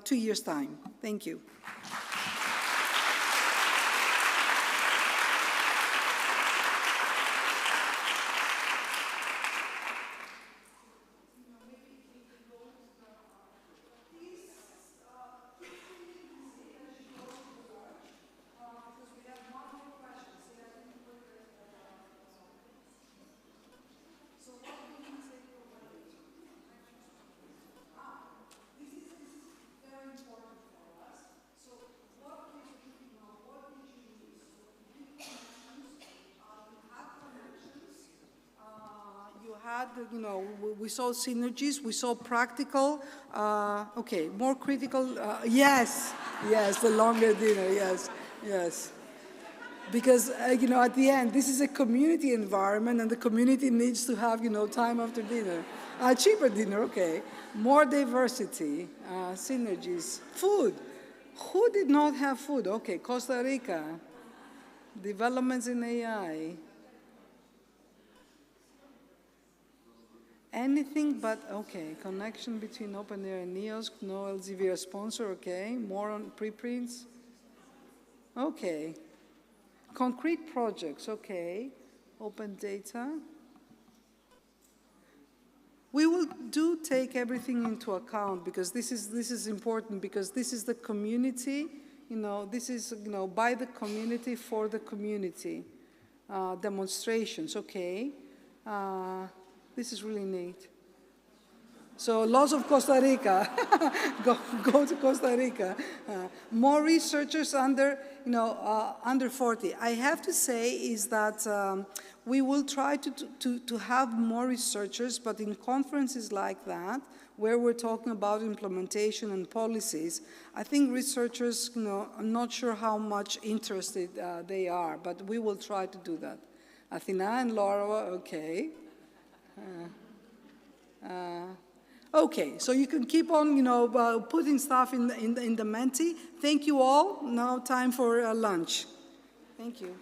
2 years' time. Thank you. We saw synergies, we saw practical, okay, more critical, yes, the longer dinner, yes. Because, at the end, this is a community environment, and the community needs to have, time after dinner. Cheaper dinner, okay. More diversity, synergies. Food. Who did not have food? Okay, Costa Rica. Developments in AI. Anything but, okay, connection between Open Air and NEOS, no Elsevier sponsor, okay. More on preprints. Okay. Concrete projects, okay. Open data. We will take everything into account, because this is important, because this is the community, this is, by the community, for the community. Demonstrations, okay. This is really neat. So lots of Costa Rica, go to Costa Rica. More researchers under, under 40. I have to say is that we will try to have more researchers, but in conferences like that, where we're talking about implementation and policies, I think researchers, I'm not sure how much interested they are, but we will try to do that. Athena and Laura, okay. Okay, so you can keep on, putting stuff in the Menti. Thank you all. Now time for lunch. Thank you.